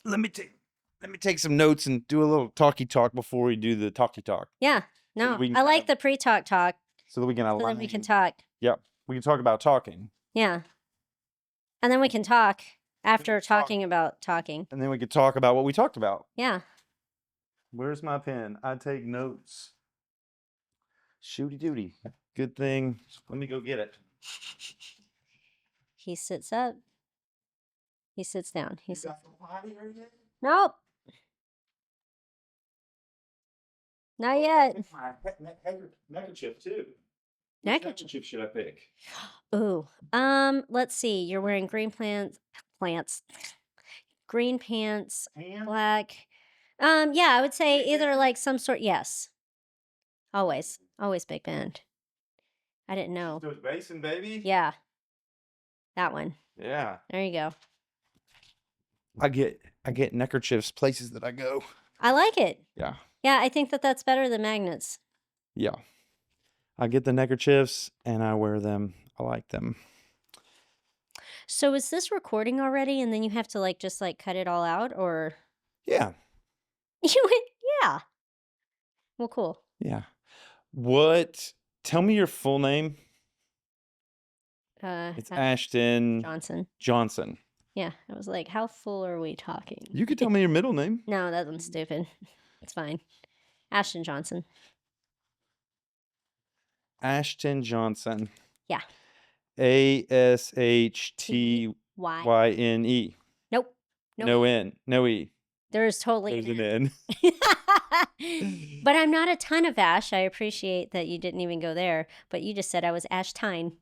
Let me take some notes and do a little talky talk before we do the talky talk. Yeah. No, I like the pre-talk talk. So that we can align. So then we can talk. Yep. We can talk about talking. Yeah. And then we can talk after talking about talking. And then we could talk about what we talked about. Yeah. Where's my pen? I take notes. Shooty dooty. Good thing. Let me go get it. He sits up. He sits down. He sits. Nope. Not yet. Neckerchief too. Neckerchief Should I pick? Ooh. Let's see. You're wearing green green pants, black. Yeah, I would say either like some sort. Yes. Always big band. I didn't know. So it's basin, baby. Yeah. That one. Yeah. There you go. I get neckerchiefs places that I go. I like it. Yeah. Yeah, I think that's better than magnets. Yeah. I get the neckerchiefs and I wear them. I like them. So is this recording already and then you have to like just like cut it all out or? Yeah. You went, yeah. Well, cool. Yeah. Tell me your full name. It's Ashtyn Johnson. Yeah. I was like, how full are we talking? You could tell me your middle name. No, that one's stupid. It's fine. Ashtyn Johnson. Ashtyn Johnson. Yeah. ASHTYNE. Nope. No N. No E. There's totally an N. But I'm not a ton of Ash. I appreciate that you didn't even go there. But you just said I was Ashtyn.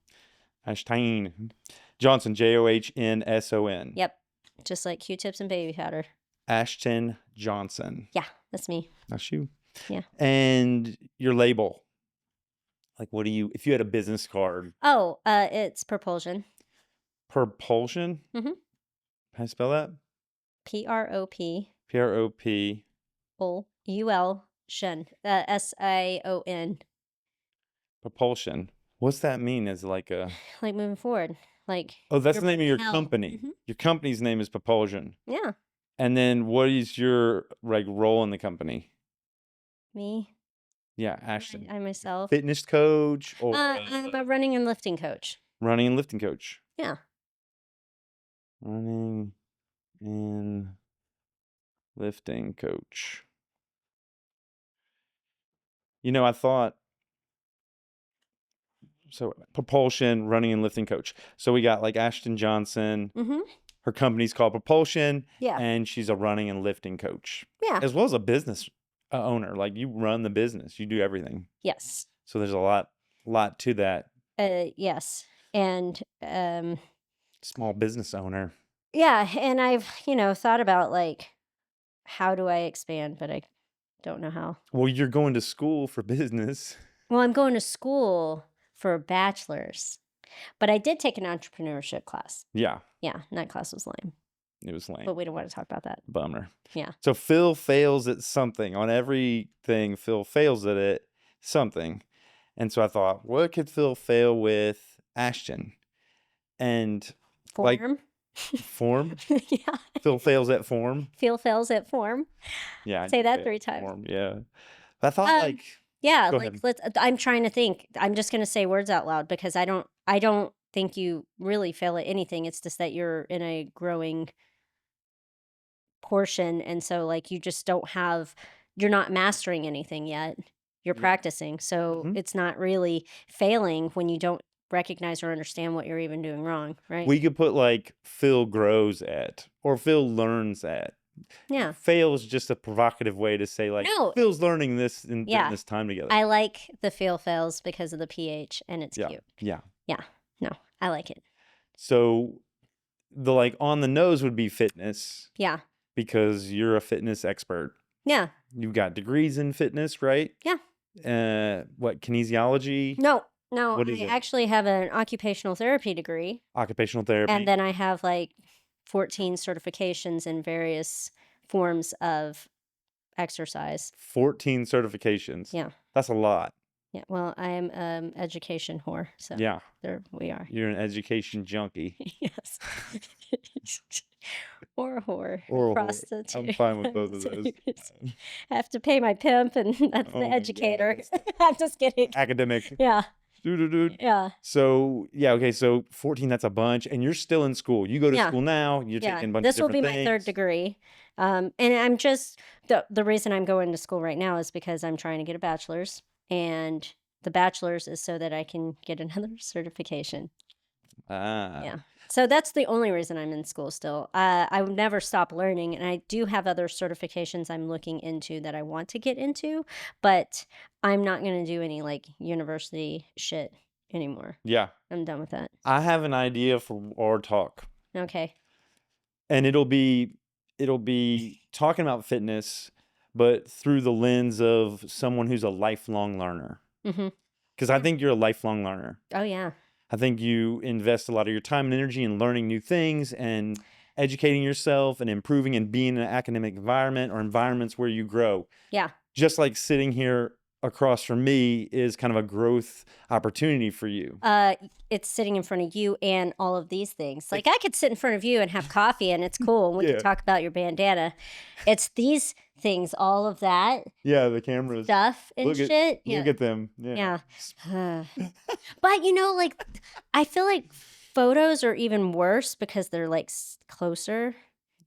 Ashtyn Johnson. JOHNSON. Yep. Just like Q-tips and baby powder. Ashtyn Johnson. Yeah, that's me. That's you. Yeah. And your label. Like, if you had a business card? Oh, it's propulsion. Propulsion? Mm-hmm. How do you spell that? PROP. PROP. UL. Shun. SION. Propulsion. What's that mean? Is like like moving forward. Like. Oh, that's the name of your company. Mm-hmm. Your company's name is Propulsion. Yeah. And then what is your role in the company? Me. Yeah, Ashtyn. I myself. Fitness coach or I'm a running and lifting coach. Running and lifting coach. Yeah. Running and lifting coach. I thought so Propulsion, running and lifting coach. So we got like Ashtyn Johnson. Mm-hmm. Her company's called Propulsion. Yeah. And she's a running and lifting coach. Yeah. As well as a business owner. Like you run the business. You do everything. Yes. So there's a lot to that. Yes. And small business owner. Yeah, and I've, thought about like how do I expand, but I don't know how. Well, you're going to school for business. Well, I'm going to school for a bachelor's. But I did take an entrepreneurship class. Yeah. Yeah, and that class was lame. It was lame. But we don't want to talk about that. Bummer. Yeah. So Phil fails at something. On everything, Phil fails at it, something. And so I thought, what could Phil fail with Ashtyn? And form. Form? Yeah. Phil fails at form? Phil fails at form. Yeah. Say that 3 times. Form. Yeah. But I thought yeah, I'm trying to think. I'm just going to say words out loud because I don't think you really fail at anything. It's just that you're in a growing portion. And so like you just you're not mastering anything yet. You're practicing. So it's not really failing when you don't recognize or understand what you're even doing wrong, right? We could put like Phil grows at or Phil learns at. Yeah. Fail is just a provocative way to say like Phil's learning this in this time together. I like the fails because of the PH and it's cute. Yeah. Yeah. No, I like it. So the on the nose would be fitness. Yeah. Because you're a fitness expert. Yeah. You've got degrees in fitness, right? Yeah. What, kinesiology? No, I it? actually have an occupational therapy degree. Occupational therapy. And then I have like 14 certifications in various forms of exercise. 14 certifications. Yeah. That's a lot. Yeah. Well, I am education whore. So yeah, there we are. You're an education junkie. Yes. Or a whore, or a whore. I'm prostitute. fine with both of those. Have to pay my pimp, and that's Oh the my educator. God. I'm just kidding. Academic. Yeah, Dude. yeah, So yeah, okay. So 14, that's a bunch, and you're still in school. You go to yeah. school now. You're Yeah, taking a bunch of this will different be my third things. degree. And I'm just the reason I'm going to school right now is because I'm trying to get a bachelor's, and the bachelor's is so that I can get another certification. Ah, Yeah. So that's the only reason I'm in school still. I would never stop learning, and I do have other certifications I'm looking into that I want to get into, but I'm not going to do any like university shit anymore. yeah. I'm done with that. I have an idea for our talk, Okay. and it'll be talking about fitness, but through the lens of someone who's a lifelong learner. Mm-hmm. Because I think you're a lifelong learner. Oh yeah. I think you invest a lot of your time and energy in learning new things and educating yourself and improving and being in an academic environment or environments where you grow. Yeah. Just like sitting here across from me is kind of a growth opportunity for you. It's sitting in front of you and all of these things. Like I could sit in front of you and have coffee and it's cool and we could Yeah. talk about your bandana. It's these things, all of that Yeah, the cameras. stuff and Look shit. Look at them. Yeah. Yeah. But like I feel like photos are even worse because they're like closer.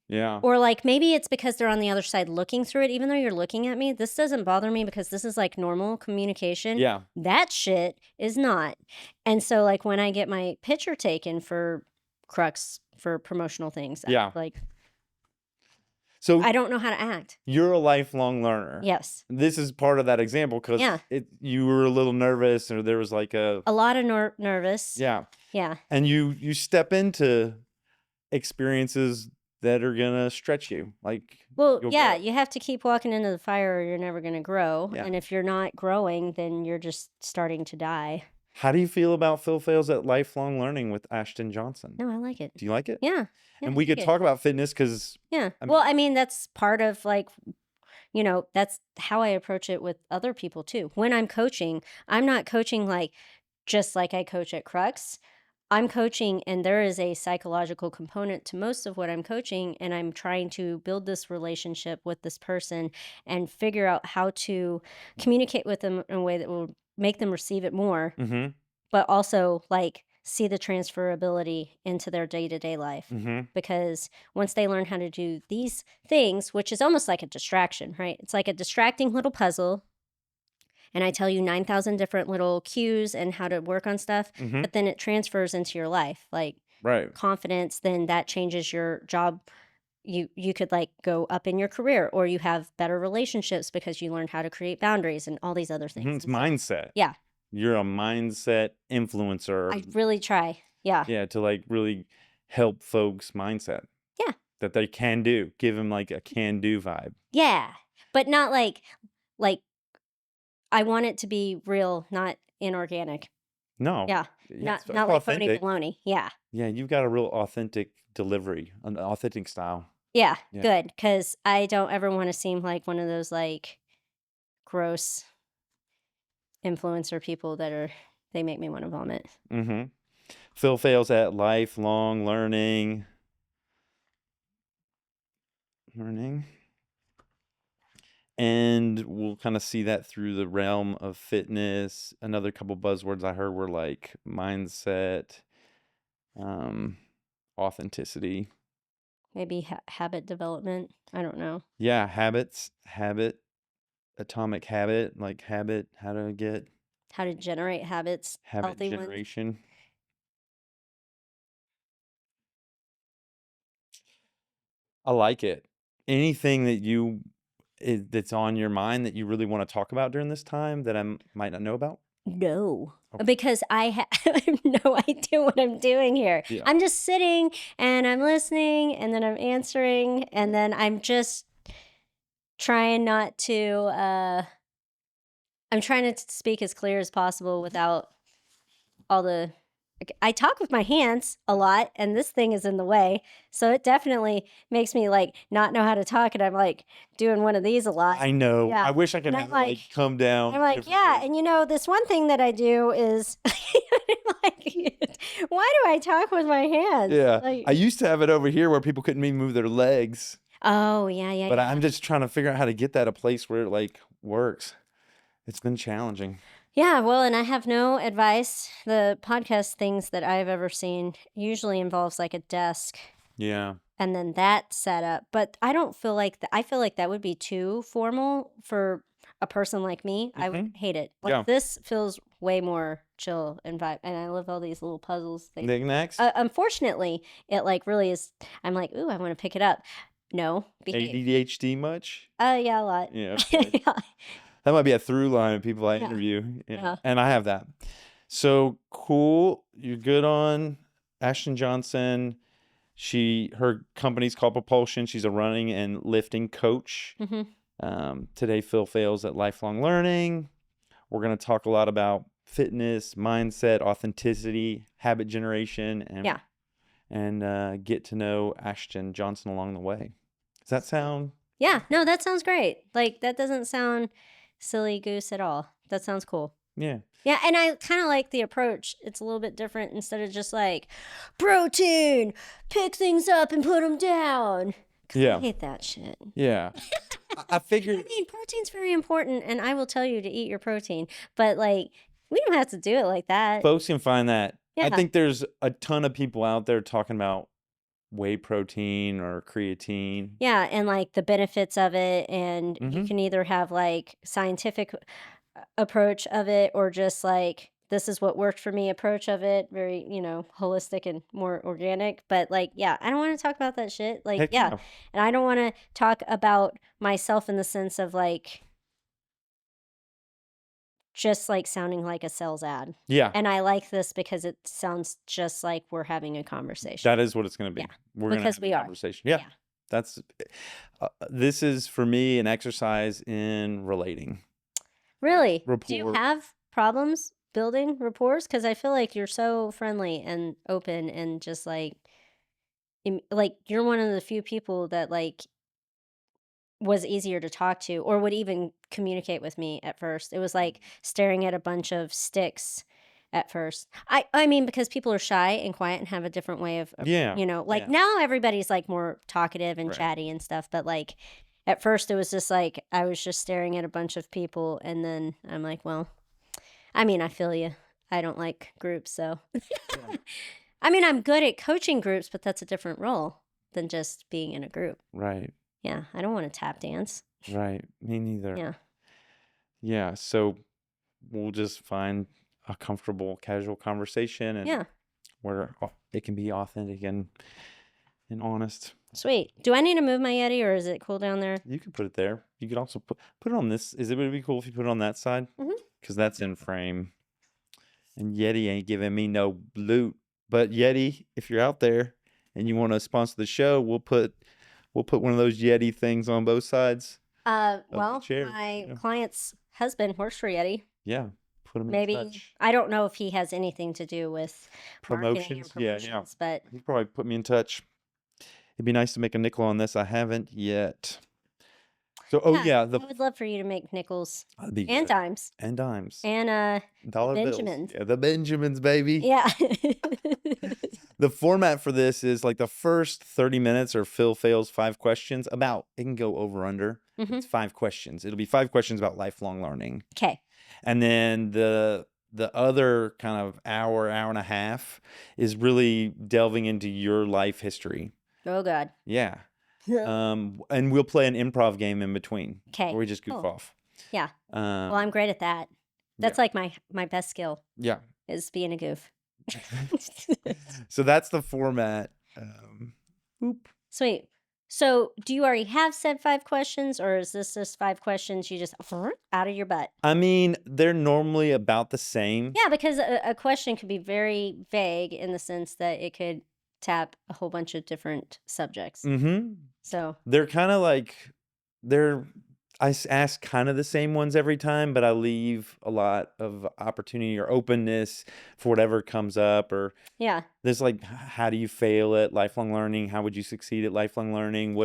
Yeah. Or like maybe it's because they're on the other side looking through it. Even though you're looking at me, this doesn't bother me because this is like normal communication. Yeah. That shit is not. And so like when I get my picture taken for Crux for promotional things, Yeah. like So I don't know how to act. you're a lifelong learner. Yes. This is part of that example because Yeah. you were a little nervous or there was like A lot of nervous. yeah. Yeah. And you step into experiences that are gonna stretch you. Like Well, you'll yeah, grow. you have to keep walking into the fire or you're never going to grow. Yeah. And if you're not growing, then you're just starting to die. How do you feel about Phil Fails at lifelong learning with Ashtyn Johnson? No, I like it. Do you like it? Yeah. And I we could dig it. talk about fitness because Yeah. I Well, I mean, that's part of like, that's how I approach it with other people too. When I'm coaching, I'm not coaching like just like I coach at Crux. I'm coaching, and there is a psychological component to most of what I'm coaching, and I'm trying to build this relationship with this person and figure out how to communicate with them in a way that will make them receive it more, mm-hmm. but also like see the transferability into their day-to-day life. Mm-hmm. Because once they learn how to do these things, which is almost like a distraction, right? It's like a distracting little puzzle. And I tell you 9,000 different little cues and how to work on stuff, Mm-hmm. but then it transfers into your life, like Right. confidence, then that changes your job. You could like go up in your career, or you have better relationships because you learned how to create boundaries and all these other things. It's And so- mindset. yeah, You're a mindset influencer. I really try. Yeah. Yeah, to like really help folks' mindset. Yeah. That they can do. Give them like a can do vibe. Yeah. But not like I want it to be real, not inorganic. No. Yeah. Yeah, it's Not like phony authentic. baloney. Yeah. Yeah, you've got a real authentic delivery, an authentic style. Yeah, Yeah. good. Because I don't ever want to seem like one of those like gross influencer people they make me want to vomit. Mm-hmm. Phil Fails at lifelong learning. And we'll kind of see that through the realm of fitness. Another couple buzzwords I heard were like mindset, authenticity. Maybe habit development. I don't know. Yeah, habits, atomic habit, like habit, how to get How to generate habits, habit healthy ones. generation. I like it. Anything that's on your mind that you really want to talk about during this time that I might not know about? No, Okay. because I have no idea what I'm doing here. Yeah. I'm just sitting and I'm listening and then I'm answering and then I'm just trying not to, I'm trying to speak as clear as possible without all the, I talk with my hands a lot and this thing is in the way. So it definitely makes me like not know how to talk. And I'm like doing one of these a lot. I know. Yeah. I wish I could And have I'm it like like- come down. I'm like, yeah. And this one thing that I do is I'm Like, why do I talk with my hands? Yeah. I Like, used to have it over here where people couldn't even move their legs, oh yeah, yeah, but yeah. I'm just trying to figure out how to get that a place where it like works. It's been challenging. Yeah, well, and I have no advice. The podcast things that I've ever seen usually involves like a desk Yeah. and then that setup. But I don't feel like I feel like that would be too formal for a person like me. I would Hmm. hate it. Like Yeah. this feels way more chill and vibe. And I love all these little puzzles things. Knickknacks? Unfortunately, it like really is. I'm like, ooh, I want to pick it up. No, behave. ADHD much? Yeah, a lot. Yeah. Okay. Yeah, That might be a through line of people I yeah, interview. Yeah. yeah. And I have that. So cool. You're good on Ashtyn Johnson. Her company's called Propulsion. She's a running and lifting coach. Hmm. Today, Phil Fails at Lifelong Learning. We're going to talk a lot about fitness, mindset, authenticity, habit generation, Yeah. and get to know Ashtyn Johnson along the way. Does that sound? Yeah, no, that sounds great. Like that doesn't sound silly goose at all. That sounds cool. Yeah. Yeah, and I kind of like the approach. It's a little bit different instead of just like protein, pick things up and put them down. 'Cause I Yeah. hate that shit. Yeah. I I figured. mean, protein's very important, and I will tell you to eat your protein, but like we don't have to do it like that. Folks can find that. I Yeah, think there's a ton of people out there talking about whey protein or creatine. yeah, and like the benefits of it, and you Mm-hmm. can either have like scientific approach of it or just like this is what worked for me approach of it, very holistic and more organic. But like, yeah, I don't want to talk about that shit, like, Heck yeah. yeah. And I don't want to talk about myself in the sense of like just like sounding like a sales ad. Yeah. And I like this because it sounds just like we're having a conversation. That is what it's going to be. Yeah, We're going to because have we a are. conversation. Yeah. Yeah. That's this is for me an exercise in relating. Really, do you Rapport. have problems building rapports? Because I feel like you're so friendly and open and just like you're one of the few people that like was easier to talk to or would even communicate with me at first. It was like staring at a bunch of sticks at first. I mean because people are shy and quiet and have a different way of Yeah. like Yeah. now everybody's like more talkative and Right. chatty and stuff, but like at first it was just like I was just staring at a bunch of people and then I'm like, well, I mean, I feel you. I don't like groups, so Yeah. I mean, I'm good at coaching groups, but that's a different role than just being in a group. Right. Yeah, I don't want to tap dance. Right. Me neither. Yeah. Yeah. So we'll just find a comfortable, casual conversation and Yeah. where it can be authentic and honest. Sweet. Do I need to move my Yeti or is it cool down there? You could put it there. You could also put it on this. Would it be cool if you put it on that side? Mhm. Because that's in frame. And Yeti ain't giving me no loot. But Yeti, if you're out there and you want to sponsor the show, we'll put one of those Yeti things on both sides of the Well, chair. my Yeah. client's husband works for Yeti. Yeah. Put them in Maybe touch. I don't know if he has anything to do with marketing and Promotions. Yeah. promotions, but He probably put me in touch. It'd be nice to make a nickel on this. I haven't yet. So, yeah, the I would love for you to make nickels that'd be and good. dimes And dimes. and Dollar Benjamins. bills. Yeah, the Benjamins, baby. Yeah. The format for this is like the first 30 minutes are Phil Fails 5 questions about, it can go over under. Mhm. It's 5 questions. It'll be 5 questions about lifelong learning. Okay. And then the other kind of hour and a half is really delving into your life history. Oh God. Yeah. And we'll play an improv game in between. Okay. Where we just goof Cool. off. Yeah. Um, Well, I'm great at that. That's like my best skill yeah. is being a goof. So that's the format. Boop. Sweet. So, do you already have said 5 questions, or is this just 5 questions you just out of your butt? I mean, they're normally about the same. Yeah, because a question could be very vague in the sense that it could tap a whole bunch of different subjects. Mm-hmm. So, They're kind of like I ask kind of the same ones every time, but I leave a lot of opportunity or openness for whatever comes up. Or yeah. there's like, how do you fail at lifelong learning? How would you succeed at lifelong learning?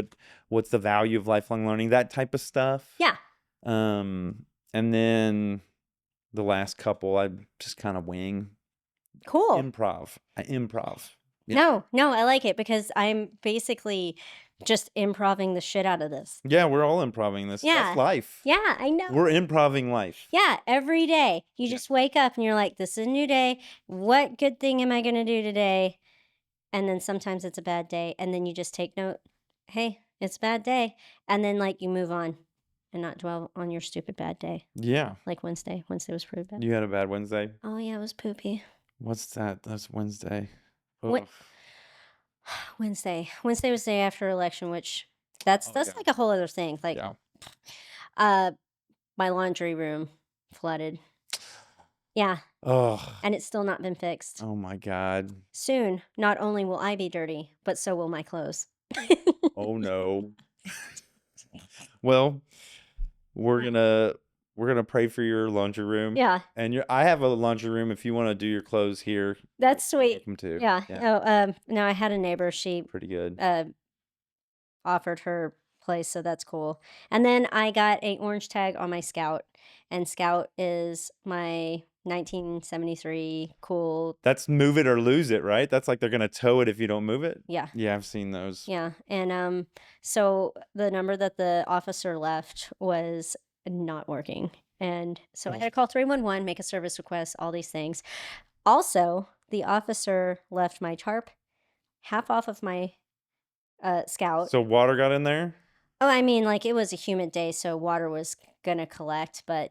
What's the value of lifelong learning? That type of stuff. Yeah. And then the last couple, I just kind of wing. Cool. improv. I improv. Yeah. No, I like it because I'm basically just improving the shit out of this. Yeah, we're all improving this. Yeah. That's life. Yeah, I know. We're improving life. Yeah, every day. You Yeah. just wake up and you're like, this is a new day. What good thing am I going to do today? And then sometimes it's a bad day. And then you just take note, hey, it's a bad day. And then like you move on and not dwell on your stupid bad day. Yeah. Like Wednesday. Wednesday was pretty bad. You had a bad Wednesday? Oh, yeah, it was poopy. What's that? That's Wednesday. What? Ugh. Wednesday. Wednesday was the day after election, which that's yeah. like a whole other thing. Like, Yeah. my laundry room flooded. Yeah. Ugh. And it's still not been fixed. Oh my God. Soon, not only will I be dirty, but so will my clothes. Oh no. Well, we're gonna pray for your laundry room. Yeah, And I have a laundry room. If you want to do your clothes here, that's you're sweet. welcome to. Yeah. Oh, no, I had a neighbor. She Pretty good. offered her place, so that's cool. And then I got a orange tag on my Scout, and Scout is my 1973 cool. That's move it or lose it, right? That's like they're gonna tow it if you don't move it. Yeah. Yeah, I've seen those. Yeah. And so the number that the officer left was not working. And so I had to call 311, make a service request, all these things. Also, the officer left my tarp half off of my Scout. So water got in there? Oh, I mean, like it was a humid day, so water was gonna collect, but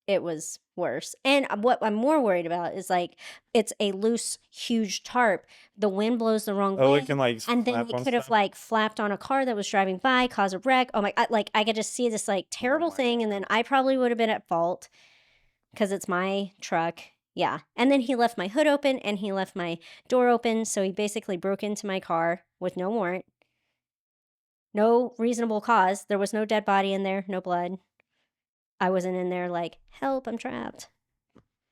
it was worse. And what I'm more worried about is like it's a loose, huge tarp. The wind blows the wrong Oh, way, it can like and then flap it on could have stuff? like flapped on a car that was driving by, cause a wreck. Oh my, I could just see this like terrible my thing, and then I probably would have been at fault because it's my truck. Yeah. And then he left my hood open and he left my door open, so he basically broke into my car with no warrant. No reasonable cause. There was no dead body in there, no blood. I wasn't in there like, help, I'm trapped.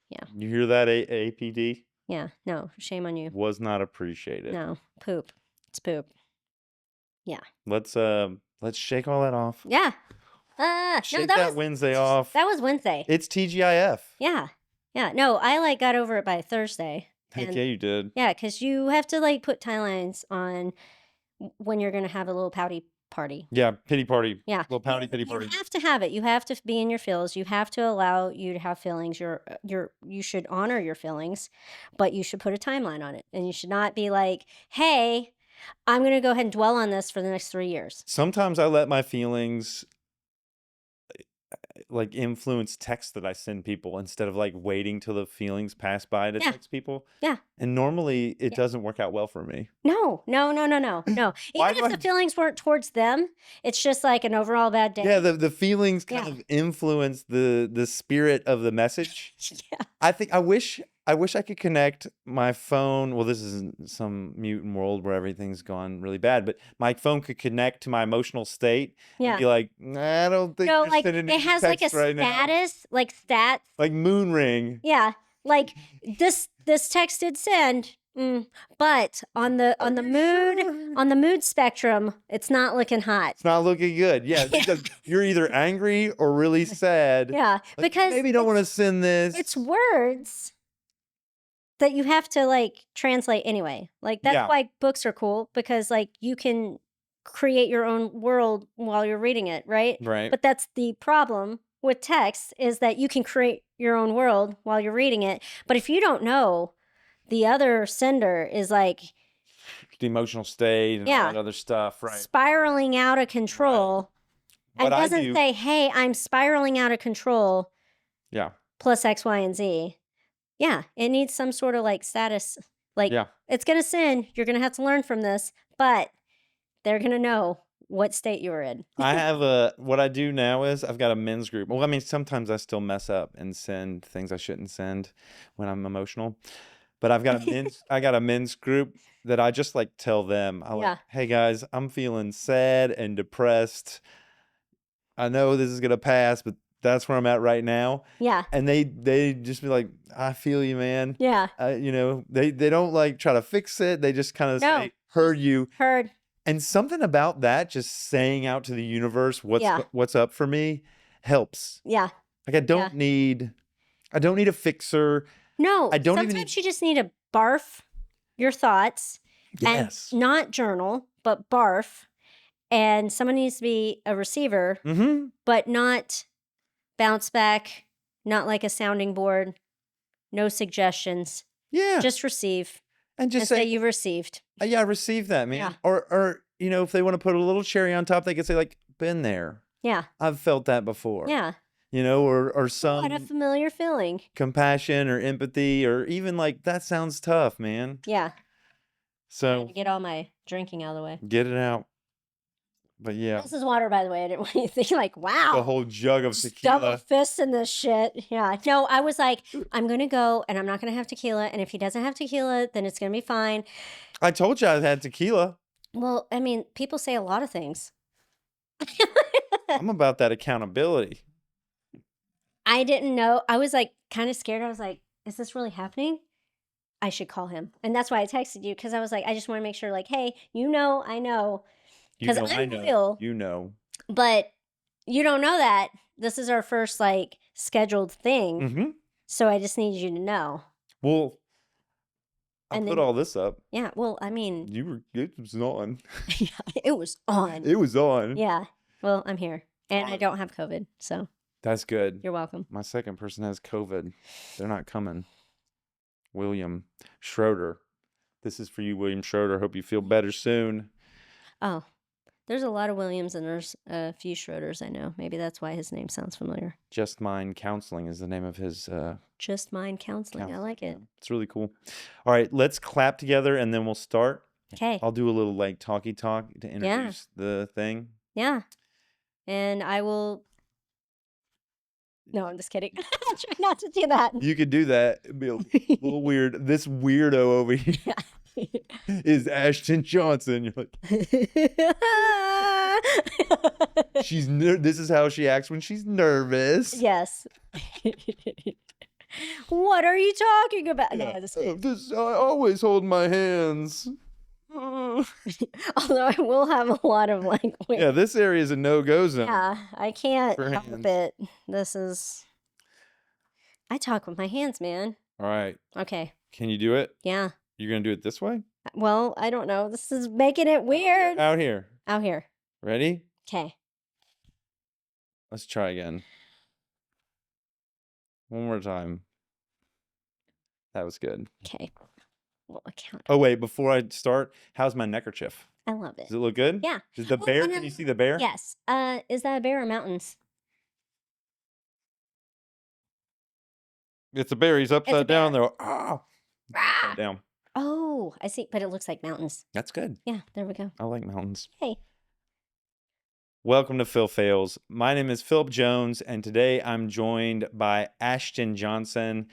Yeah. You hear that, APD? Yeah. No, shame on you. Was not appreciated. No, poop. It's poop. Yeah. Let's shake all that off. Yeah. Shake no, that Wednesday off. That was Wednesday. It's TGIF. Yeah. Yeah. No, I like got over it by Thursday. Heck And yeah, you did. yeah, because you have to like put timelines on when you're going to have a little pouty party. Yeah, pity party. Yeah. Little pouty pity party. You have to have it. You have to be in your feels. You have to allow you to have feelings. You should honor your feelings, but you should put a timeline on it. And you should not be like, hey, I'm going to go ahead and dwell on this for the next 3 years. Sometimes I let my feelings like influence texts that I send people instead of like waiting till the feelings pass by to Yeah. text people. Yeah. And normally it Yeah. doesn't work out well for me. No. Why Even do if the I- feelings weren't towards them, it's just like an overall bad day. Yeah, the feelings kind Yeah. of influence the spirit of the message. Yeah. I wish I could connect my phone. Well, this is some mutant world where everything's gone really bad, but my phone could connect to my emotional state Yeah. and be like, I don't think No, you're like sending it any has like a text right now." status, like stats. Like moon ring. Yeah, like this text did send, but on the mood spectrum, it's not looking hot. It's not looking good. Yeah, because you're either angry or really sad. Yeah, Like, because maybe don't want to send this. it's words that you have to like translate anyway. Like that's Yeah. why books are cool, because like you can create your own world while you're reading it, right? Right. But that's the problem with text, is that you can create your own world while you're reading it. But if you don't know the other sender is like The emotional state and Yeah. all that other stuff. Right. spiraling out of control, and What I doesn't do- say, hey, I'm spiraling out of control Yeah. plus X, Y, and Z. Yeah, it needs some sort of like status. Like Yeah. it's gonna sin. You're gonna have to learn from this, but they're gonna know what state you were in. I have what I do now is I've got a men's group. Well, I mean, sometimes I still mess up and send things I shouldn't send when I'm emotional. But I've got a men's group that I just like tell them, Yeah. hey guys, I'm feeling sad and depressed. I know this is gonna pass, but that's where I'm at right now. Yeah, And they just be like, I feel you, man. yeah, They don't like try to fix it. They just kind of No. say, heard you. heard. And something about that, just saying out to the universe Yeah. what's up for me, helps. Yeah, Like I don't need a fixer. No, I don't even sometimes you just need to barf your thoughts and Yes. not journal, but barf. And someone needs to be a receiver, Mm-hmm. but not bounce back, not like a sounding board, no suggestions. Yeah. Just receive And just and say say, you received. yeah, I received that, man. Yeah. Or if they want to put a little cherry on top, they could say like, been there. Yeah. I've felt that before. Yeah. Or What a some familiar feeling. compassion or empathy, or even like, that sounds tough, man. Yeah. So To get all my drinking out of the way. get it out. But yeah, This is water, by the way. I didn't want you to think like, wow. the whole jug of just double tequila. fists in this shit. Yeah. No, I was like, I'm gonna go and I'm not gonna have tequila. And if he doesn't have tequila, then it's gonna be fine. I told you I had tequila. Well, I mean, people say a lot of things. I'm about that accountability. I didn't know. I was like kind of scared. I was like, is this really happening? I should call him. And that's why I texted you, because I was like, I just want to make sure, like, hey, I know. Because I'm loyal. You know. But you don't know that. This is our first like scheduled thing. Mm-hmm. So I just need you to know. Well, I And put then- all this up. Yeah. Well, I mean, It was on. yeah, it was on. It was on. Yeah. Well, I'm here. And I Alright. don't have COVID. So That's good. you're welcome. My second person has COVID. They're not coming. William Schroeder. This is for you, William Schroeder. Hope you feel better soon. Oh, there's a lot of Williams and there's a few Schroeders I know. Maybe that's why his name sounds familiar. Just Mind Counseling is the name of his Just Mind Counseling. I like it. It's really cool. All right, let's clap together and then we'll start. Okay. I'll do a little like talky talk to introduce the thing. Yeah. And I will. No, I'm just kidding. I'll try not to do that. You could do that. It'd be a little weird. This weirdo over here is Ashtyn Johnson. You're like, this is how she acts when she's nervous. Yes. What are you talking about? No, Yeah. just kidding. I always hold my hands. Although I will have a lot of like. Yeah, this area is a no-go zone. Yeah, I can't For help hands. it. This is. I talk with my hands, man. All right. Okay. Can you do it? Yeah. You're going to do it this way? Well, I don't know. This is making it weird. Out here. Out here. Ready? Okay. Let's try again. One more time. That was good. Okay. Well, I count. Oh, wait. Before I start, how's my neckerchief? I love it. Does it look good? Yeah. Is the Well, bear? and Can you see the bear? Yes. Is that a bear or mountains? It's a bear. He's upside down bear. there. Ah! Ah! Upside down. Oh, I see. But it looks like mountains. That's good. Yeah, there we go. I like mountains. Hey. Welcome to Phil Phails. My name is Phillip Jones, and today I'm joined by Ashtyn Johnson.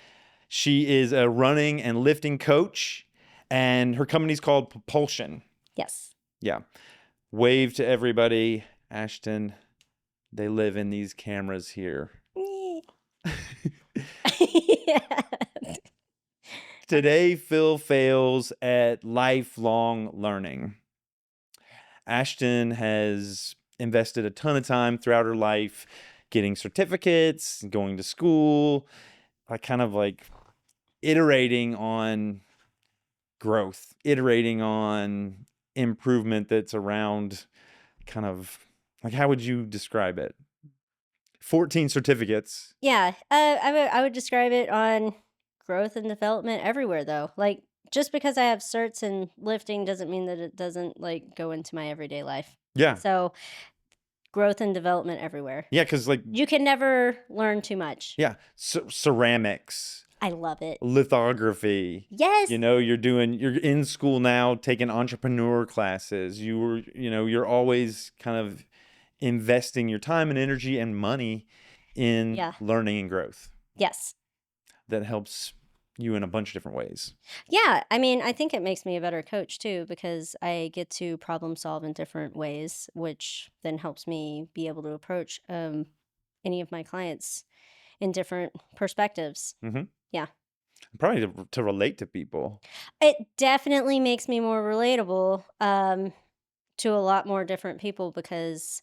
She is a running and lifting coach, and her company's called Propulsion. Yes. Yeah. Wave to everybody. Ashtyn, they live in these cameras here. Today, Phil fails at lifelong learning. Ashtyn has invested a ton of time throughout her life getting certificates, going to school, kind of like iterating on growth, iterating on improvement that's around kind of like, how would you describe it? 14 certificates. Yeah. I would describe it on growth and development everywhere, though. Like, just because I have certs in lifting doesn't mean that it doesn't like go into my everyday life. Yeah. So growth and development everywhere. Yeah, because like You can never learn too much. yeah, ceramics, I love it. lithography. Yes. You're in school now taking entrepreneur classes. You're always kind of investing your time and energy and money in Yeah. learning and growth. Yes. That helps you in a bunch of different ways. Yeah. I mean, I think it makes me a better coach too, because I get to problem solve in different ways, which then helps me be able to approach any of my clients in different perspectives. Probably to relate to people. It definitely makes me more relatable to a lot more different people, because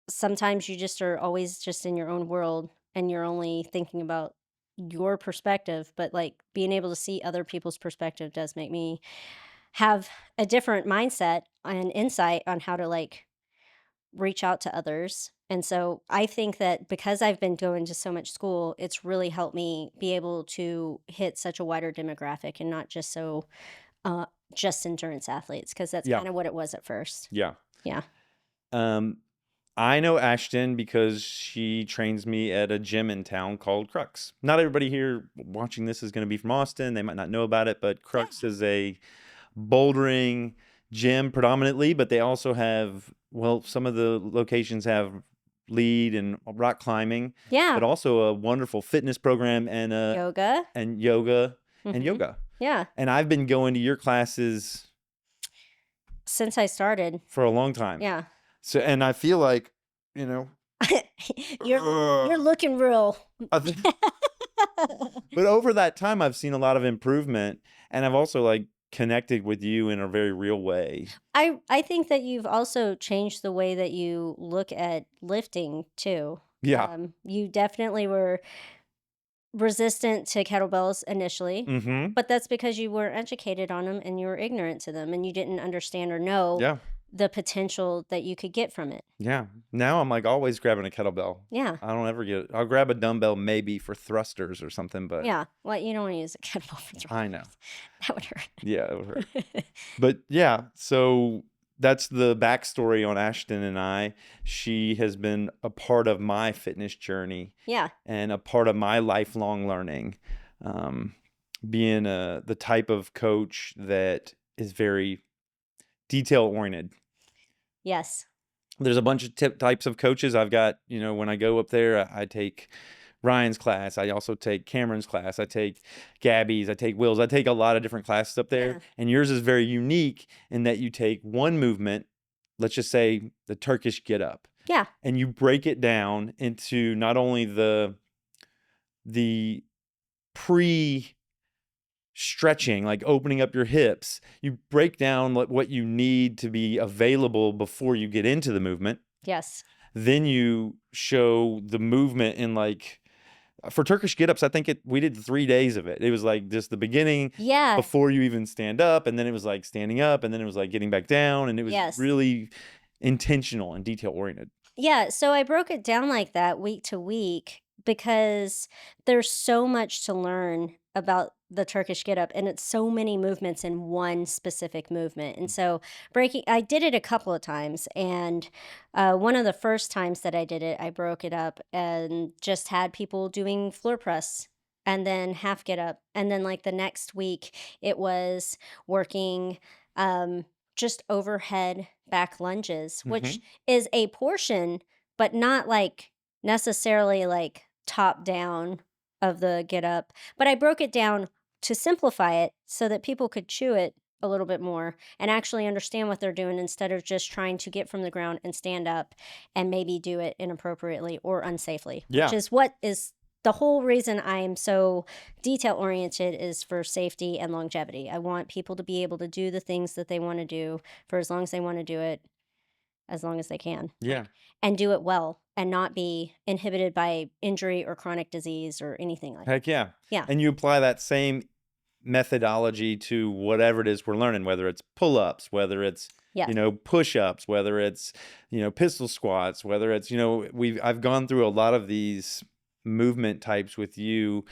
sometimes you just are always just in your own world and you're only thinking about your perspective, but like being able to see other people's perspective does make me have a different mindset and insight on how to like reach out to others. And so I think that because I've been going to so much school, it's really helped me be able to hit such a wider demographic and not just uh just endurance athletes, because that's Yeah. kind of what it was at first. Yeah. Yeah. Um, I know Ashtyn because she trains me at a gym in town called Crux. Not everybody here watching this is going to be from Austin. They might not know about it, but Yeah. Crux is a bouldering gym predominantly, but they also have, well, some of the locations have lead and rock climbing, Yeah. but also a wonderful fitness program and Yoga. yoga and Hmm. yoga. Yeah. And I've been going to your classes Since I started. for a long time. Yeah. So, and I feel like, you know, You're looking real. I think, but over that time, I've seen a lot of improvement, and I've also like connected with you in a very real way. I think that you've also changed the way that you look at lifting too. Yeah. You definitely were resistant to kettlebells initially, Mm-hmm. but that's because you weren't educated on them and you were ignorant to them and you didn't understand or know Yeah. the potential that you could get from it. Yeah. Now I'm like always grabbing a kettlebell. Yeah. I don't ever I'll grab a dumbbell maybe for thrusters or something, but Yeah. Well, you don't want to use a kettlebell for thrusters. I know. That would hurt. Yeah, it would hurt. But yeah, so that's the backstory on Ashtyn and I. She has been a part of my fitness journey Yeah. and a part of my lifelong learning. Being the type of coach that is very detail oriented. Yes. There's a bunch of types of coaches. I've got, when I go up there, I take Ryan's class. I also take Cameron's class. I take Gabby's. I take Will's. I take a lot of different classes up there. Yeah. And yours is very unique in that you take one movement, let's just say the Turkish get up, Yeah. and you break it down into not only the pre stretching, like opening up your hips, you break down what you need to be available before you get into the movement. Yes. Then you show the movement in like, for Turkish get-ups, I think we did 3 days of it. It was like just the beginning Yeah. before you even stand up, and then it was like standing up, and then it was like getting back down, and it was Yes. really intentional and detail-oriented. Yeah, so I broke it down like that week to week because there's so much to learn about the Turkish get up, and it's so many movements in one specific movement. And so I did it a couple of times, and one of the first times that I did it, I broke it up and just had people doing floor press and then half get up. And then like the next week, it was working um, just overhead back lunges, which is a portion, but not like necessarily like top down of the get up. But I broke it down to simplify it so that people could chew it a little bit more and actually understand what they're doing instead of just trying to get from the ground and stand up and maybe do it inappropriately or unsafely, Yeah. which is what is the whole reason I am so detail oriented, is for safety and longevity. I want people to be able to do the things that they want to do for as long as they want to do it, as long as they can. Yeah. And do it well and not be inhibited by injury or chronic disease or anything like that. Heck yeah. Yeah. And you apply that same methodology to whatever it is we're learning, whether it's pull-ups, whether it's Yes. push-ups, whether it's pistol squats, whether it's I've gone through a lot of these movement types with you,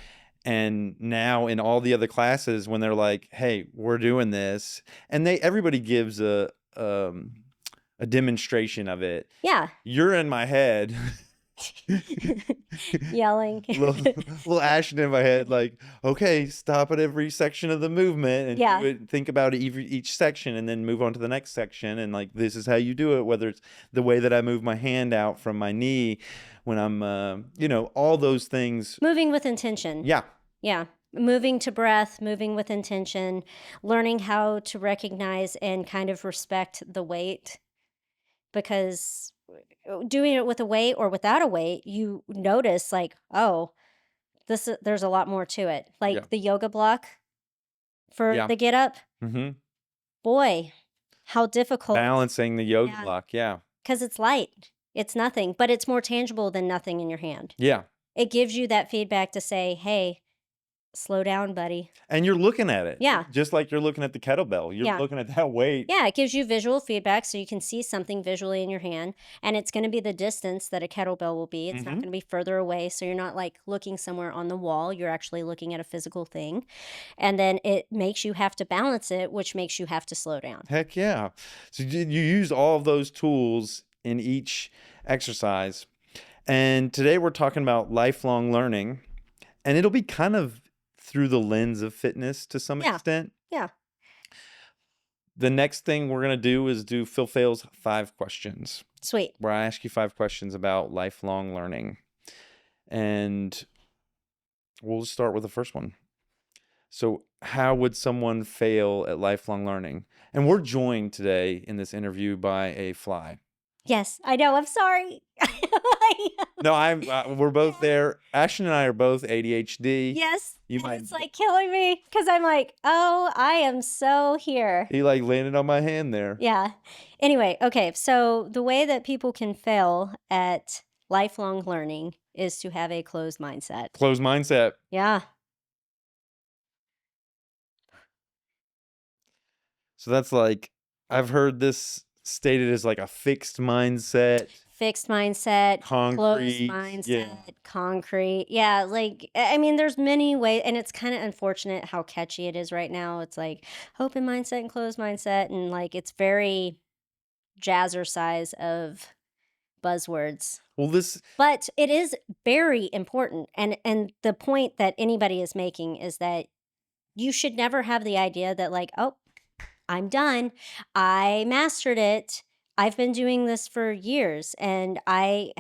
and now in all the other classes when they're like, hey, we're doing this, and everybody gives a demonstration of it. Yeah. You're in my head Yelling. little Ashtyn in my head, like, okay, stop at every section of the movement and Yeah. do it, think about each section, and then move on to the next section, and like, this is how you do it, whether it's the way that I move my hand out from my knee when I'm all those things. Moving with intention. Yeah. Yeah. Moving to breath, moving with intention, learning how to recognize and kind of respect the weight, because doing it with a weight or without a weight, you notice like, oh, there's a lot more to it. Like Yeah. the yoga block for Yeah. the get up. Mm-hmm. Boy, how difficult. Balancing the yoga Yeah. block. Yeah. Because it's light. It's nothing, but it's more tangible than nothing in your hand. Yeah. It gives you that feedback to say, "Hey, slow down, buddy." And you're looking at it, Yeah. just like you're looking at the kettlebell. You're Yeah. looking at that weight. Yeah, it gives you visual feedback so you can see something visually in your hand, and it's gonna be the distance that a kettlebell will be. It's not Mhm. gonna be further away, so you're not, like, looking somewhere on the wall, you're actually looking at a physical thing, and then it makes you have to balance it, which makes you have to slow down. Heck yeah. So you use all of those tools in each exercise. And today we're talking about lifelong learning, and it'll be kind of through the lens of fitness to some Yeah, extent. yeah. The next thing we're going to do is do Phails 5 questions, Sweet. where I ask you 5 questions about lifelong learning. And we'll just start with the first one. So, how would someone fail at lifelong learning? And we're joined today in this interview by a fly. Yes, I know, I'm sorry. No, we're both there. Ashton and I are both ADHD. Yes, You and might, it's, like, killing me because 'cause I'm like, "Oh, I am so here." he like landed on my hand there. Yeah. Anyway, okay, so the way that people can fail at lifelong learning is to have a closed mindset. Closed mindset. Yeah. So that's like, I've heard this stated as like a fixed mindset, Fixed mindset, closed concrete. Yeah. mindset, concrete. Yeah, like I mean, there's many ways, and it's kind of unfortunate how catchy it is right now. It's like open mindset and closed mindset, and like it's very jazzercise of buzzwords. Well, this, But it is very important, and the point that anybody is making is that you should never have the idea that like, "Oh, I'm done. I mastered it. I've been doing this for years." And I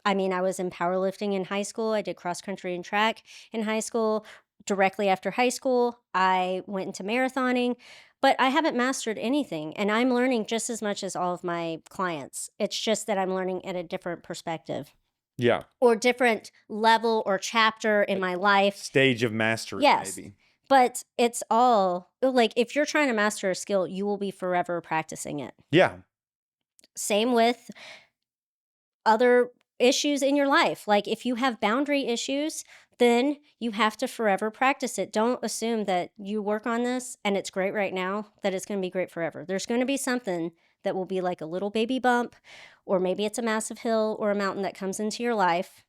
mean, I was in powerlifting in high school. I did cross country and track in high school. Directly after high school, I went into marathoning, but I haven't mastered anything. And I'm learning just as much as all of my clients. It's just that I'm learning at a different perspective yeah, or different level or chapter in my life. stage of mastery, Yes. maybe. But it's all like if you're trying to master a skill, you will be forever practicing it. Yeah. Same with other issues in your life. Like if you have boundary issues, then you have to forever practice it. Don't assume that you work on this and it's great right now, that it's going to be great forever. There's going to be something that will be like a little baby bump, or maybe it's a massive hill or a mountain that comes into your life,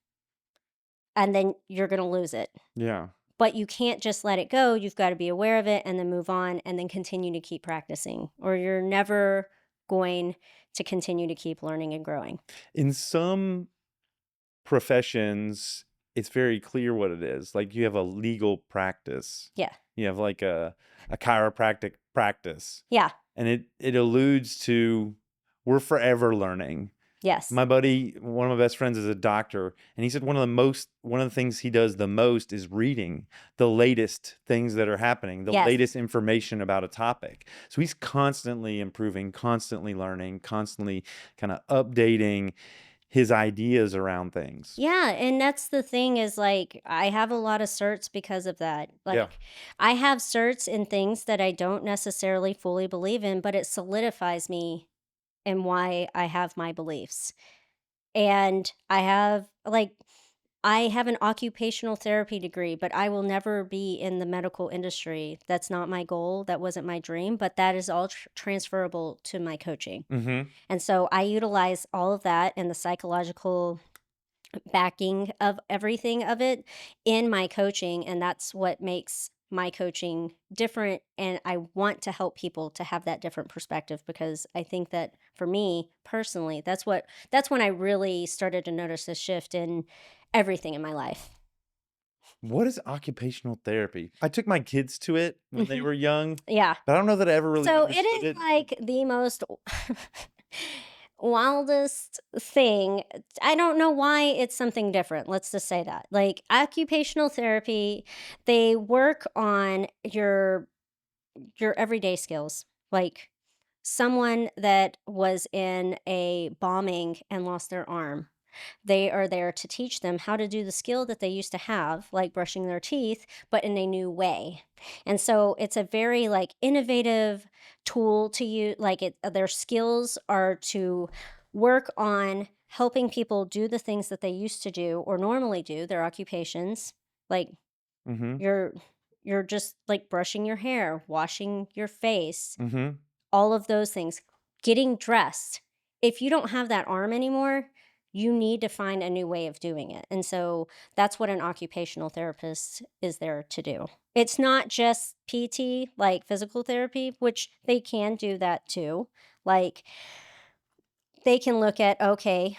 and then you're going to lose it. Yeah. But you can't just let it go. You've got to be aware of it and then move on and then continue to keep practicing, or you're never going to continue to keep learning and growing. In some professions, it's very clear what it is. Like you have a legal practice. Yeah. You have like a chiropractic practice. Yeah. And it alludes to we're forever learning. Yes. My buddy, one of my best friends is a doctor, and he said one of the things he does the most is reading the latest things that are happening, the Yes. latest information about a topic. So he's constantly improving, constantly learning, constantly kind of updating his ideas around things. Yeah, and that's the thing is like I have a lot of certs because of that. Like Yeah. I have certs in things that I don't necessarily fully believe in, but it solidifies me in why I have my beliefs. And I have an occupational therapy degree, but I will never be in the medical industry. That's not my goal. That wasn't my dream, but that is all transferable to my coaching. Mm-hmm. And so I utilize all of that and the psychological backing of everything of it in my coaching. And that's what makes my coaching different. And I want to help people to have that different perspective because I think that for me personally, that's when I really started to notice a shift in everything in my life. What is occupational therapy? I took my kids to it when they Mhm. were young, Yeah. but I don't know that I ever really So it understood is it. like the most wildest thing. I don't know why it's something different. Let's just say that. Like occupational therapy, they work on your everyday skills. Like someone that was in a bombing and lost their arm. They are there to teach them how to do the skill that they used to have, like brushing their teeth, but in a new way. And so it's a very like innovative tool to use. Like their skills are to work on. helping people do the things that they used to do or normally do, their occupations, like Mm-hmm. you're you're just like brushing your hair, washing your face, Mm-hmm. all of those things, getting dressed. If you don't have that arm anymore, you need to find a new way of doing it. And so that's what an occupational therapist is there to do. It's not just PT, like physical therapy, which they can do that too. Like they can look at, okay,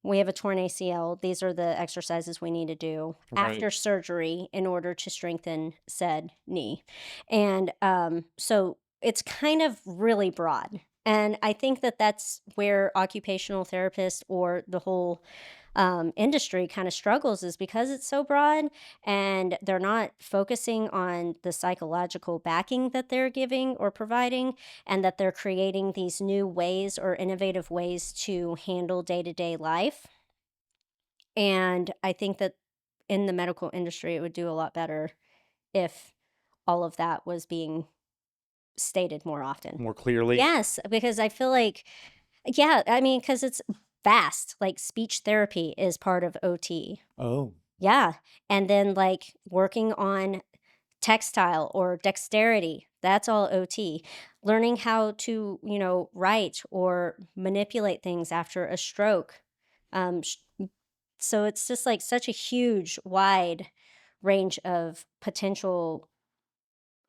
we have a torn ACL. These are the exercises we need to do Right. after surgery in order to strengthen said knee. And so it's kind of really broad. And I think that that's where occupational therapists or the whole industry kind of struggles is because it's so broad and they're not focusing on the psychological backing that they're giving or providing, and that they're creating these new ways or innovative ways to handle day to day life. And I think that in the medical industry, it would do a lot better if all of that was being stated more often. More clearly. Yes, because I feel like, yeah, I mean, because it's vast. Like speech therapy is part of OT. Oh. Yeah. And then like working on textile or dexterity, that's all OT. Learning how to, write or manipulate things after a stroke. Um, sh- so it's just like such a huge, wide range of potential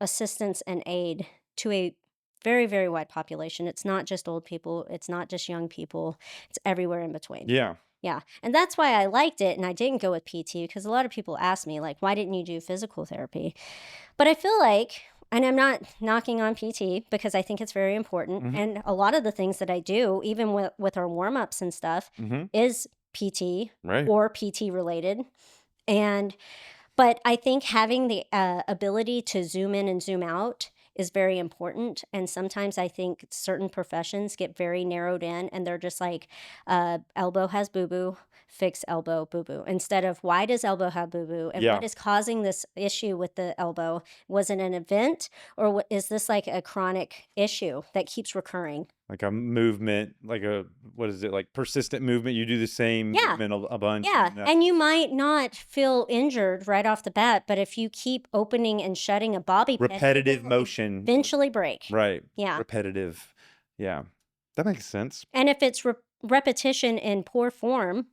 assistance and aid to a very, very wide population. It's not just old people, it's not just young people, it's everywhere in between. Yeah. Yeah. And that's why I liked it and I didn't go with PT because a lot of people ask me, like, why didn't you do physical therapy? But I feel like, and I'm not knocking on PT because I think it's very important. Mm-hmm. And a lot of the things that I do, even with our warm ups and stuff, Mm-hmm. is PT Right. or PT related. And but I think having the ability to zoom in and zoom out is very important. And sometimes I think certain professions get very narrowed in and they're just like, elbow has boo boo, fix elbow boo boo. Instead of why does elbow have boo boo and Yeah. what is causing this issue with the elbow? Was it an event or is this like a chronic issue that keeps recurring? Like a movement, like a, what is it, like persistent movement? You do the same Yeah. movement a bunch. Yeah, And that's and you might not feel injured right off the bat, but if you keep opening and shutting a bobby pin, it repetitive will motion. eventually break. Right. Yeah. Repetitive. Yeah. That makes sense. And if it's repetition in poor form,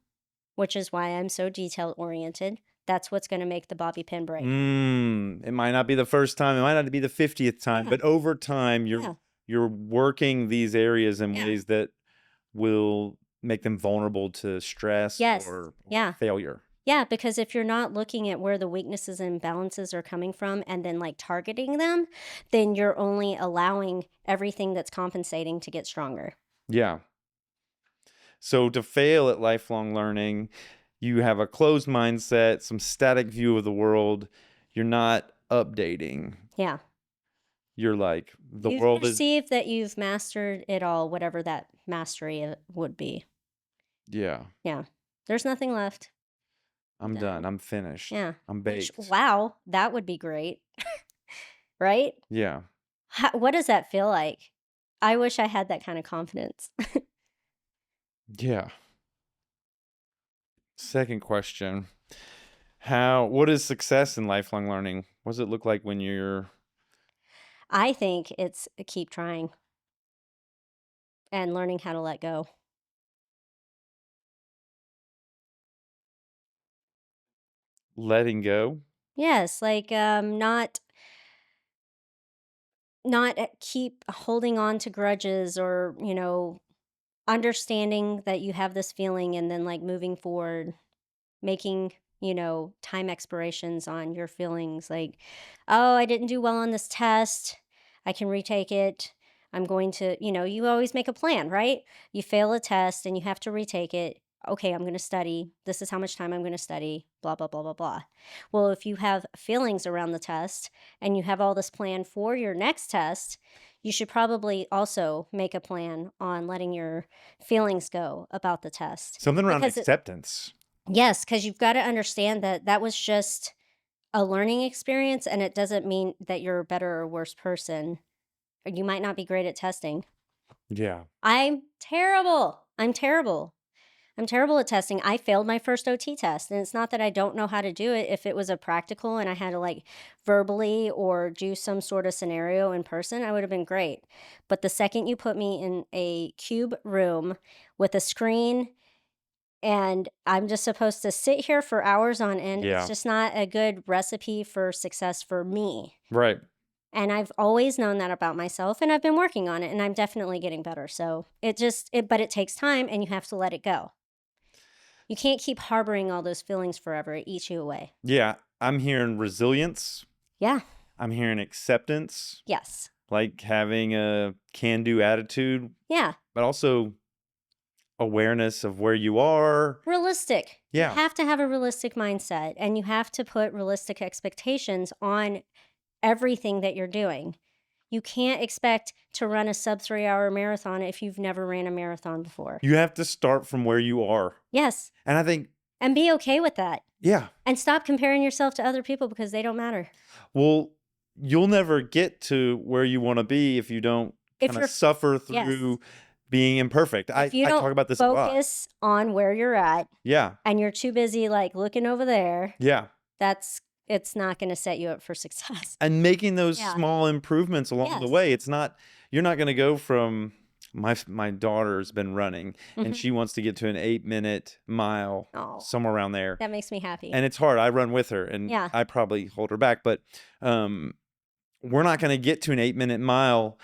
which is why I'm so detail oriented, that's what's going to make the bobby pin break. It might not be the first time, it might not be the 50th time, Yeah. but over time Yeah. you're working these areas in Yeah. ways that will make them vulnerable to stress Yes. or Yeah. failure. Yeah, because if you're not looking at where the weaknesses and imbalances are coming from and then like targeting them, then you're only allowing everything that's compensating to get stronger. Yeah. So to fail at lifelong learning, you have a closed mindset, some static view of the world. You're not updating. Yeah. You're like, the You world is, perceive that you've mastered it all, whatever that mastery would be. yeah, Yeah. There's nothing left. I'm done. Done. I'm finished. Yeah. I'm Which, baked. wow, that would be great. Right? Yeah. What does that feel like? I wish I had that kind of confidence. Yeah. Second question. What is success in lifelong learning? What does it look like when you're, I think it's keep trying and learning how to let go. letting go? Yes, like not keep holding on to grudges or, understanding that you have this feeling and then like moving forward, making, time expirations on your feelings like, oh, I didn't do well on this test. I can retake it. I'm going to, you always make a plan, right? You fail a test and you have to retake it. Okay, I'm going to study. This is how much time I'm going to study, blah, blah, blah, blah, blah. Well, if you have feelings around the test and you have all this plan for your next test, you should probably also make a plan on letting your feelings go about the test. Something around Because acceptance. Yes, because you've got to understand that that was just a learning experience, and it doesn't mean that you're a better or worse person. Or you might not be great at testing. Yeah. I'm terrible. I'm terrible. I'm terrible at testing. I failed my first OT test, and it's not that I don't know how to do it. If it was a practical and I had to like verbally or do some sort of scenario in person, I would have been great. But the second you put me in a cube room with a screen and I'm just supposed to sit here for hours on end, it's Yeah. just not a good recipe for success for me. Right. And I've always known that about myself, and I've been working on it, and I'm definitely getting better. So but it takes time, and you have to let it go. You can't keep harboring all those feelings forever. It eats you away. Yeah. I'm hearing resilience. Yeah. I'm hearing acceptance, Yes. like having a can-do attitude, Yeah. but also awareness of where you are. Realistic. You Yeah. have to have a realistic mindset, and you have to put realistic expectations on everything that you're doing. You can't expect to run a sub 3 hour marathon if you've never ran a marathon before. You have to start from where you are. Yes. And I think, And be okay with that. yeah, And stop comparing yourself to other people because they don't matter. well, you'll never get to where you want to be if you don't If kind you're of suffer yes. through being imperfect. I If you talk don't about this a lot. focus on where you're at Yeah. and you're too busy like looking over there, Yeah. it's not going to set you up for success. And making those Yeah. small improvements along the Yes. way. You're not going to go from my daughter's been running and Mhm. she wants to get to an 8-minute mile, Oh, somewhere around there. that makes me happy. And it's hard. I run with her and Yeah. I probably hold her back, but we're not going to get to an 8-minute mile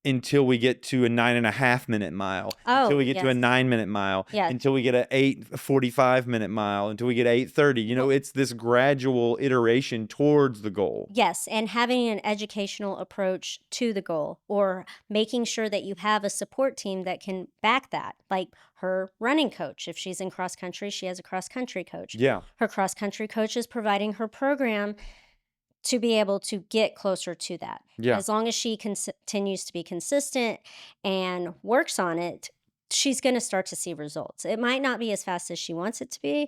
until we get to a 9.5-minute mile, until Oh, we get to a yes. 9-minute mile, Yes. until we get a 8:45-minute mile, until we get 8:30. You know, it's this gradual iteration towards the goal. Yes, and having an educational approach to the goal or making sure that you have a support team that can back that, like her running coach. If she's in cross country, she has a cross country coach. Yeah. Her cross country coach is providing her program to be able to get closer to that. Yeah. As long as she continues to be consistent and works on it, she's going to start to see results. It might not be as fast as she wants it to be,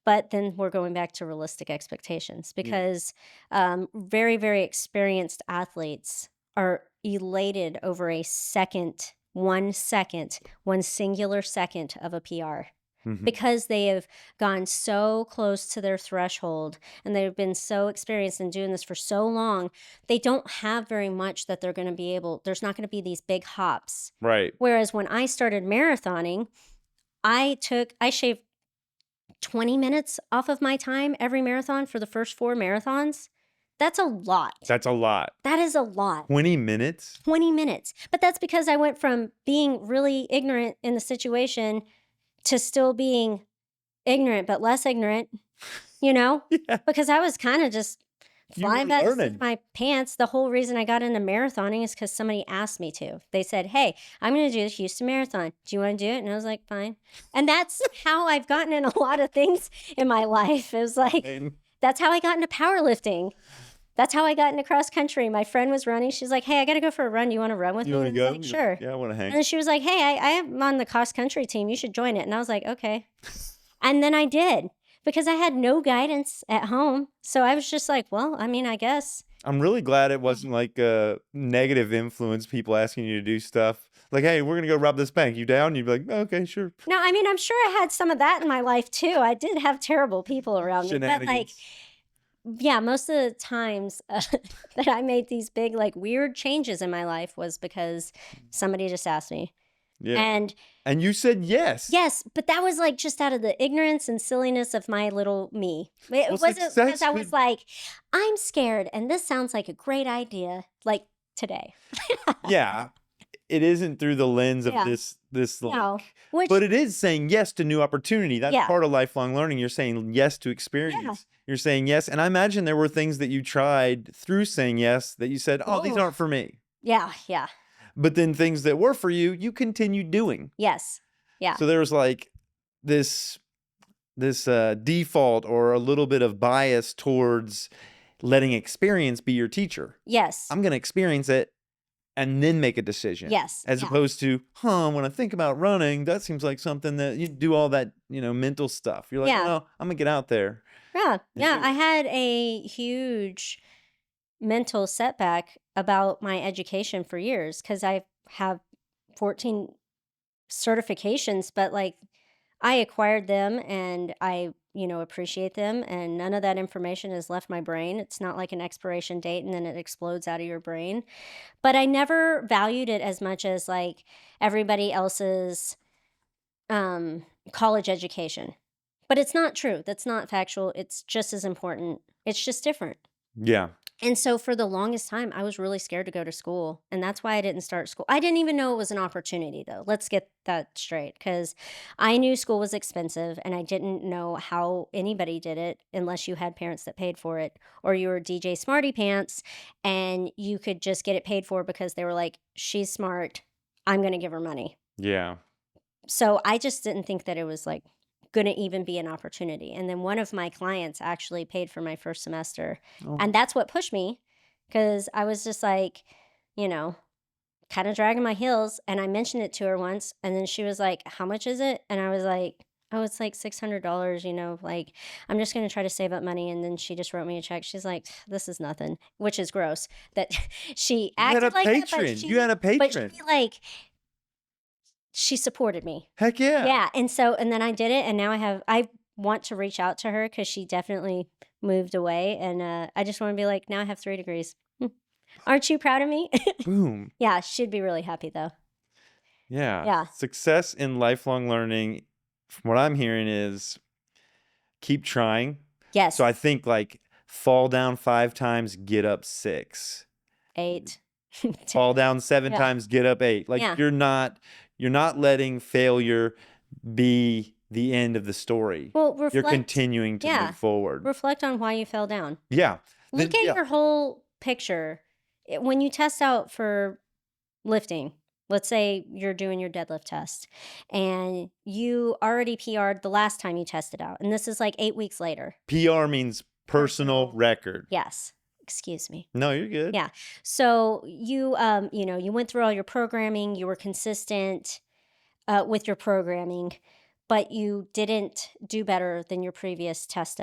but then we're going back to realistic expectations because very, very experienced athletes are elated over a second, 1 second, one singular second of a PR Mhm. because they have gone so close to their threshold and they've been so experienced in doing this for so long. They don't have very much that they're going to be able, there's not going to be these big hops. Right. Whereas when I started marathoning, I shaved 20 minutes off of my time every marathon for the first 4 marathons. That's a lot. That's a lot. That is a lot. 20 minutes? 20 minutes. But that's because I went from being really ignorant in the situation to still being ignorant, but less ignorant, you know? Yeah. Because I was kind of just You were flying by the seat learning. of my pants. The whole reason I got into marathoning is because somebody asked me to. They said, "Hey, I'm going to do the Houston Marathon. Do you want to do it?" And I was like, "Fine." And that's how I've gotten in a lot of things in my life. It was like, And that's how I got into powerlifting. That's how I got into cross country. My friend was running. She's like, "Hey, I got to go for a run. Do you want to run with you me?" want to And I go? was like, "Sure." Yeah, I want to hang. And then she was like, "Hey, I am on the cross country team. You should join it." And I was like, "Okay." And then I did because I had no guidance at home. So I was just like, well, I mean, I guess. I'm really glad it wasn't like a negative influence, people asking you to do stuff. Like, hey, we're going to go rob this bank. You down? You'd be like, okay, sure. No, I mean, I'm sure I had some of that in my life too. I did have terrible people around me. But like, Shenanigans. yeah, most of the times that I made these big, like weird changes in my life was because somebody just asked me. Yeah. And you said yes. Yes, but that was like just out of the ignorance and silliness of my little me. It Well, wasn't because success I was could- like, I'm scared and this sounds like a great idea, like today. Yeah. It isn't through the lens of Yeah. this like, No, which but it is saying yes to new opportunity. That's Yeah. part of lifelong learning. You're saying yes to experience. You're saying yes. And I imagine there were things that you tried through saying yes that you said, oh, these Oh. aren't for me. yeah. But then things that were for you, you continued doing. Yes. Yeah. So there was like this default or a little bit of bias towards letting experience be your teacher. Yes. I'm going to experience it and then make a decision. Yes. As yeah. opposed to, when I think about running, that seems like something that you do all that, mental stuff. You're like, Yeah. no, I'm going to get out there. Yeah. and Yeah. do I it. had a huge mental setback about my education for years because I have 14 certifications, but like I acquired them and I, appreciate them, and none of that information has left my brain. It's not like an expiration date and then it explodes out of your brain. But I never valued it as much as like everybody else's college education. But it's not true. That's not factual. It's just as important. It's just different. Yeah. And so for the longest time, I was really scared to go to school. And that's why I didn't start school. I didn't even know it was an opportunity, though. Let's get that straight. Because I knew school was expensive and I didn't know how anybody did it unless you had parents that paid for it or you were DJ Smarty Pants and you could just get it paid for because they were like, she's smart. I'm going to give her money. Yeah. So I just didn't think that it was like going to even be an opportunity. And then one of my clients actually paid for my first semester. Oh, And that's what pushed me because I was just like, you know, kind of dragging my heels. And I mentioned it to her once. And then she was like, how much is it? And I was like, oh, it's like $600, like I'm just going to try to save up money. And then she just wrote me a check. She's like, this is nothing, which is gross that she you had a acted like that, patron. You had a but patron. she supported me. Heck yeah. Yeah, and then I did it, and now I want to reach out to her because she definitely moved away, and, I just wanna be like, "Now I have 3 degrees. Hmm. Aren't you proud of me?" Boom. Yeah, she'd be really happy, though. Yeah. Yeah. Success in lifelong learning, from what I'm hearing, is keep trying. Yes. So I think like fall down 5 times, get up 6. 8. Fall down 7 Yeah. times, get up 8. Like Yeah. you're not letting failure be the end of the story. Well, You're reflect continuing to Yeah. move forward. Reflect on why you fell down. Yeah. Look Then at yeah. your whole picture. When you test out for lifting, let's say you're doing your deadlift test and you already PR'd the last time you tested out, and this is like 8 weeks later. PR means personal record. Yes. Excuse me. No, you're good. Yeah. So you went through all your programming, you were consistent with your programming, but you didn't do better than your previous test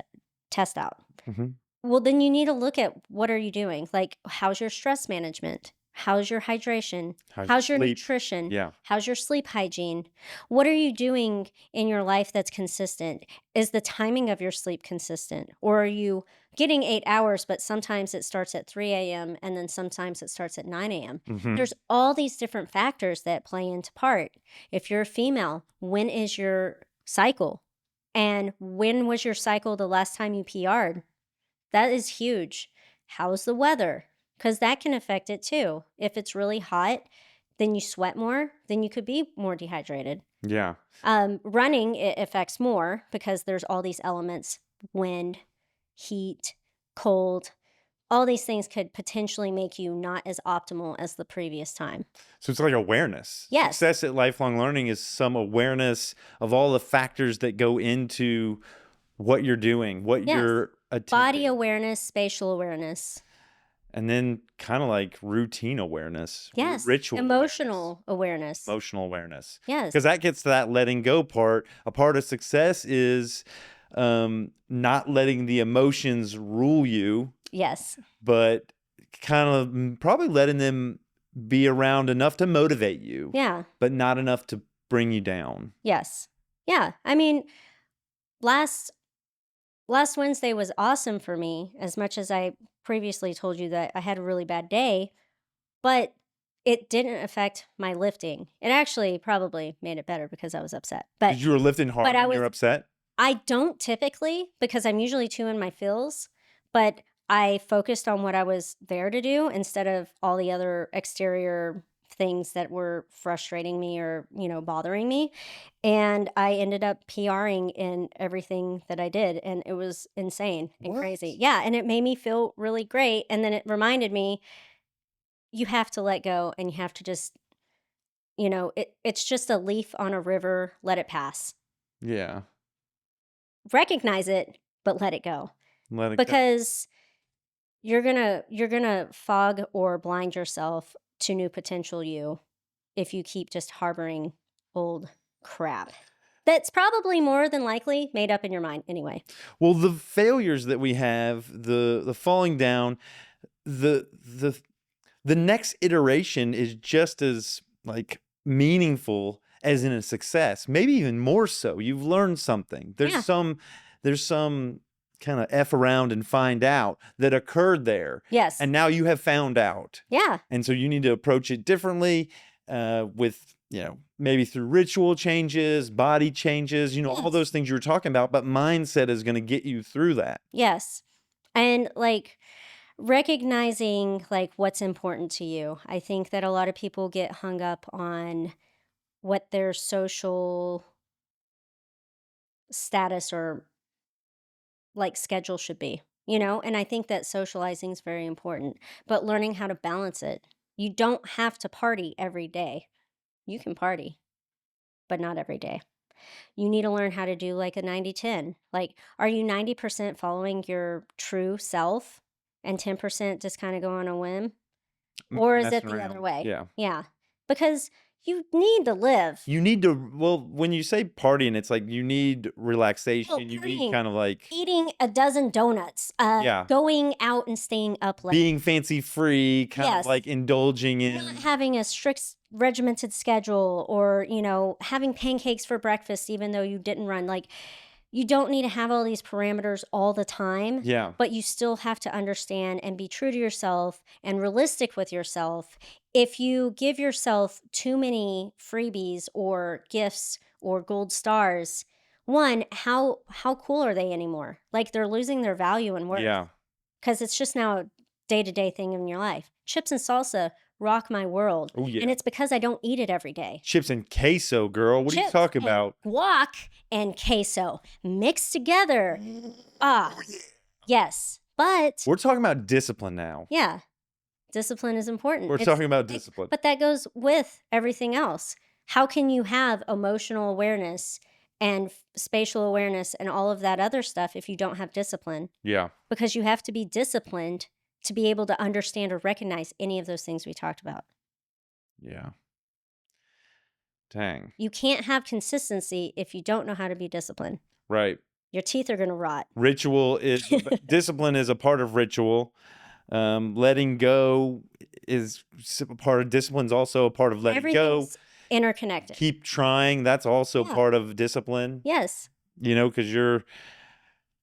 out. hmm Well, then you need to look at what are you doing? Like, how's your stress management? How's your hydration? How's your Sleep. nutrition? Yeah. How's your sleep hygiene? What are you doing in your life that's consistent? Is the timing of your sleep consistent? Or are you getting 8 hours, but sometimes it starts at 3 a.m. and then sometimes it starts at 9 a.m.? hmm There's all these different factors that play into part. If you're a female, when is your cycle? And when was your cycle the last time you PR'd? That is huge. How's the weather? Because that can affect it too. If it's really hot, then you sweat more, then you could be more dehydrated. Yeah. Running, it affects more because there's all these elements: wind, heat, cold. All these things could potentially make you not as optimal as the previous time. So it's like awareness. Yes. Success at lifelong learning is some awareness of all the factors that go into what you're doing, what Yes. you're attempting. Body awareness, spatial awareness. And then kind of like routine awareness. Yes. Ritual Emotional awareness. Emotional awareness. Yes. Because that gets to that letting go part. A part of success is not letting the emotions rule you, Yes. but kind of probably letting them be around enough to motivate you, Yeah. but not enough to bring you down. Yes. Yeah. I mean, last Wednesday was awesome for me, as much as I previously told you that I had a really bad day, but it didn't affect my lifting. It actually probably made it better because I was upset. But Because you were lifting hard but I and you're was- upset? I don't typically, because I'm usually too in my feels, but I focused on what I was there to do instead of all the other exterior things that were frustrating me or, bothering me. And I ended up PRing in everything that I did. And it was insane and crazy. What? Yeah. And it made me feel really great. And then it reminded me, you have to let go and you have to just, it's just a leaf on a river, let it pass. Yeah. Recognize it, but let it go. Let it go. Because you're gonna fog or blind yourself to new potential you if you keep just harboring old crap. That's probably more than likely made up in your mind anyway. Well, the failures that we have, the falling down, the the next iteration is just as like meaningful as in a success, maybe even more so. You've learned something. There's Yeah. some kind of F around and find out that occurred there. Yes. And now you have found out. Yeah. And so you need to approach it differently, with, maybe through ritual changes, body changes, all Yes. those things you were talking about, but mindset is going to get you through that. Yes. And like recognizing like what's important to you. I think that a lot of people get hung up on what their social status or like schedule should be, and I think that socializing is very important, but learning how to balance it. You don't have to party every day. You can party, but not every day. You need to learn how to do like a 90-10. Like, are you 90% following your true self and 10% just kind of go on a whim? Or is it Messing the other around. way? Yeah. Yeah. Because you need to live. You need to, well, when you say partying, it's like you need Oh, relaxation. You need partying, kind of like, eating a dozen donuts, yeah, going out and staying up late. being fancy free, kind of Yes. like indulging Not in. having a strict regimented schedule, or having pancakes for breakfast even though you didn't run. Like, you don't need to have all these parameters all the time. Yeah. But you still have to understand and be true to yourself and realistic with yourself. If you give yourself too many freebies or gifts or gold stars, one, how cool are they anymore? Like, they're losing their value and worth. Yeah. Because it's just now a day-to-day thing in your life. Chips and salsa rock my world. Oh, yeah. And it's because I don't eat it every day. Chips and queso, girl. What are you Chips talking and about? guac and queso mixed together. Ah, yes. But We're talking about discipline now. yeah, discipline is important. We're talking about discipline. But that goes with everything else. How can you have emotional awareness and spatial awareness and all of that other stuff if you don't have discipline? Yeah. Because you have to be disciplined to be able to understand or recognize any of those things we talked about. Yeah. Dang. You can't have consistency if you don't know how to be disciplined. Right. Your teeth are going to rot. Ritual is discipline is a part of ritual. Letting go is a part of discipline. Is also a part of letting go. Everything's interconnected. Keep trying. That's also Yeah. part of discipline. Yes. Because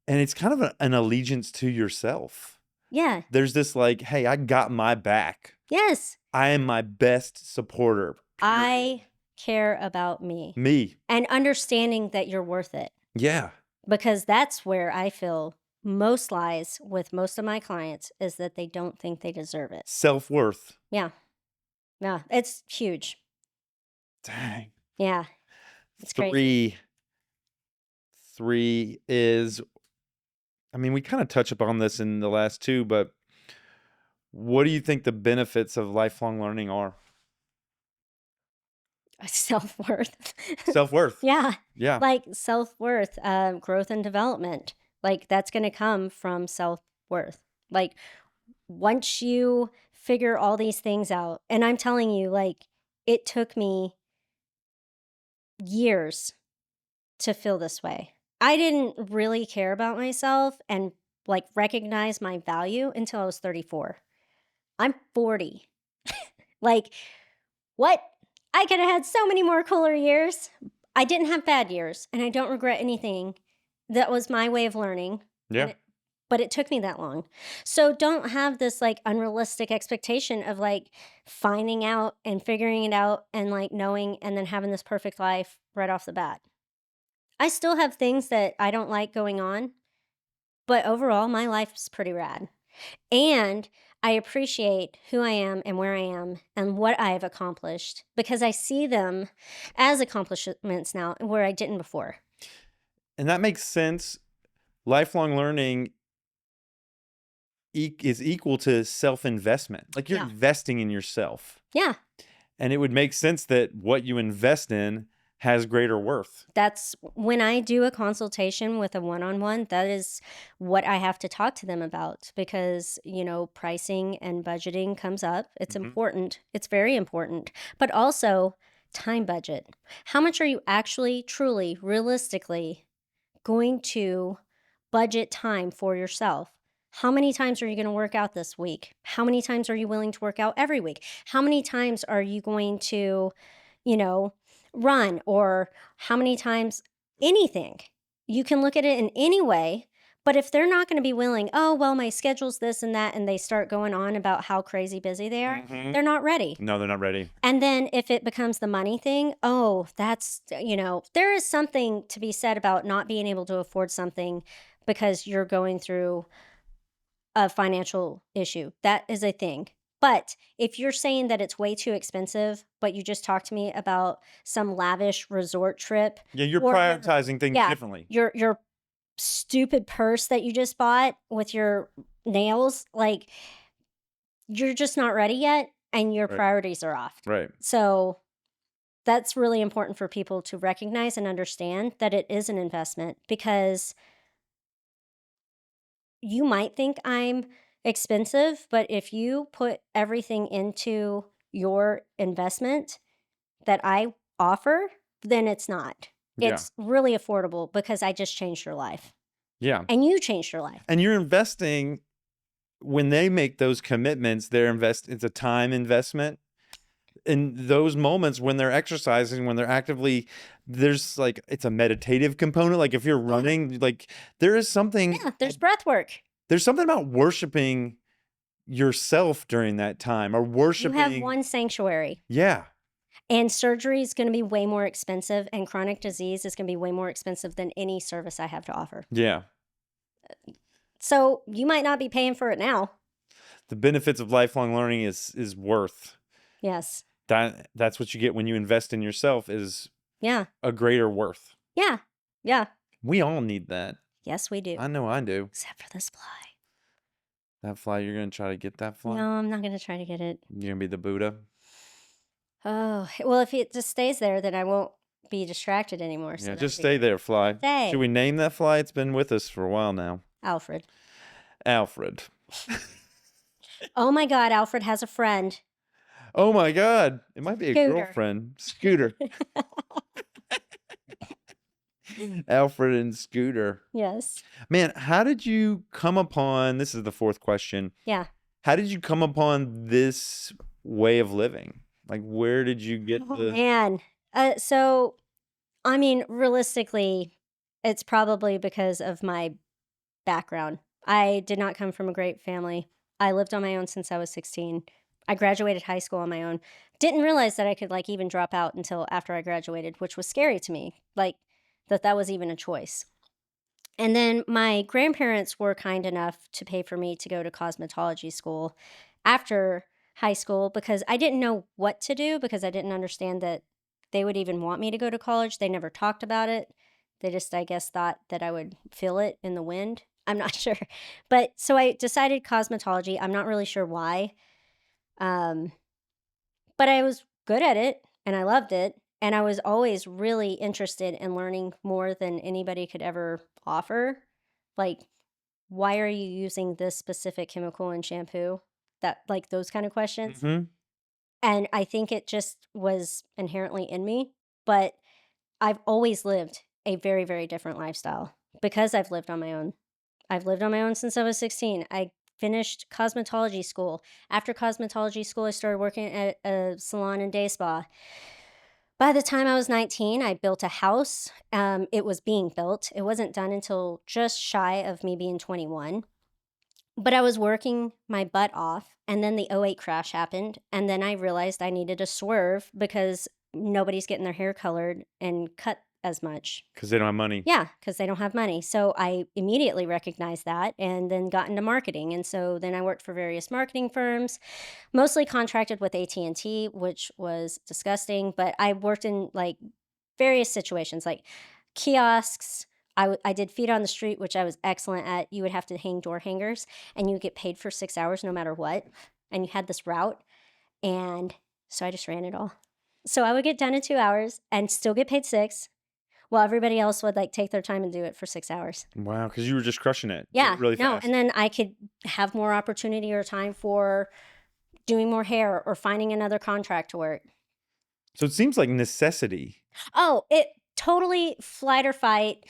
and it's kind of an allegiance to yourself. Yeah. There's this like, hey, I got my back. Yes. I am my best supporter. I care about me. Me. And understanding that you're worth it. Yeah. Because that's where I feel most lies with most of my clients, is that they don't think they deserve it. Self-worth. Yeah. Yeah. It's huge. Dang. Yeah. It's crazy. Three is, we kind of touch upon this in the last two, but what do you think the benefits of lifelong learning are? Self-worth. Self-worth. Yeah. Yeah. Like self-worth, growth and development. Like, that's going to come from self-worth. Like, once you figure all these things out, and I'm telling you, like, it took me years to feel this way. I didn't really care about myself and like recognize my value until I was 34. I'm 40. Like, what? I could have had so many more cooler years. I didn't have bad years, and I don't regret anything. That was my way of learning. Yeah. But it took me that long. So don't have this like unrealistic expectation of like finding out and figuring it out and like knowing and then having this perfect life right off the bat. I still have things that I don't like going on, but overall, my life's pretty rad. And I appreciate who I am and where I am and what I have accomplished, because I see them as accomplishments now where I didn't before. And that makes sense. Lifelong learning is equal to self-investment. Like, you're Yeah. investing in yourself. Yeah. And it would make sense that what you invest in has greater worth. That's when I do a consultation with a one-on-one, that is what I have to talk to them about, because, pricing and budgeting comes up. It's important. It's very important. But also time budget. How much are you actually, truly, realistically going to budget time for yourself? How many times are you going to work out this week? How many times are you willing to work out every week? How many times are you going to, run, or how many times, anything. You can look at it in any way. But if they're not going to be willing, oh, well, my schedule's this and that, and they start going on about how crazy busy they are, Mhm. they're not ready. No, they're not ready. And then if it becomes the money thing, oh, that's, there is something to be said about not being able to afford something because you're going through a financial issue. That is a thing. But if you're saying that it's way too expensive, but you just talked to me about some lavish resort trip, Yeah, you're or prioritizing things yeah, differently. your stupid purse that you just bought with your nails, like, you're just not ready yet and your Right. priorities are off. Right. So that's really important for people to recognize and understand that it is an investment, because you might think I'm expensive, but if you put everything into your investment that I offer, then it's not. Yeah. It's really affordable because I just changed your life Yeah. and you changed your life. And you're investing when they make those commitments, it's a time investment. In those moments when they're exercising, when they're actively, there's like, it's a meditative component. Like if you're running, like there is something, Yeah, there's breath work. there's something about worshiping yourself during that time, or You have worshiping. one sanctuary. Yeah. And surgery is going to be way more expensive, and chronic disease is going to be way more expensive than any service I have to offer. Yeah. So you might not be paying for it now. The benefits of lifelong learning is worth Yes. that's what you get when you invest in yourself, is Yeah. a greater worth. Yeah. Yeah. We all need that. Yes, we do. I know I do. Except for this fly. That fly, you're gonna try to get that fly? No, I'm not going to try to get it. You're gonna be the Buddha? Oh, well, if it just stays there, then I won't be distracted anymore. So Yeah, that'd just be stay there, fly. Stay. Should we name that fly? It's been with us for a while now. Alfred. Alfred. Oh my God, Alfred has a friend. Oh my God. It might be a Scooter. girlfriend. Scooter. Alfred and Scooter. Yes. Man, how did you come upon, this is the fourth question. Yeah. How did you come upon this way of living? Like, where did you get Oh the, man. So, I mean, realistically, it's probably because of my background. I did not come from a great family. I lived on my own since I was 16. I graduated high school on my own. Didn't realize that I could like even drop out until after I graduated, which was scary to me. Like that was even a choice. And then my grandparents were kind enough to pay for me to go to cosmetology school after high school, because I didn't know what to do, because I didn't understand that they would even want me to go to college. They never talked about it. They just, I guess, thought that I would feel it in the wind. I'm not sure. But so I decided cosmetology. I'm not really sure why. Um, but I was good at it and I loved it. And I was always really interested in learning more than anybody could ever offer. Like, why are you using this specific chemical in shampoo? That, like, those kind of questions. Mhm. And I think it just was inherently in me. But I've always lived a very, very different lifestyle because I've lived on my own. I've lived on my own since I was 16. I finished cosmetology school. After cosmetology school, I started working at a salon and day spa. By the time I was 19, I built a house. It was being built. It wasn't done until just shy of me being 21. But I was working my butt off, and then the '08 crash happened, and then I realized I needed to swerve because nobody's getting their hair colored and cut as much. Because they don't have money. Yeah, because they don't have money. So I immediately recognized that and then got into marketing. And so then I worked for various marketing firms, mostly contracted with AT&T, which was disgusting. But I worked in like various situations, like kiosks. I did feet on the street, which I was excellent at. You would have to hang door hangers and you would get paid for 6 hours no matter what. And you had this route. And so I just ran it all. So I would get done in 2 hours and still get paid six, while everybody else would like take their time and do it for 6 hours. Wow, because you were just crushing it. Yeah, Really no, fast. and then I could have more opportunity or time for doing more hair or finding another contract to work. So it seems like necessity. Oh, it totally flight or fight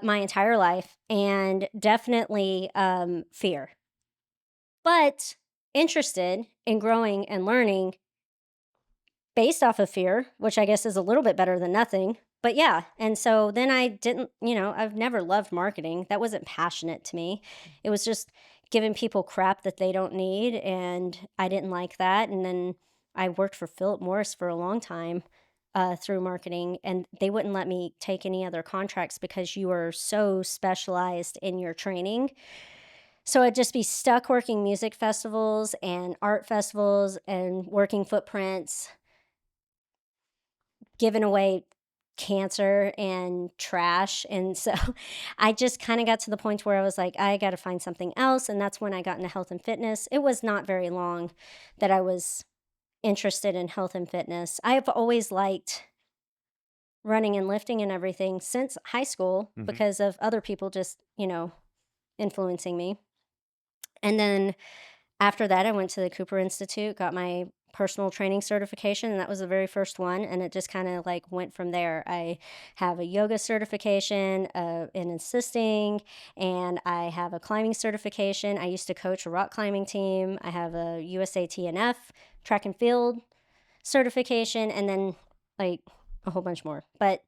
my entire life, and definitely fear. But interested in growing and learning based off of fear, which I guess is a little bit better than nothing. But yeah, and so then I didn't, I've never loved marketing. That wasn't passionate to me. It was just giving people crap that they don't need, and I didn't like that. And then I worked for Philip Morris for a long time through marketing, and they wouldn't let me take any other contracts because you were so specialized in your training. So I'd just be stuck working music festivals and art festivals and working footprints, giving away cancer and trash. And so I just kind of got to the point where I was like, I got to find something else. And that's when I got into health and fitness. It was not very long that I was interested in health and fitness. I've always liked running and lifting and everything since high school Mm-hmm. because of other people just, influencing me. And then after that, I went to the Cooper Institute, got my personal training certification, and that was the very first one. And it just kind of like went from there. I have a yoga certification in assisting, and I have a climbing certification. I used to coach a rock climbing team. I have a USA TNF track and field certification, and then like a whole bunch more. But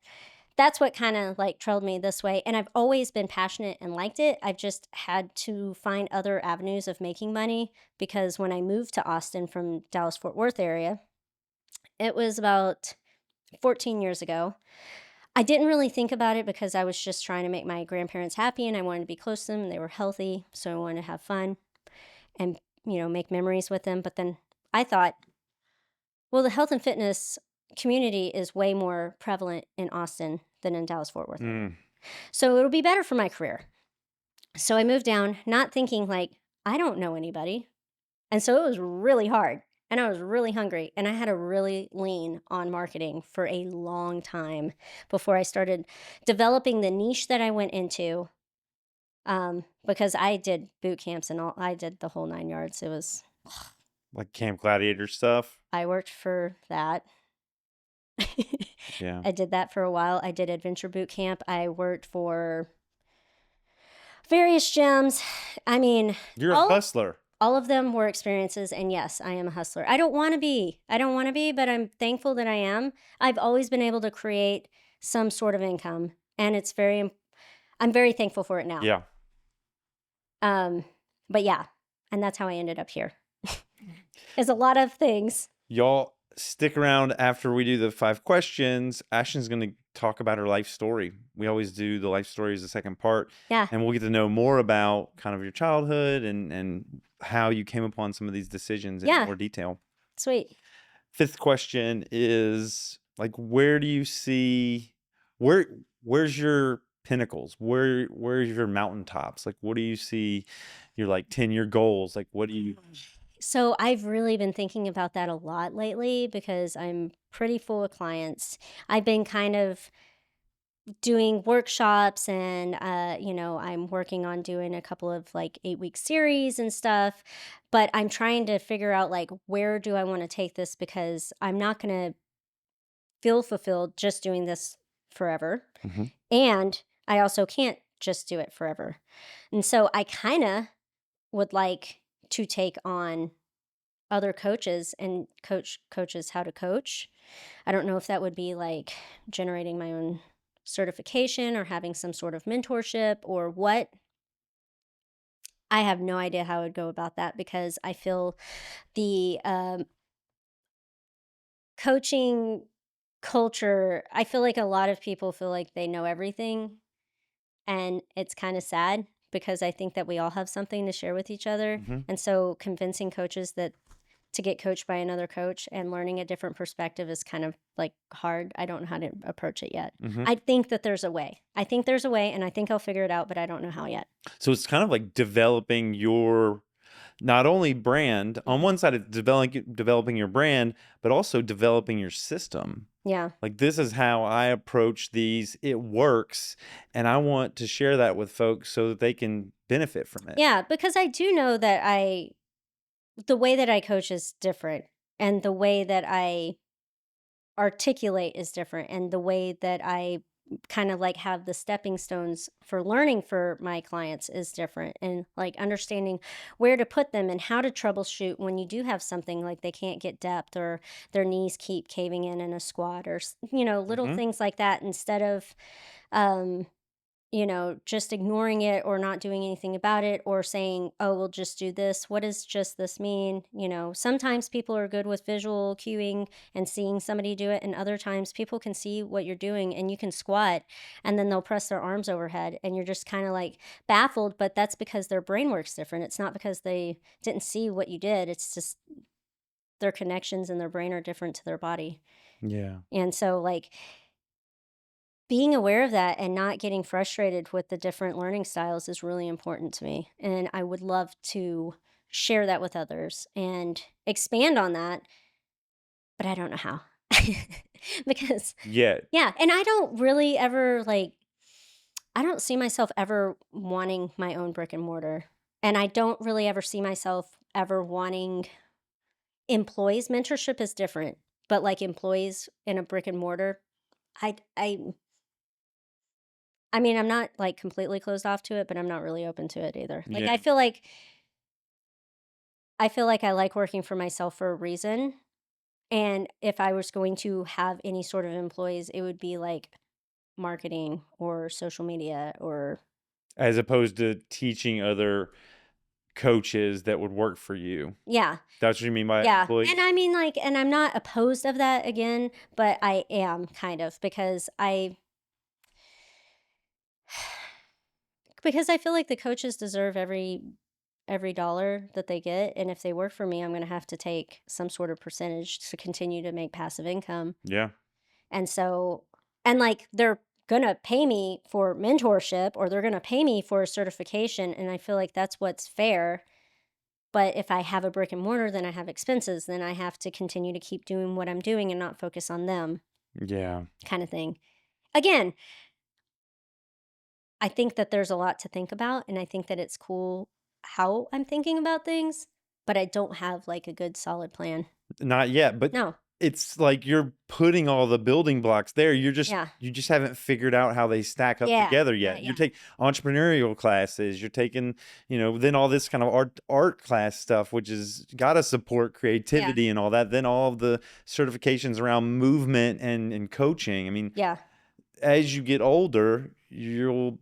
that's what kind of like trailed me this way. And I've always been passionate and liked it. I've just had to find other avenues of making money because when I moved to Austin from Dallas Fort Worth area, it was about 14 years ago. I didn't really think about it because I was just trying to make my grandparents happy and I wanted to be close to them and they were healthy. So I wanted to have fun and, make memories with them. But then I thought, well, the health and fitness community is way more prevalent in Austin than in Dallas Fort Worth. So it'll be better for my career. So I moved down, not thinking like, I don't know anybody. And so it was really hard. And I was really hungry. And I had to really lean on marketing for a long time before I started developing the niche that I went into. Because I did boot camps and all, I did the whole 9 yards. It was, Like Camp Gladiator stuff. I worked for that. Yeah. I did that for a while. I did adventure boot camp. I worked for various gyms. I mean, You're a hustler. all of them were experiences. And yes, I am a hustler. I don't want to be, but I'm thankful that I am. I've always been able to create some sort of income. And I'm very thankful for it now. Yeah. But yeah, and that's how I ended up here. There's a lot of things. Y'all stick around after we do the 5 questions. Ashtyn's going to talk about her life story. We always do the life story as the second part. Yeah. And we'll get to know more about kind of your childhood and how you came upon some of these decisions in more detail. Sweet. 5th question is like, where do you see, where's your pinnacles? Where's your mountaintops? Like, what do you see your like 10-year goals? Like, what do you... So I've really been thinking about that a lot lately because I'm pretty full of clients. I've been kind of doing workshops and I'm working on doing a couple of like 8-week series and stuff, but I'm trying to figure out like where do I want to take this because I'm not going to feel fulfilled just doing this forever. Mm-hmm. And I also can't just do it forever. And so I kind of would like to take on other coaches and coach coaches how to coach. I don't know if that would be like generating my own certification or having some sort of mentorship or what. I have no idea how I would go about that because I feel the coaching culture, I feel like a lot of people feel like they know everything. And it's kind of sad because I think that we all have something to share with each other. Mm-hmm. And so convincing coaches that to get coached by another coach and learning a different perspective is kind of like hard. I don't know how to approach it yet. Mm-hmm. I think that there's a way. I think there's a way and I think I'll figure it out, but I don't know how yet. So it's kind of like developing your not only brand on one side of developing your brand, but also developing your system. Yeah. Like, this is how I approach these. It works. And I want to share that with folks so that they can benefit from it. Yeah, because I do know that the way that I coach is different and the way that I articulate is different and the way that I kind of like have the stepping stones for learning for my clients is different, and like understanding where to put them and how to troubleshoot when you do have something like they can't get depth, or their knees keep caving in a squat, or little Hmm. things like that, instead of um just ignoring it or not doing anything about it, or saying, oh, we'll just do this. What does just this mean? Sometimes people are good with visual cueing and seeing somebody do it. And other times people can see what you're doing and you can squat and then they'll press their arms overhead and you're just kind of like baffled. But that's because their brain works different. It's not because they didn't see what you did. It's just their connections in their brain are different to their body. Yeah. And so, like, being aware of that and not getting frustrated with the different learning styles is really important to me. And I would love to share that with others and expand on that, but I don't know how. Because, Yeah. yeah. And I don't really ever I don't see myself ever wanting my own brick and mortar. And I don't really ever see myself ever wanting employees. Mentorship is different, but like employees in a brick and mortar, I I mean, I'm not, like, completely closed off to it, but I'm not really open to it either. Like, Yeah. I feel like I like working for myself for a reason, and if I was going to have any sort of employees, it would be, like, marketing or social media or As opposed to teaching other coaches that would work for you. yeah, That's what you mean by yeah, and employees? I mean, like, and I'm not opposed of that again, but I am kind of because I feel like the coaches deserve every dollar that they get, and if they work for me, I'm going to have to take some sort of percentage to continue to make passive income. Yeah. And so, and like, they're going to pay me for mentorship, or they're going to pay me for a certification, and I feel like that's what's fair. But if I have a brick and mortar, then I have expenses, then I have to continue to keep doing what I'm doing and not focus on them, Yeah. kind of thing. Again, I think that there's a lot to think about, and I think that it's cool how I'm thinking about things, but I don't have like a good solid plan. Not yet, but No. it's like you're putting all the building blocks there. Yeah. You just haven't figured out how they stack up Yeah. together Yeah. yet. You're Yeah. taking entrepreneurial classes, you're taking, then all this kind of art class stuff, which is gotta support Yeah. creativity and all that. Then all of the certifications around movement and coaching. I mean, Yeah. as you get older, you'll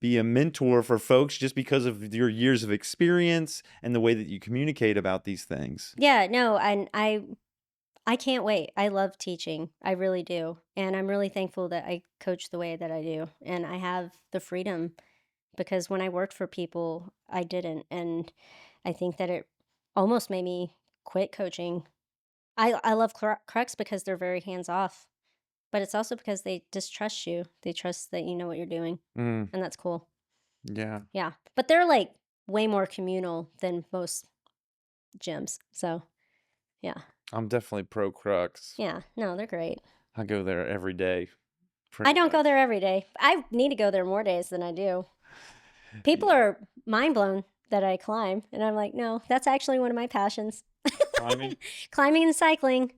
be a mentor for folks just because of your years of experience and the way that you communicate about these things. Yeah. No, and I can't wait. I love teaching. I really do. And I'm really thankful that I coach the way that I do. And I have the freedom, because when I worked for people, I didn't. And I think that it almost made me quit coaching. I love Crux because they're very hands off. But it's also because they distrust you. They trust that you know what you're doing, Mm, and that's cool. yeah. Yeah. But they're, like, way more communal than most gyms. So, yeah. I'm definitely pro Crux. Yeah. No, they're great. I go there every day, I pretty don't go much. there every day. I need to go there more days than I do. People Yeah. are mind blown that I climb, and I'm like, "No, that's actually one of my passions." Climbing? Climbing and cycling.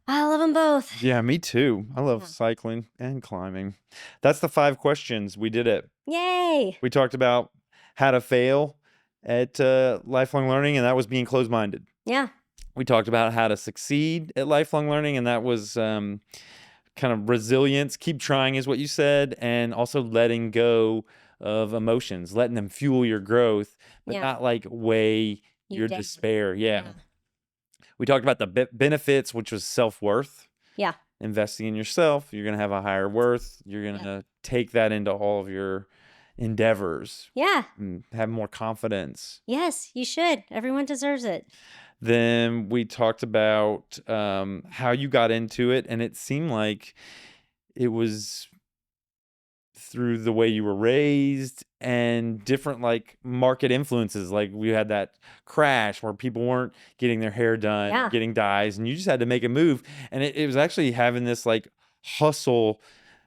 I love them both. Yeah, me too. I love Yeah. cycling and climbing. That's the 5 questions. We did it. Yay. We talked about how to fail at lifelong learning, and that was being closed-minded. Yeah. We talked about how to succeed at lifelong learning, and that was kind of resilience. Keep trying is what you said, and also letting go of emotions, letting them fuel your growth, but Yeah. not like weigh You your down. despair. Yeah. Yeah. We talked about the benefits, which was self-worth. Yeah. Investing in yourself, you're going to have a higher worth. You're going Yeah. to take that into all of your endeavors Yeah. and have more confidence. Yes, you should. Everyone deserves it. Then we talked about how you got into it, and it seemed like it was through the way you were raised and different like market influences. Like we had that crash where people weren't getting their hair done, Yeah. getting dyes, and you just had to make a move. And it was actually having this like hustle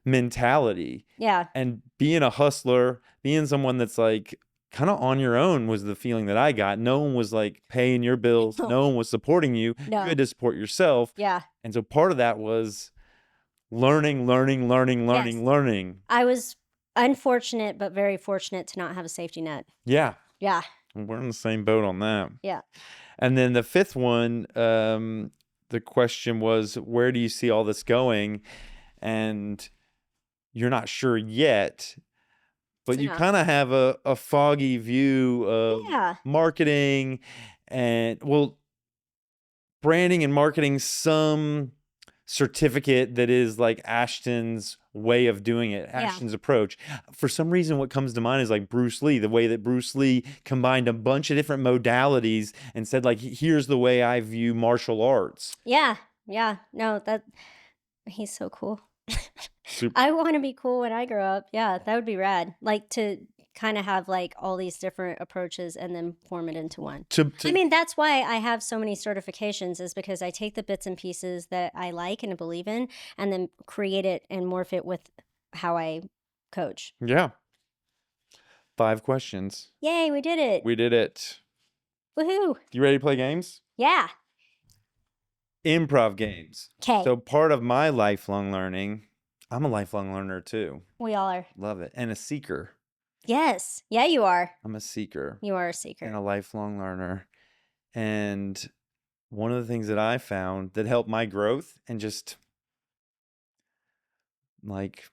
mentality Yeah. and being a hustler, being someone that's like kind of on your own was the feeling that I got. No one was like paying your bills, No. no one was supporting you. You No. had to support yourself. Yeah. And so part of that was learning, learning, learning, Yes. learning, learning. I was unfortunate, but very fortunate to not have a safety net. Yeah. Yeah. We're in the same boat on that. Yeah. And then the fifth one, the question was, where do you see all this going? And you're not sure yet, but you Yeah. kind of have a foggy view of Yeah. marketing and, well, branding and marketing, some certificate that is like Ashtyn's way of doing it, Yeah. Ashtyn's approach. For some reason, what comes to mind is like Bruce Lee, the way that Bruce Lee combined a bunch of different modalities and said, like, here's the way I view martial arts. Yeah. Yeah. No, he's so cool. Super. I want to be cool when I grow up. Yeah, that would be rad. Like to kind of have like all these different approaches and then form it into one. I mean, that's why I have so many certifications, is because I take the bits and pieces that I like and believe in and then create it and morph it with how I coach. Yeah. 5 questions. Yay, we did it. We did it. Woohoo. You ready to play games? Yeah. Improv games. Okay. So part of my lifelong learning, I'm a lifelong learner too. We all are. Love it. And a seeker. Yes. Yeah, you are. I'm a seeker. You are a seeker. And a lifelong learner. And one of the things that I found that helped my growth and just like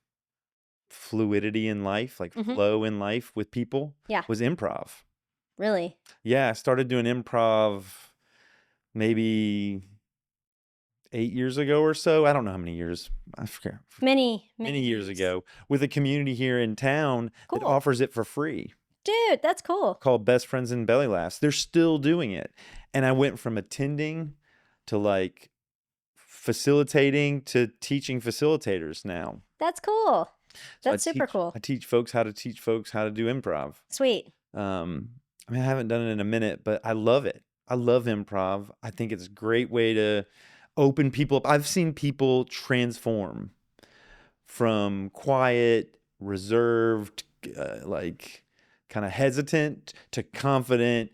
fluidity in life, like flow in life with people, was improv. Really? Yeah, I started doing improv maybe 8 years ago or so. I don't know how many years. I forget. Many years ago, with a community here in town that offers it for free. Dude, that's cool. Called Best Friends and Belly Laughs. They're still doing it. And I went from attending to like facilitating to teaching facilitators now. That's cool. So That's super cool. I teach folks how to do improv. Sweet. I mean, I haven't done it in a minute, but I love it. I love improv. I think it's a great way to open people up. I've seen people transform from quiet, reserved, like kind of hesitant to confident,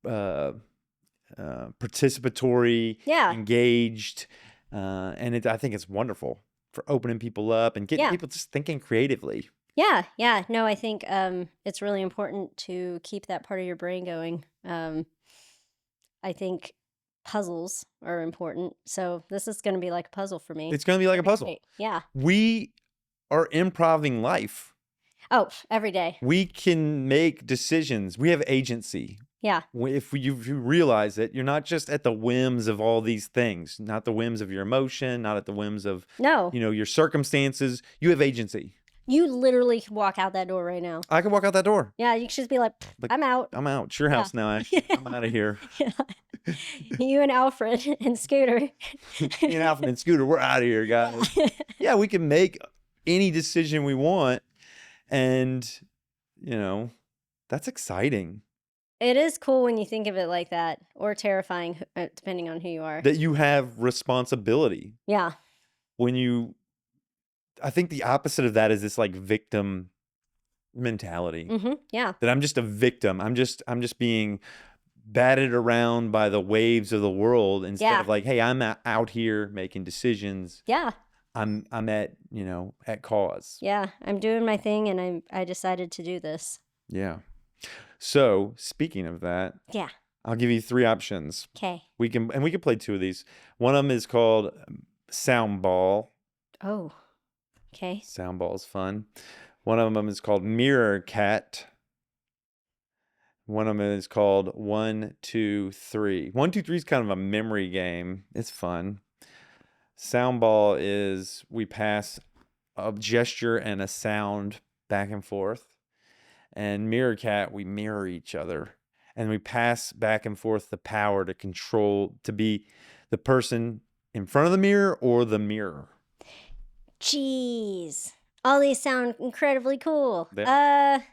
participatory, engaged. And I think it's wonderful for opening people up and getting people just thinking creatively. Yeah. Yeah. No, I think it's really important to keep that part of your brain going. I think puzzles are important. So this is going to be like a puzzle for me. It's going to be like a puzzle. Great. Yeah. We are improving life. Oh, every day. We can make decisions. We have agency. Yeah. If you realize it, you're not just at the whims of all these things, not the whims of your emotion, not at the whims of your circumstances. You have agency. You literally can walk out that door right now. I can walk out that door. Yeah, you can just be like, I'm out. I'm out. It's your house now. I'm out of here. Yeah. You and Alfred and Scooter. Me and Alfred and Scooter, we're out of here, guys. Yeah, we can make any decision we want. And, that's exciting. It is cool when you think of it like that, or terrifying, depending on who you are. That you have responsibility. Yeah. I think the opposite of that is this like victim mentality. Yeah. That I'm just a victim. I'm just being batted around by the waves of the world instead of like, hey, I'm out here making decisions. Yeah. I'm at cause. Yeah, I'm doing my thing, and I decided to do this. Yeah. So speaking of that, I'll give you 3 options. Okay. We can play 2 of these. One of them is called Sound Ball. Oh. Okay. Sound Ball is fun. One of them is called Mirror Cat. One of them is called 1, 2, 3. 1, 2, 3 is kind of a memory game. It's fun. Sound Ball is we pass a gesture and a sound back and forth. And Mirror Cat, we mirror each other. And we pass back and forth the power to be the person in front of the mirror or the mirror. Jeez. All these sound incredibly cool. Let's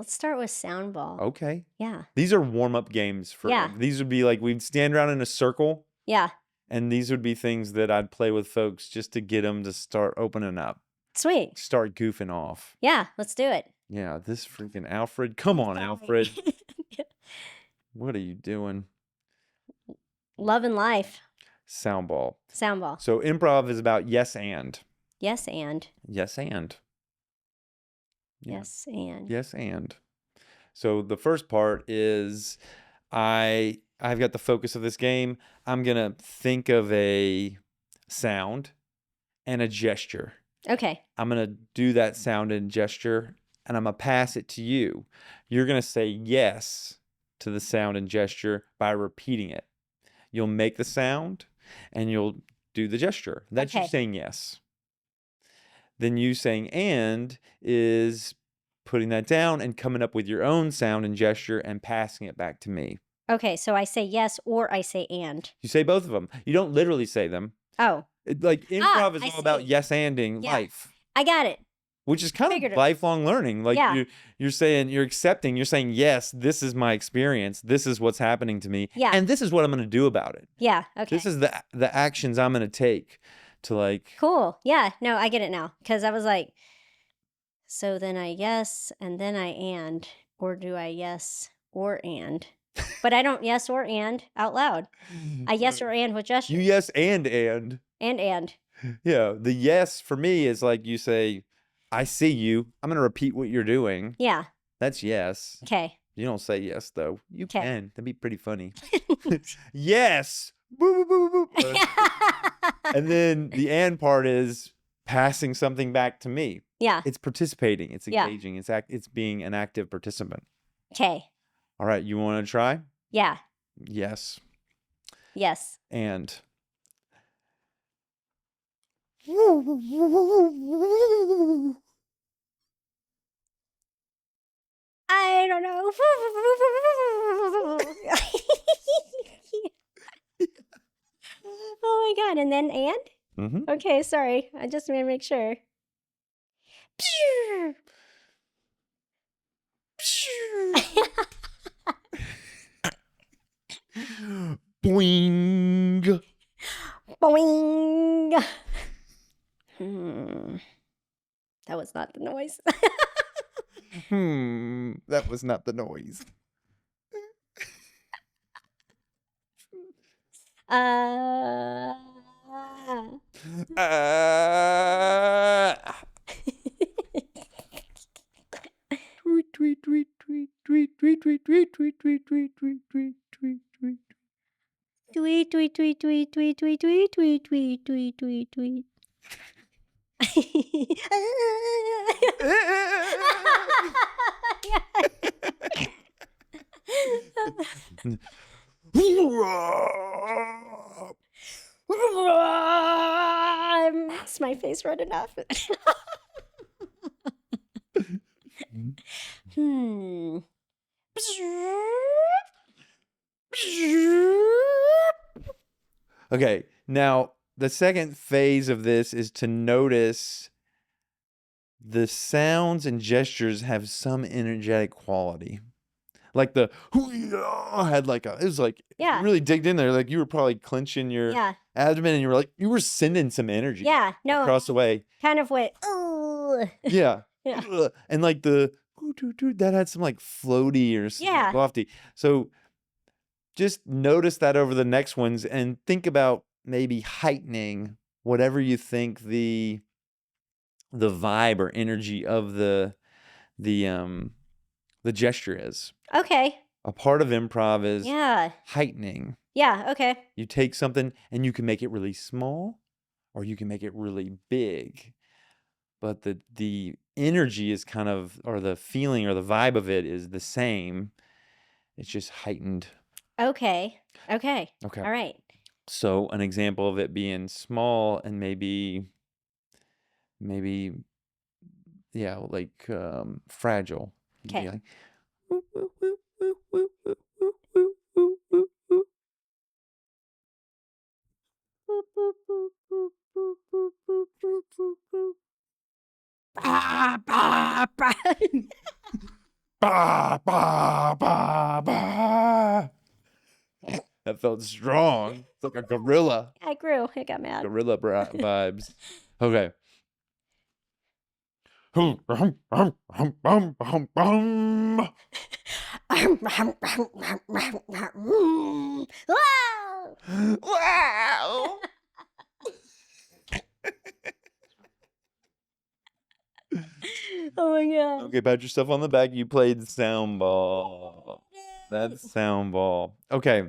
start with Sound Ball. Okay. Yeah. These are warm-up games for these would be like we'd stand around in a circle. Yeah. And these would be things that I'd play with folks just to get them to start opening up. Sweet. Start goofing off. Yeah, let's do it. Yeah, this freaking Alfred. Come on, Alfred. What are you doing? Loving life. sound ball. Sound ball. So improv is about yes and. Yes and. Yes and. Yeah. Yes and. Yes and. So the first part is I've got the focus of this game. I'm going to think of a sound and a gesture. Okay. I'm going to do that sound and gesture, and I'm going to pass it to you. You're going to say yes to the sound and gesture by repeating it. You'll make the sound, and you'll do the gesture. That's you Okay. saying yes. Then you saying and is putting that down and coming up with your own sound and gesture and passing it back to me. Okay, so I say yes or I say and. You say both of them. You don't literally say them. Oh, Like improv is I all about see. yes anding Yeah. life, I got it. which is kind Figured of it. lifelong learning. Like Yeah. you're saying, you're accepting, you're saying, yes, this is my experience. This is what's happening to me. Yeah. And this is what I'm going to do about it. Yeah, okay. This is the actions I'm going to take to like. Cool. Yeah, no, I get it now. Because I was like, so then I yes and then I and. Or do I yes or and? But I don't yes or and out loud. I yes or and with gesture. You yes and. And. Yeah. The yes for me is like you say, I see you. I'm going to repeat what you're doing. Yeah. That's yes. Okay. You don't say yes, though. You 'Kay. can. That'd be pretty funny. Yes. Boop, boop, boop, boop. And then the and part is passing something back to me. Yeah. It's participating. It's Yeah. engaging. It's being an active participant. Okay. All right. You want to try? Yeah. Yes. Yes. And. I don't know. Oh my god. And then and? Mm-hmm. Okay, sorry. I just want to make sure. Boing. Boing. That was not the noise. That was not the noise. Tweet, tweet, tweet, tweet, tweet, tweet, tweet, tweet, tweet, tweet, tweet, tweet, tweet, tweet, tweet. Tweet, tweet, tweet, tweet, tweet, tweet, tweet, tweet, tweet, tweet, tweet, tweet. It's my face red enough. Okay, now the second phase of this is to notice the sounds and gestures have some energetic quality. Like the had like it was like Yeah. you really digged in there. Like you were probably clenching your Yeah. abdomen and you were like you were sending some energy Yeah. No. across the way. Kind of went. Ooh. Yeah. Yeah. And like the that had some like floaty or some Yeah. lofty. So just notice that over the next ones and think about maybe heightening whatever you think the vibe or energy of the gesture is. Okay. A part of improv is Yeah. heightening. Yeah. Okay. You take something and you can make it really small or you can make it really big. But the energy is kind of, or the feeling or the vibe of it is the same. It's just heightened. Okay. Okay. Okay. All right. So an example of it being small and maybe yeah, like fragile. You'd be Okay. like, bah, bah, bah, bah. That felt strong. It's like a gorilla. I grew. I got mad. Gorilla vibes. Okay. Wow. Oh my god. Okay, pat yourself on the back. You played the sound ball. That's sound ball. Okay,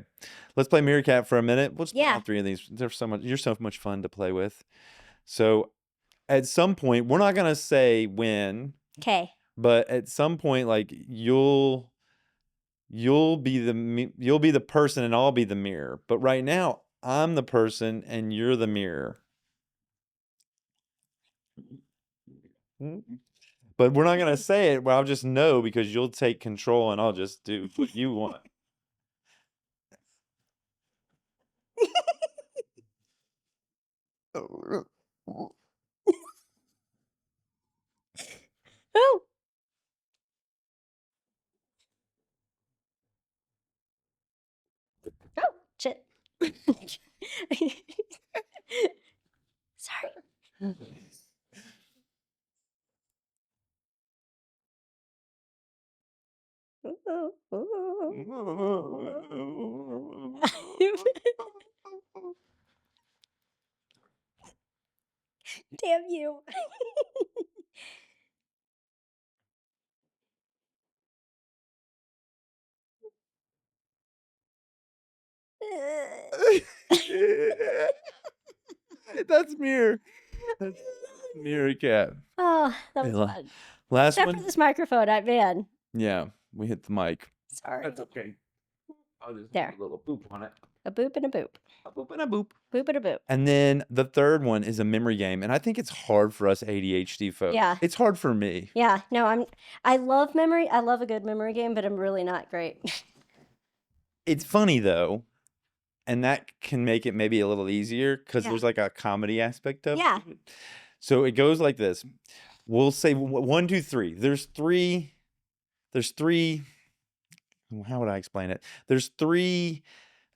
let's play Meerkat for a minute. Let's play all Yeah. 3 of these. They're so much. You're so much fun to play with. So, at some point, we're not gonna say when, Okay. but at some point, like you'll be you'll be the person and I'll be the mirror. But right now, I'm the person and you're the mirror. But we're not gonna say it. Well, I'll just know because you'll take control and I'll just do what you want. Oh. Oh, shit. Sorry. Damn you. That's mirror. That's Meerkat. Oh, that was Okay, fun. last Except for one. this microphone, man. Yeah, we hit the mic. Sorry. That's okay. I'll just There. put a little boop on it. A boop and a boop. A boop and a boop. Boop and a boop. And then the third one is a memory game, and I think it's hard for us ADHD folks. Yeah. It's hard for me. Yeah, no, I love memory. I love a good memory game, but I'm really not great. It's funny though, and that can make it maybe a little easier because Yeah. there's like a comedy aspect of Yeah. it. So it goes like this. We'll say 1, 2, 3. There's three. How would I explain it? There's 3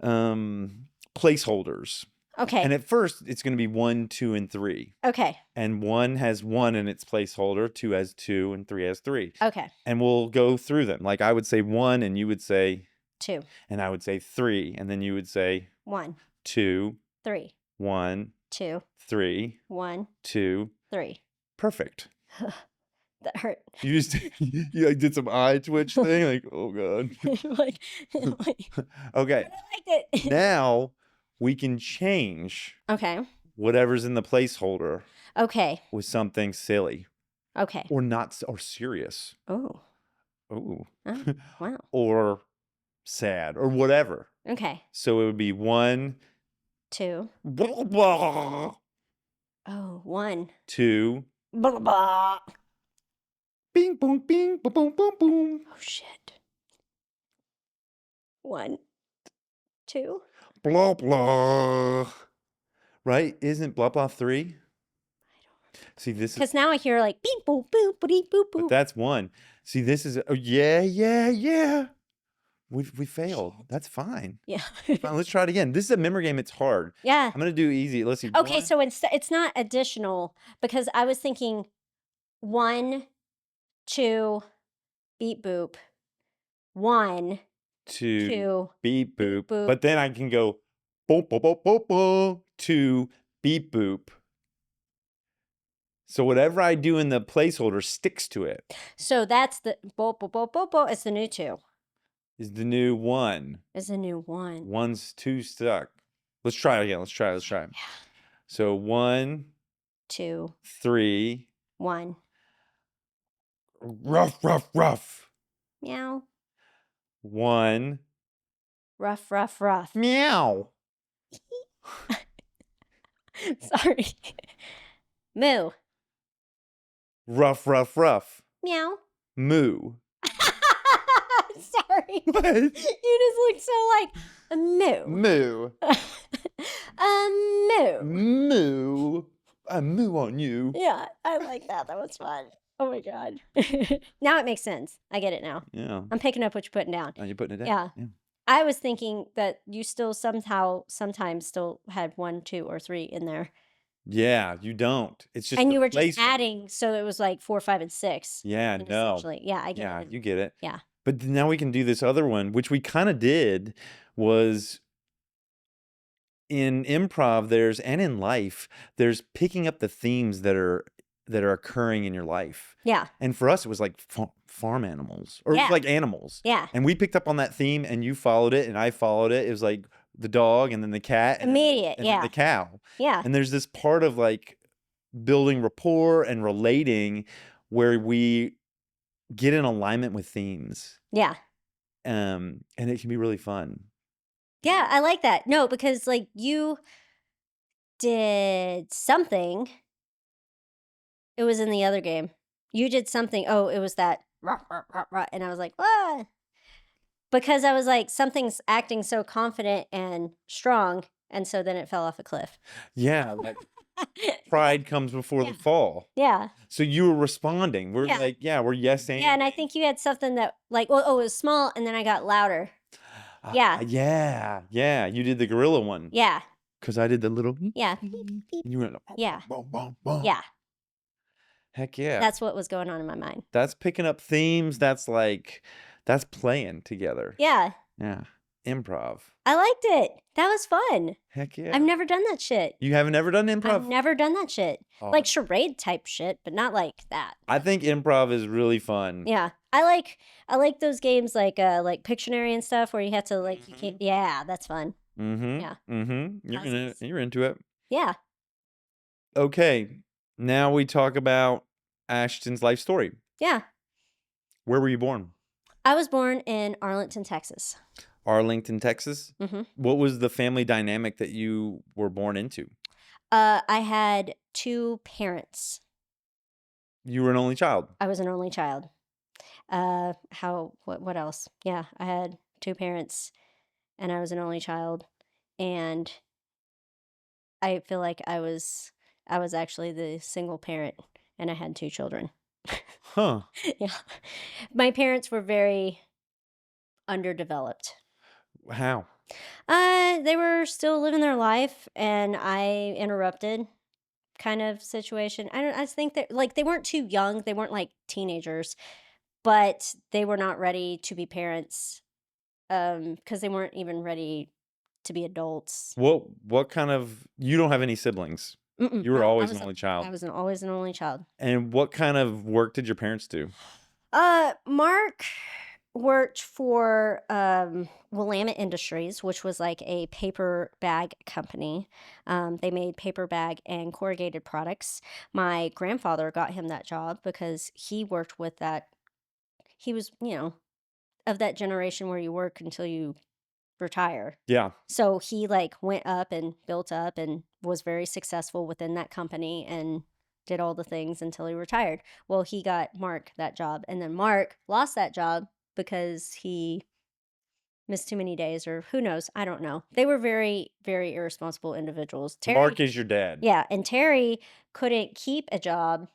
placeholders. Okay. And at first it's going to be 1, 2, and 3. Okay. And 1 has 1 in its placeholder, 2 has 2, and 3 has 3. Okay. And we'll go through them. Like I would say 1 and you would say 2. and I would say 3 and then you would say 1. 2, 3. 1, 2. 3, 1. 2. 3. Perfect. That hurt. You just you like did some eye twitch thing like, "Oh god." like, Okay. I liked it. Now we can change Okay. whatever's in the placeholder Okay. with something silly Okay. or not or serious. Oh. Oh. Oh. Wow. Or sad or whatever. Okay. So it would be 1 2. blah, blah, Oh, 1. 2 Blah, blah. bing boom bing boom boom boom boom Oh shit. 1. 2. blah blah. Right? Isn't blah blah 3? See this is Because now I hear like beep boop boop boop boop but boop. that's 1. See this is oh yeah. We failed. That's fine. Yeah. Fine, let's try it again. This is a memory game. It's hard. Yeah. I'm gonna do easy. Let's see. Okay, 1, so it's not additional because I was thinking 1, 2, beep boop. 1, 2 2, beep boop. boop. But then I can go boom boom boom boom boom 2 beep boop. So whatever I do in the placeholder sticks to it. So that's the bo bo bo bo bo. It's the new 2. Is the new 1. It's the new 1. 1's 2 stuck. Let's try it again. Let's try. Yeah. So 1, 2, 3. 1. Rough. Meow. 1. Rough. Meow. Sorry. Moo. Rough. Meow. Moo. Sorry. What? You just look so like a moo. Moo. A moo. Moo. I moo on you. Yeah, I like that. That was fun. Oh my god. Now it makes sense. I get it now. Yeah. I'm picking up what you're putting down. Oh, you're putting it down? Yeah. I was thinking that you still sometimes still had 1, 2, or 3 in there. Yeah, you don't. It's just And the you were just placement. adding, so it was like 4, 5, and 6. Yeah, And no. essentially. Yeah, I get Yeah, it. you get it. Yeah. But now we can do this other one, which we kind of did, was in improv, and in life, there's picking up the themes that are occurring in your life. Yeah. And for us, it was like farm animals, or it was Yeah. like animals. Yeah. And we picked up on that theme, and you followed it, and I followed it. It was like the dog, and then the cat, and Immediate. then Yeah. the cow. Yeah. And there's this part of like building rapport and relating where we get in alignment with themes. Yeah. And it can be really fun. Yeah. I like that. No, because like you did something. It was in the other game. You did something. Oh, it was that. Rah, rah, rah, rah, and I was like, ah. Because I was like, something's acting so confident and strong. And so then it fell off a cliff. Yeah, like pride comes before Yeah. the fall. Yeah. So you were responding. We're Yeah. like, yeah, we're yes and. Yeah. And I think you had something that, like, well, oh, it was small. And then I got louder. Yeah. Yeah. You did the gorilla one. Yeah. Because I did the little. Yeah. And you went. Yeah. Boom, boom, boom. Yeah. Heck yeah. That's what was going on in my mind. That's picking up themes. That's playing together. Yeah. Yeah. Improv. I liked it. That was fun. Heck yeah. I've never done that shit. You haven't ever done improv? I've never done that shit. Oh. Like charade type shit, but not like that. I think improv is really fun. Yeah. I like those games like Pictionary and stuff where you have to like you can't. Yeah, that's fun. Mm-hmm. Yeah. Mm-hmm. Puzzles. You're into it. Yeah. Okay. Now we talk about Ashtyn's life story. Yeah. Where were you born? I was born in Arlington, Texas. Arlington, Texas? Mm-hmm. What was the family dynamic that you were born into? I had two parents. You were an only child. I was an only child. What else? Yeah, I had two parents and I was an only child, and I feel like I was actually the single parent and I had two children. Huh. Yeah. My parents were very underdeveloped. How? They were still living their life and I interrupted kind of situation. I think that like they weren't too young, they weren't like teenagers, but they were not ready to be parents because they weren't even ready to be adults. What kind of, you don't have any siblings? Mm-mm, You were no, always an only child. I was always an only child. And what kind of work did your parents do? Mark worked for Willamette Industries, which was like a paper bag company. They made paper bag and corrugated products. My grandfather got him that job because he worked with that. He was, of that generation where you work until you retire. Yeah. So he like went up and built up and was very successful within that company and did all the things until he retired. Well, he got Mark that job, and then Mark lost that job because he missed too many days, or who knows, I don't know. They were very, very irresponsible individuals. Mark is your dad. Yeah, and Terry couldn't keep a job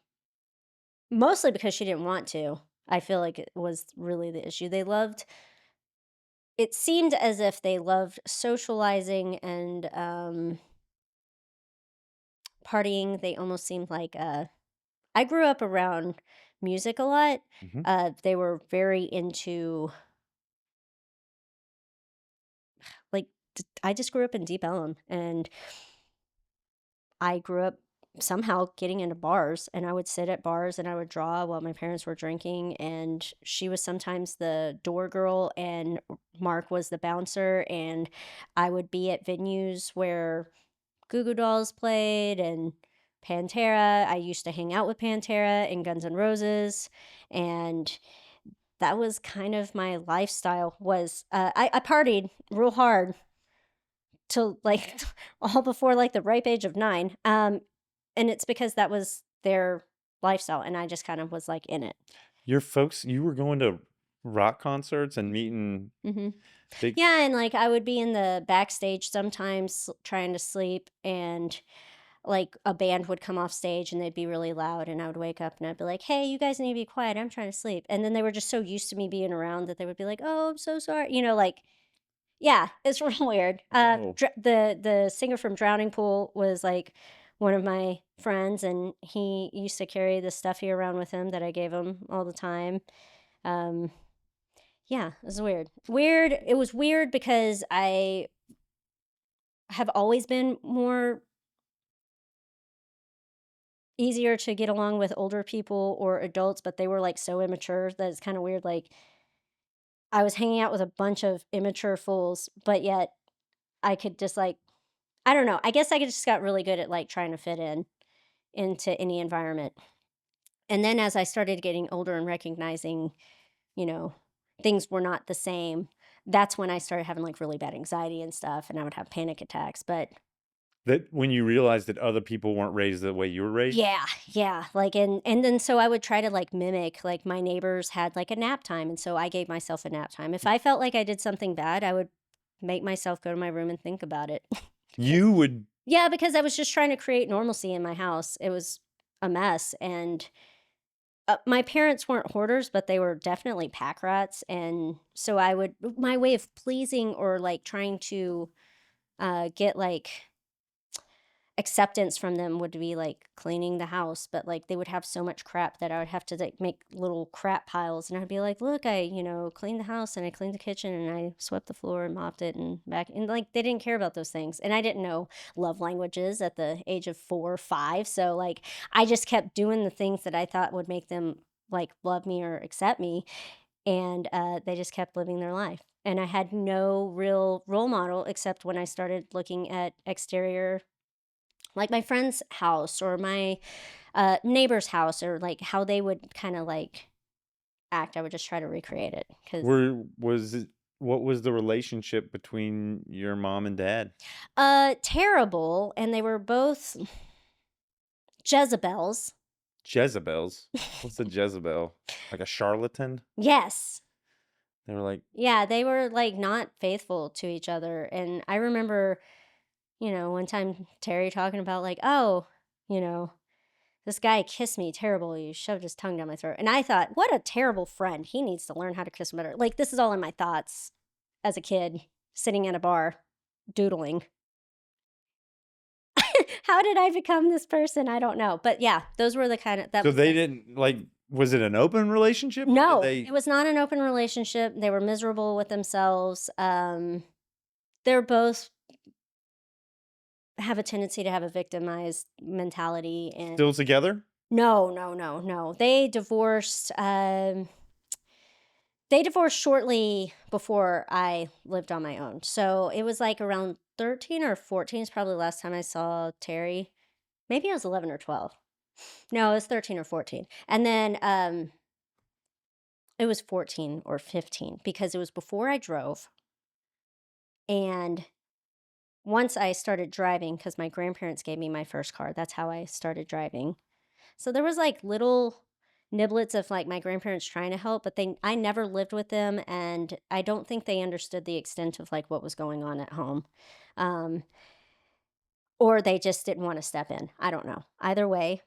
mostly because she didn't want to. I feel like it was really the issue. It seemed as if they loved socializing and partying. They almost seemed like I grew up around music a lot. Mhm. They were very into like I just grew up in Deep Ellum, and I grew up somehow getting into bars, and I would sit at bars and I would draw while my parents were drinking, and she was sometimes the door girl and Mark was the bouncer, and I would be at venues where Goo Goo Dolls played and Pantera. I used to hang out with Pantera and Guns N' Roses, and that was kind of my lifestyle. Was I partied real hard till like all before like the ripe age of 9. And it's because that was their lifestyle, and I just kind of was like in it. Your folks, you were going to rock concerts and meeting Hmm. big. Yeah, and like I would be in the backstage sometimes trying to sleep, and like a band would come off stage and they'd be really loud, and I would wake up and I'd be like, "Hey, you guys need to be quiet. I'm trying to sleep." And then they were just so used to me being around that they would be like, "Oh, I'm so sorry." Like yeah, it's real weird. Oh. The singer from Drowning Pool was like one of my friends, and he used to carry the stuffy around with him that I gave him all the time. Um, yeah, it was weird. Weird. It was weird because I have always been more easier to get along with older people or adults, but they were, like, so immature that it's kinda weird, like, I was hanging out with a bunch of immature fools, but yet I could just, like I don't know, I guess I just got really good at, like, trying to fit in into any environment. And then as I started getting older and recognizing, you know, things were not the same, that's when I started having, like, really bad anxiety and stuff, and I would have panic attacks, but That when you realized that other people weren't raised the way you were raised? yeah, yeah, like, and then so I would try to, like, mimic, like, my neighbors had, like, a nap time, and so I gave myself a nap time. If I felt like I did something bad, I would make myself go to my room and think about it. You would Yeah, because I was just trying to create normalcy in my house. It was a mess, and, my parents weren't hoarders, but they were definitely pack rats, and so I would my way of pleasing or, like, trying to, get, like, acceptance from them would be, like, cleaning the house, but, like, they would have so much crap that I would have to, like, make little crap piles, and I'd be like, "Look, cleaned the house, and I cleaned the kitchen, and I swept the floor and mopped it and back," and, like, they didn't care about those things, and I didn't know love languages at the age of 4 or 5, so, like, I just kept doing the things that I thought would make them, like, love me or accept me, and, they just kept living their life, and I had no real role model except when I started looking at exterior like my friend's house or my neighbor's house or like how they would kind of like act. I would just try to recreate it because were was it what was the relationship between your mom and dad? terrible, and they were both Jezebels. Jezebels? What's a Jezebel? Like a charlatan? Yes. They were like, Yeah, they were like not faithful to each other. And I remember, one time Terry talking about like, oh, you know, this guy kissed me terribly. He shoved his tongue down my throat. And I thought, what a terrible friend. He needs to learn how to kiss better. Like, this is all in my thoughts as a kid sitting at a bar doodling. How did I become this person? I don't know. But yeah, those were the kind of, that so was they like, didn't like was it an open relationship or did no, it they was not an open relationship. They were miserable with themselves. They're both have a tendency to have a victimized mentality. And still together? no, no, no, no. They divorced. They divorced shortly before I lived on my own. So it was like around 13 or 14 is probably the last time I saw Terry. Maybe I was 11 or 12. No, it was 13 or 14. And then it was 14 or 15 because it was before I drove. And once I started driving, because my grandparents gave me my first car, that's how I started driving. So there was like little niblets of like my grandparents trying to help, but I never lived with them, and I don't think they understood the extent of like what was going on at home. Um, or they just didn't want to step in. I don't know. Either way,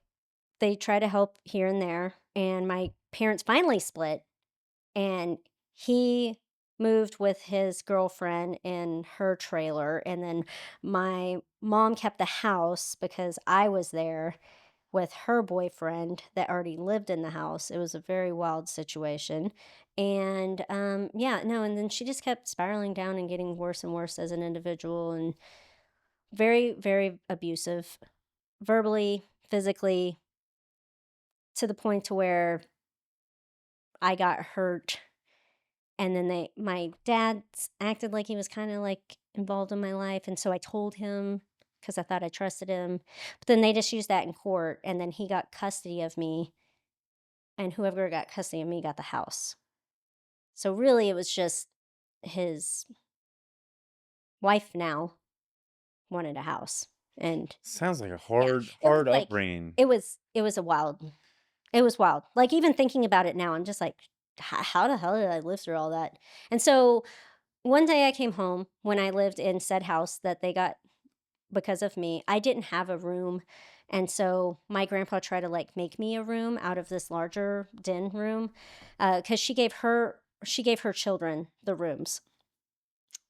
they try to help here and there, and my parents finally split, and he moved with his girlfriend in her trailer, and then my mom kept the house because I was there with her boyfriend that already lived in the house. It was a very wild situation. And yeah, no, and then she just kept spiraling down and getting worse and worse as an individual, and very, very abusive, verbally, physically, to the point to where I got hurt. And then my dad acted like he was kind of like involved in my life. And so I told him because I thought I trusted him. But then they just used that in court. And then he got custody of me, and whoever got custody of me got the house. So really, it was just his wife now wanted a house. And sounds like a yeah, hard it was hard like, upbringing. it was a wild, it was wild. Like even thinking about it now, I'm just like, how the hell did I live through all that? And so one day I came home when I lived in said house that they got because of me. I didn't have a room. And so my grandpa tried to like make me a room out of this larger den room because she gave her children the rooms,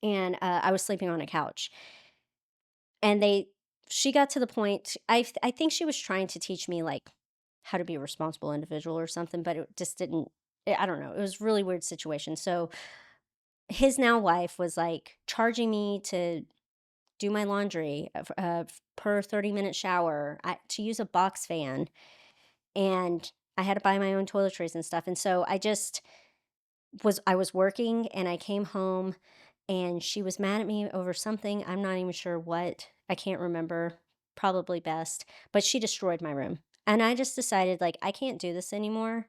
and I was sleeping on a couch. And she got to the point. I think she was trying to teach me like how to be a responsible individual or something, but it just didn't. I don't know. It was a really weird situation. So his now wife was like charging me to do my laundry per 30-minute shower, to use a box fan, and I had to buy my own toiletries and stuff. And so I was working and I came home and she was mad at me over something. I'm not even sure what. I can't remember. Probably best. But she destroyed my room. And I just decided like I can't do this anymore.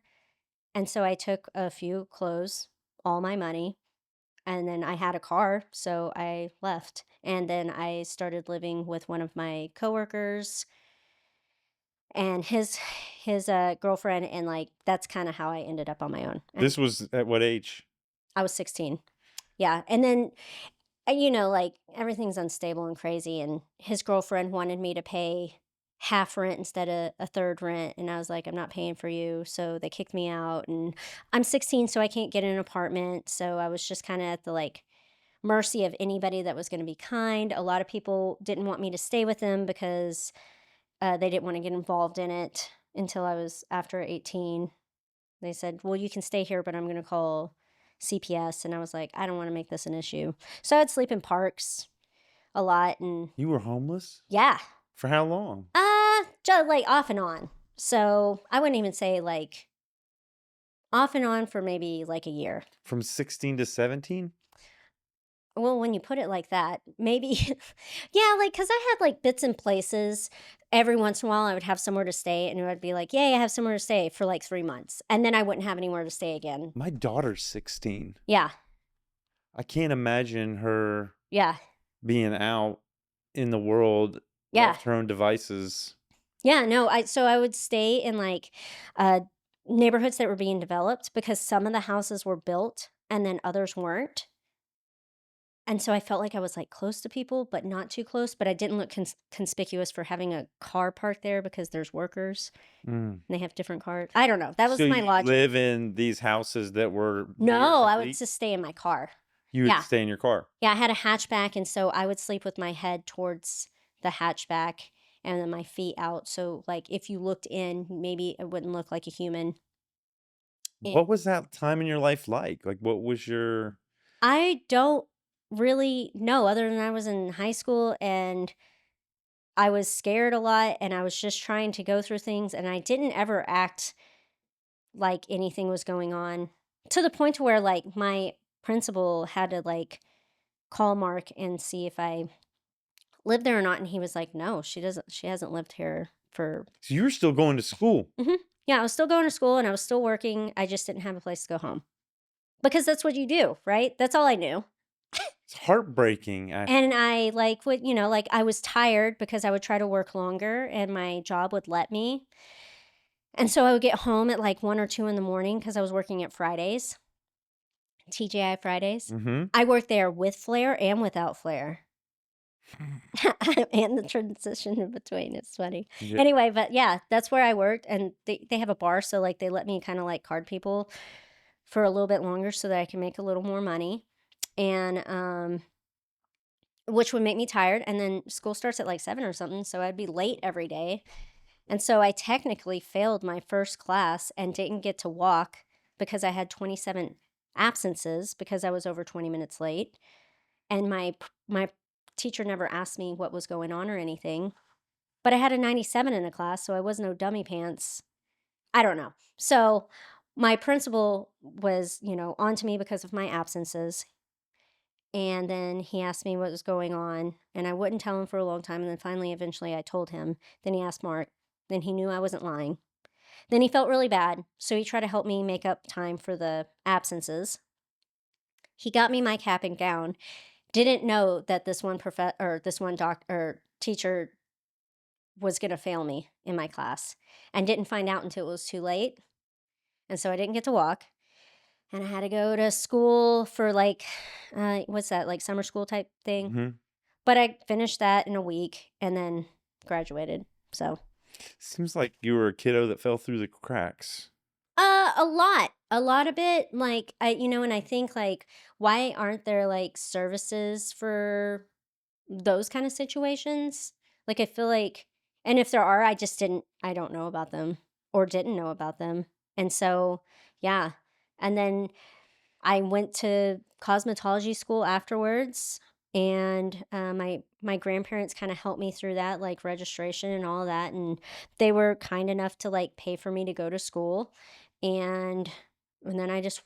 And so I took a few clothes, all my money, and then I had a car, so I left. And then I started living with one of my coworkers and his girlfriend, and like that's kind of how I ended up on my own. And This was at what age? I was 16. Yeah. And then like everything's unstable and crazy, and his girlfriend wanted me to pay half rent instead of a third rent, and I was like, I'm not paying for you, so they kicked me out. And I'm 16, so I can't get an apartment, so I was just kind of at the like mercy of anybody that was going to be kind. A lot of people didn't want me to stay with them because they didn't want to get involved in it until I was after 18. They said, well, you can stay here, but I'm going to call CPS. And I was like, I don't want to make this an issue. So I'd sleep in parks a lot. And You were homeless? yeah, For how long? just like off and on. So I wouldn't even say like off and on for maybe like a year. From 16 to 17? Well, when you put it like that, maybe, yeah, like, cause I had like bits and places. Every once in a while, I would have somewhere to stay, and it would be like, yay, I have somewhere to stay for like 3 months. And then I wouldn't have anywhere to stay again. My daughter's 16. Yeah. I can't imagine her Yeah. being out in the world, Yeah. left to her own devices. Yeah. No, so I would stay in like uh, neighborhoods that were being developed because some of the houses were built and then others weren't. And so I felt like I was like close to people, but not too close. But I didn't look conspicuous for having a car parked there because there's workers Mm. and they have different cars. I don't know. That was So my you logic. live in these houses that were near No, I would complete? just stay in my car. You would Yeah. stay in your car. Yeah, I had a hatchback, and so I would sleep with my head towards the hatchback and then my feet out. So, like, if you looked in, maybe it wouldn't look like a human. And What was that time in your life like? Like, what was your... I don't really know, other than I was in high school and I was scared a lot, and I was just trying to go through things, and I didn't ever act like anything was going on to the point to where, like, my principal had to, like, call Mark and see if I lived there or not, and he was like, "No, she hasn't lived here for." So you were still going to school. Mhm. Yeah, I was still going to school and I was still working, I just didn't have a place to go home. Because that's what you do, right? That's all I knew. It's heartbreaking, actually. And I, like, would like, I was tired because I would try to work longer and my job would let me, and so I would get home at, like, 1 or 2 in the morning because I was working at Fridays, TGI Fridays. Mm-hmm. I worked there with flair and without flair. And the transition in between, it's funny. Yeah. Anyway, but yeah, that's where I worked, and they have a bar, so, like, they let me kinda, like, card people for a little bit longer so that I can make a little more money, and, which would make me tired, and then school starts at, like, 7 or something, so I'd be late every day, and so I technically failed my first class and didn't get to walk because I had 27 absences because I was over 20 minutes late, and my teacher never asked me what was going on or anything. But I had a 97 in a class, so I was no dummy pants. I don't know. So my principal was, on to me because of my absences. And then he asked me what was going on, and I wouldn't tell him for a long time. And then finally, eventually, I told him. Then he asked Mark. Then he knew I wasn't lying. Then he felt really bad. So he tried to help me make up time for the absences. He got me my cap and gown. Didn't know that this one this one teacher was going to fail me in my class, and didn't find out until it was too late. And so I didn't get to walk, and I had to go to school for like, what's that, like summer school type thing. Mm-hmm. But I finished that in a week and then graduated. So, Seems like you were a kiddo that fell through the cracks. a lot of it. Like, and I think like, why aren't there like services for those kind of situations? Like, I feel like, and if there are, I don't know about them or didn't know about them. And so, yeah. And then I went to cosmetology school afterwards. And my grandparents kind of helped me through that, like registration and all that, and they were kind enough to like pay for me to go to school, and then I just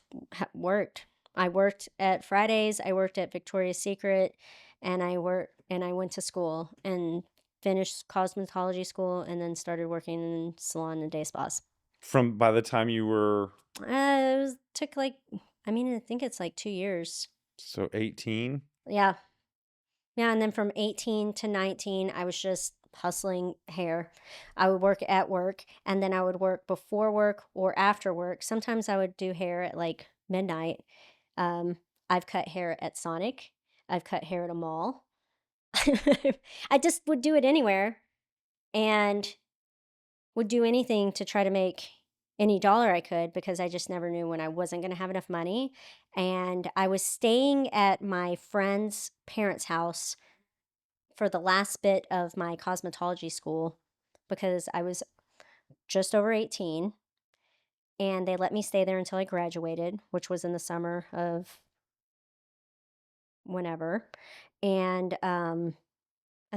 worked. I worked at Fridays. I worked at Victoria's Secret, and I went to school and finished cosmetology school, and then started working in salon and day spas. From by the time you were Took like, I mean, I think it's like 2 years. so 18? Yeah. Yeah, and then from 18 to 19, I was just hustling hair. I would work at work, and then I would work before work or after work. Sometimes I would do hair at like midnight. Um, I've cut hair at Sonic. I've cut hair at a mall. I just would do it anywhere and would do anything to try to make any dollar I could, because I just never knew when I wasn't going to have enough money. And I was staying at my friend's parents' house for the last bit of my cosmetology school because I was just over 18, and they let me stay there until I graduated, which was in the summer of whenever. And and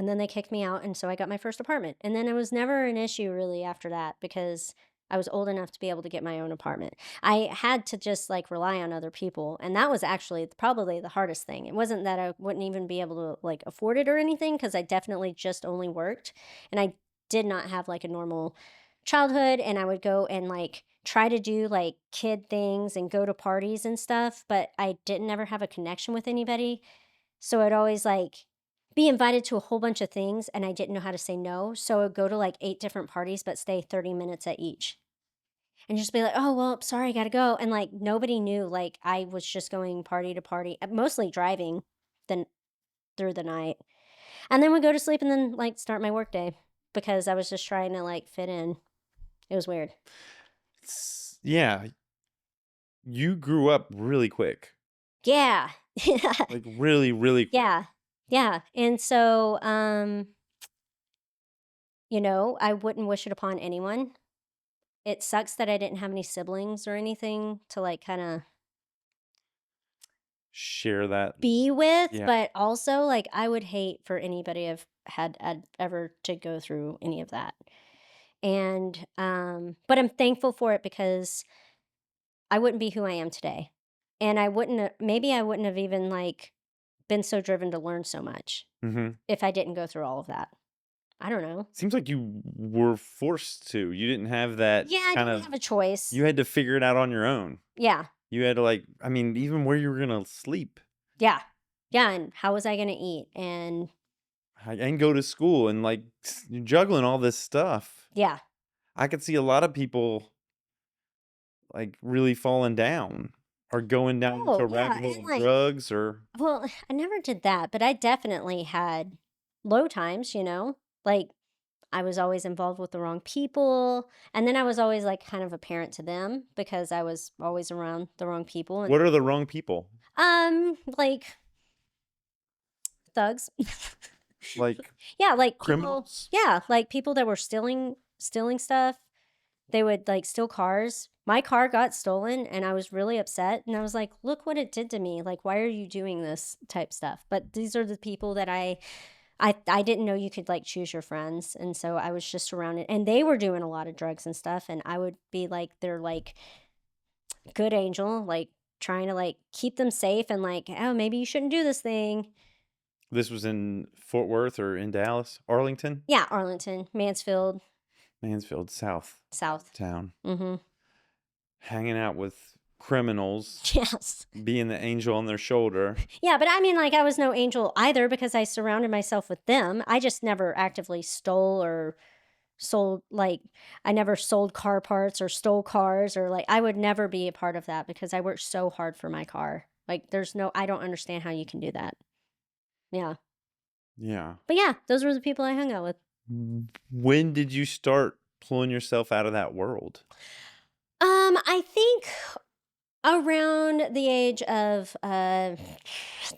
then they kicked me out, and so I got my first apartment. And then it was never an issue really after that, because I was old enough to be able to get my own apartment. I had to just like rely on other people, and that was actually probably the hardest thing. It wasn't that I wouldn't even be able to like afford it or anything, because I definitely just only worked, and I did not have like a normal childhood, and I would go and like try to do like kid things and go to parties and stuff, but I didn't ever have a connection with anybody. So I'd always like be invited to a whole bunch of things, and I didn't know how to say no. So I'd go to like 8 different parties but stay 30 minutes at each. And just be like, "Oh, well, sorry, gotta go." And like nobody knew like I was just going party to party, mostly driving then through the night. And then would go to sleep and then like start my workday because I was just trying to like fit in. It was weird. Yeah, you grew up really quick. Yeah. Like really, really quick. Yeah. Yeah. And so I wouldn't wish it upon anyone. It sucks that I didn't have any siblings or anything to, like, kinda Share that. be with, Yeah. but also, like, I would hate for anybody I'd ever to go through any of that. And, but I'm thankful for it because I wouldn't be who I am today. And I wouldn't have even, like, been so driven to learn so much Mhm. if I didn't go through all of that. I don't know. Seems like you were forced to. You didn't have that Yeah, I kind didn't of have a choice. you had to figure it out on your own. Yeah. You had to like I mean, even where you were gonna sleep Yeah. Yeah, and how was I gonna eat? And and go to school and like juggling all this stuff. yeah. I could see a lot of people like really falling down or going down into Oh, a yeah, rabbit hole and, of like, drugs or well, I never did that, but I definitely had low times, Like, I was always involved with the wrong people, and then I was always, like, kind of a parent to them because I was always around the wrong people and what are the wrong people? like, thugs. Like Yeah, like, criminals? people that were stealing stuff. They would, like, steal cars. My car got stolen, and I was really upset, and I was like, "Look what it did to me, like, why are you doing this?" type stuff, but these are the people that I didn't know you could, like, choose your friends, and so I was just surrounded, and they were doing a lot of drugs and stuff, and I would be, like, their, like, good angel, like, trying to, like, keep them safe and, like, "Oh, maybe you shouldn't do this thing." This was in Fort Worth or in Dallas? Arlington? Yeah, Arlington, Mansfield, Mansfield, South South. town. Mhm. Hanging out with criminals, Yes. being the angel on their shoulder. Yeah, but I mean, like, I was no angel either because I surrounded myself with them. I just never actively stole or sold, like, I never sold car parts or stole cars, or, like, I would never be a part of that because I worked so hard for my car. Like, I don't understand how you can do that. Yeah. Yeah. But yeah, those were the people I hung out with. When did you start pulling yourself out of that world? I think around the age of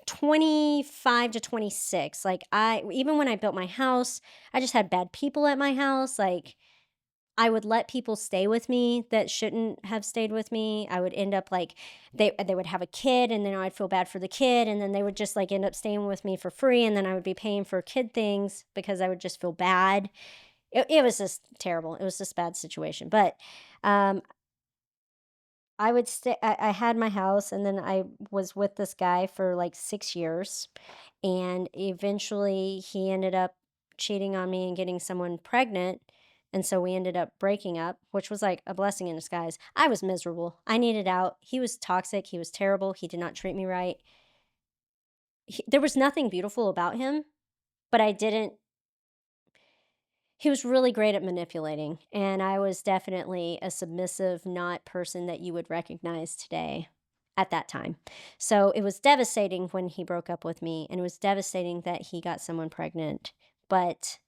25 to 26. Like, even when I built my house, I just had bad people at my house. Like, I would let people stay with me that shouldn't have stayed with me. I would end up like they would have a kid and then I'd feel bad for the kid and then they would just like end up staying with me for free and then I would be paying for kid things because I would just feel bad. It was just terrible. It was just a bad situation. But um I would stay I had my house and then I was with this guy for like 6 years and eventually he ended up cheating on me and getting someone pregnant and so we ended up breaking up, which was like a blessing in disguise. I was miserable. I needed out. He was toxic, he was terrible, he did not treat me right. There was nothing beautiful about him, but I didn't he was really great at manipulating, and I was definitely a submissive, not person that you would recognize today at that time. So it was devastating when he broke up with me, and it was devastating that he got someone pregnant. But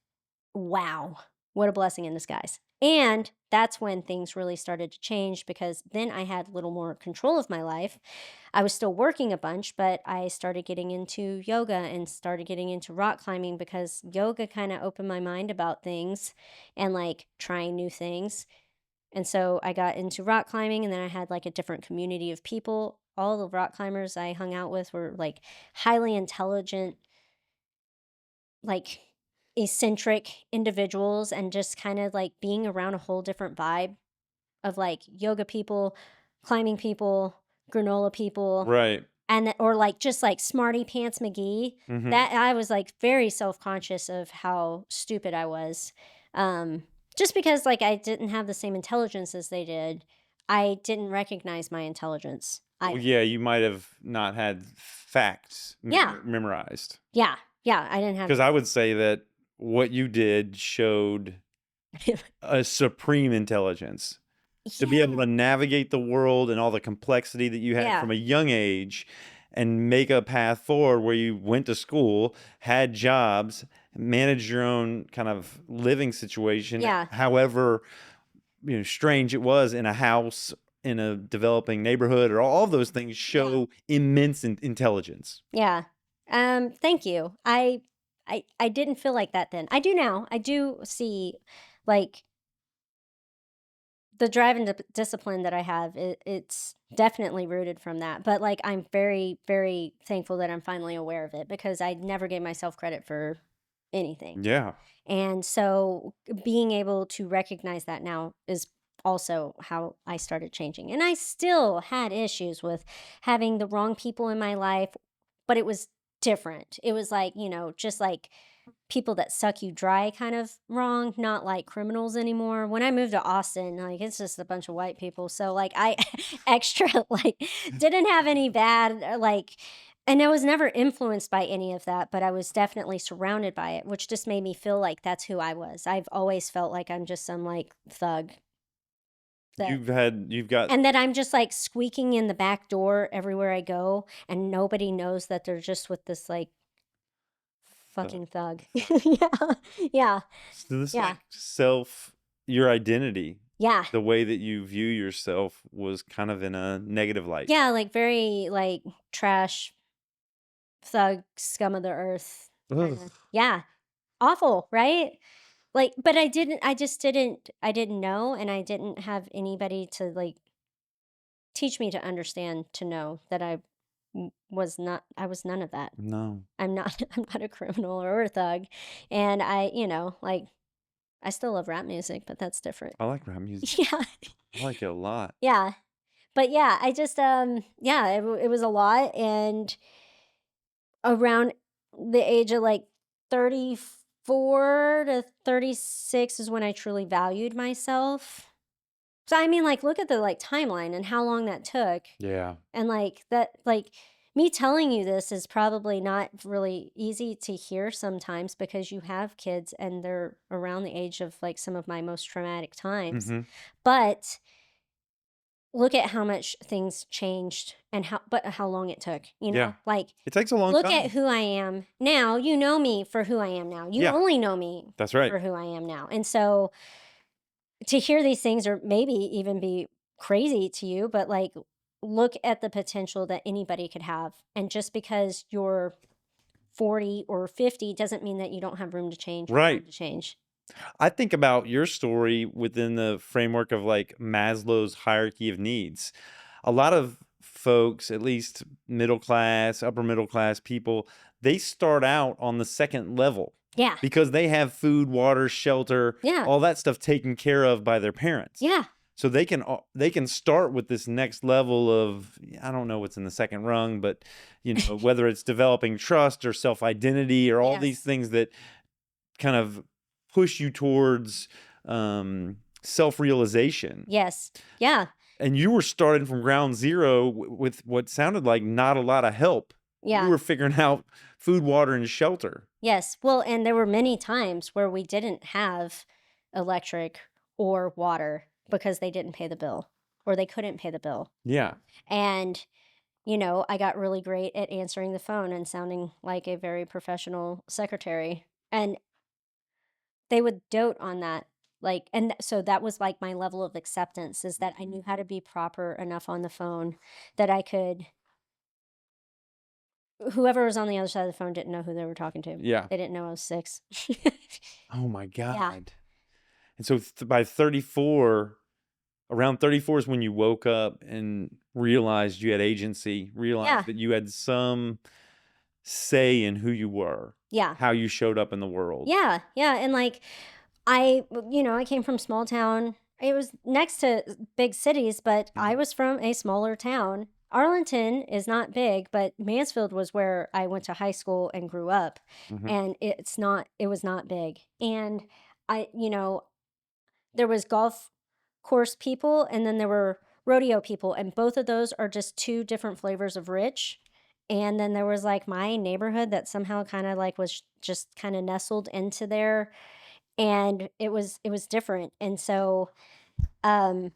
wow, what a blessing in disguise. And that's when things really started to change because then I had a little more control of my life. I was still working a bunch, but I started getting into yoga and started getting into rock climbing because yoga kind of opened my mind about things and like trying new things. And so I got into rock climbing and then I had like a different community of people. All the rock climbers I hung out with were like highly intelligent, like eccentric individuals and just kind of like being around a whole different vibe of like yoga people, climbing people, granola people, Right. or like just like smarty pants McGee. Hmm. That I was like very self-conscious of how stupid I was. Um just because like I didn't have the same intelligence as they did, I didn't recognize my intelligence Well, either. yeah, you might have not had facts Yeah. memorized. Yeah. Yeah, I didn't have Because I would say that what you did showed a supreme intelligence to be able Yeah. to navigate the world and all the complexity that you had Yeah. from a young age and make a path forward where you went to school, had jobs, managed your own kind of living situation, Yeah. however, strange it was in a house in a developing neighborhood, or all of those things Yeah. show immense intelligence. Yeah. Thank you. I didn't feel like that then. I do now. I do see like the drive and discipline that I have. It's definitely rooted from that. But like I'm very very thankful that I'm finally aware of it because I never gave myself credit for anything. Yeah. And so being able to recognize that now is also how I started changing. And I still had issues with having the wrong people in my life, but it was different. It was like, just like people that suck you dry kind of wrong, not like criminals anymore. When I moved to Austin, like it's just a bunch of white people. So like I extra like didn't have any bad like and I was never influenced by any of that, but I was definitely surrounded by it, which just made me feel like that's who I was. I've always felt like I'm just some like thug that You've got and that I'm just like squeaking in the back door everywhere I go and nobody knows that they're just with this like uh, fucking thug. Yeah. Yeah. so this Yeah. like your identity, Yeah. the way that you view yourself was kind of in a negative light. Yeah, like very like trash, thug, scum of the earth Ugh. kinda. Yeah. Awful, right? Like, but I just I didn't know and I didn't have anybody to like teach me to understand to know that I was none of that. No, I'm not I'm not a criminal or a thug. And like I still love rap music, but that's different. I like rap music. Yeah. I like it a lot. Yeah. But yeah, I just yeah, it was a lot and around the age of like 34 to 36 is when I truly valued myself. So I mean like look at the like timeline and how long that took. Yeah. And like that like me telling you this is probably not really easy to hear sometimes because you have kids and they're around the age of like some of my most traumatic times. Hmm. But look at how much things changed and how long it took, Yeah. Like It takes a long look at time. who I am now. You know me for who I am now. You Yeah, only know me that's right. for who I am now. And so to hear these things or maybe even be crazy to you, but like look at the potential that anybody could have. And just because you're 40 or 50 doesn't mean that you don't have room to change or Right. time to change. I think about your story within the framework of like Maslow's hierarchy of needs. A lot of folks, at least middle class, upper middle class people, they start out on the second level Yeah. because they have food, water, shelter, Yeah. all that stuff taken care of by their parents. Yeah. So they can start with this next level of, I don't know what's in the second rung, but whether it's developing trust or self-identity or all these Yes. things that kind of push you towards self-realization. Yes. Yeah. And you were starting from ground zero with what sounded like not a lot of help. You Yeah. were figuring out food, water, and shelter. Yes. Well, and there were many times where we didn't have electric or water because they didn't pay the bill or they couldn't pay the bill. Yeah. And, I got really great at answering the phone and sounding like a very professional secretary. And they would dote on that. So that was like my level of acceptance, is that I knew how to be proper enough on the phone that I could, whoever was on the other side of the phone didn't know who they were talking to. Yeah. They didn't know I was 6. Oh my Yeah. God. And so by 34, around 34 is when you woke up and realized you had agency, Yeah. realized that you had some say in who you were, Yeah. how you showed up in the world. Yeah. Yeah. And like, I came from small town. It was next to big cities, but I was from a smaller town. Arlington is not big, but Mansfield was where I went to high school and grew up. Mhm. And it was not big. And I, there was golf course people and then there were rodeo people. And both of those are just two different flavors of rich. And then there was like my neighborhood that somehow kind of like was just kind of nestled into there, and it was different. And so um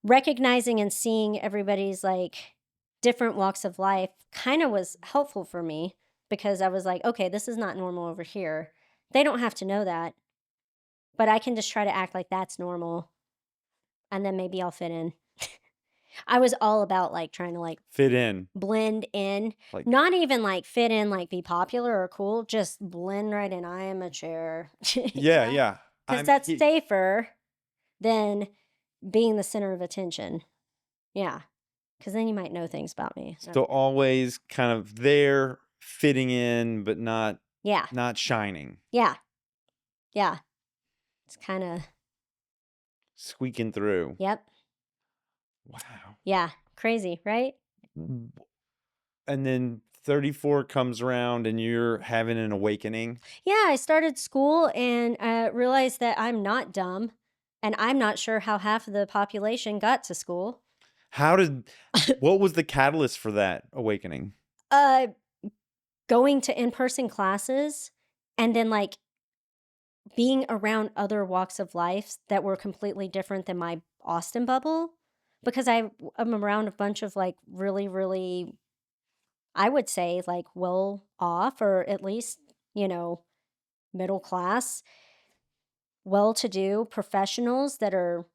recognizing and seeing everybody's like different walks of life kind of was helpful for me, because I was like, okay, this is not normal over here. They don't have to know that, but I can just try to act like that's normal, and then maybe I'll fit in. I was all about like trying to like Fit in. blend in, Like, not even like fit in, like be popular or cool, just blend right in. I am a chair. yeah, yeah. Because that's safer than being the center of attention. Yeah. Because then you might know things about me. So, So always kind of there, fitting in, but yeah. not shining, Yeah. Yeah. It's kind of, squeaking through. yep. Wow. Yeah. Crazy, right? And then 34 comes around and you're having an awakening. Yeah. I started school and realized that I'm not dumb, and I'm not sure how half of the population got to school. What was the catalyst for that awakening? Uh, Going to in person classes and then like being around other walks of life that were completely different than my Austin bubble, because I'm around a bunch of like really, really, I would say like well off, or at least, middle class, well to do professionals that are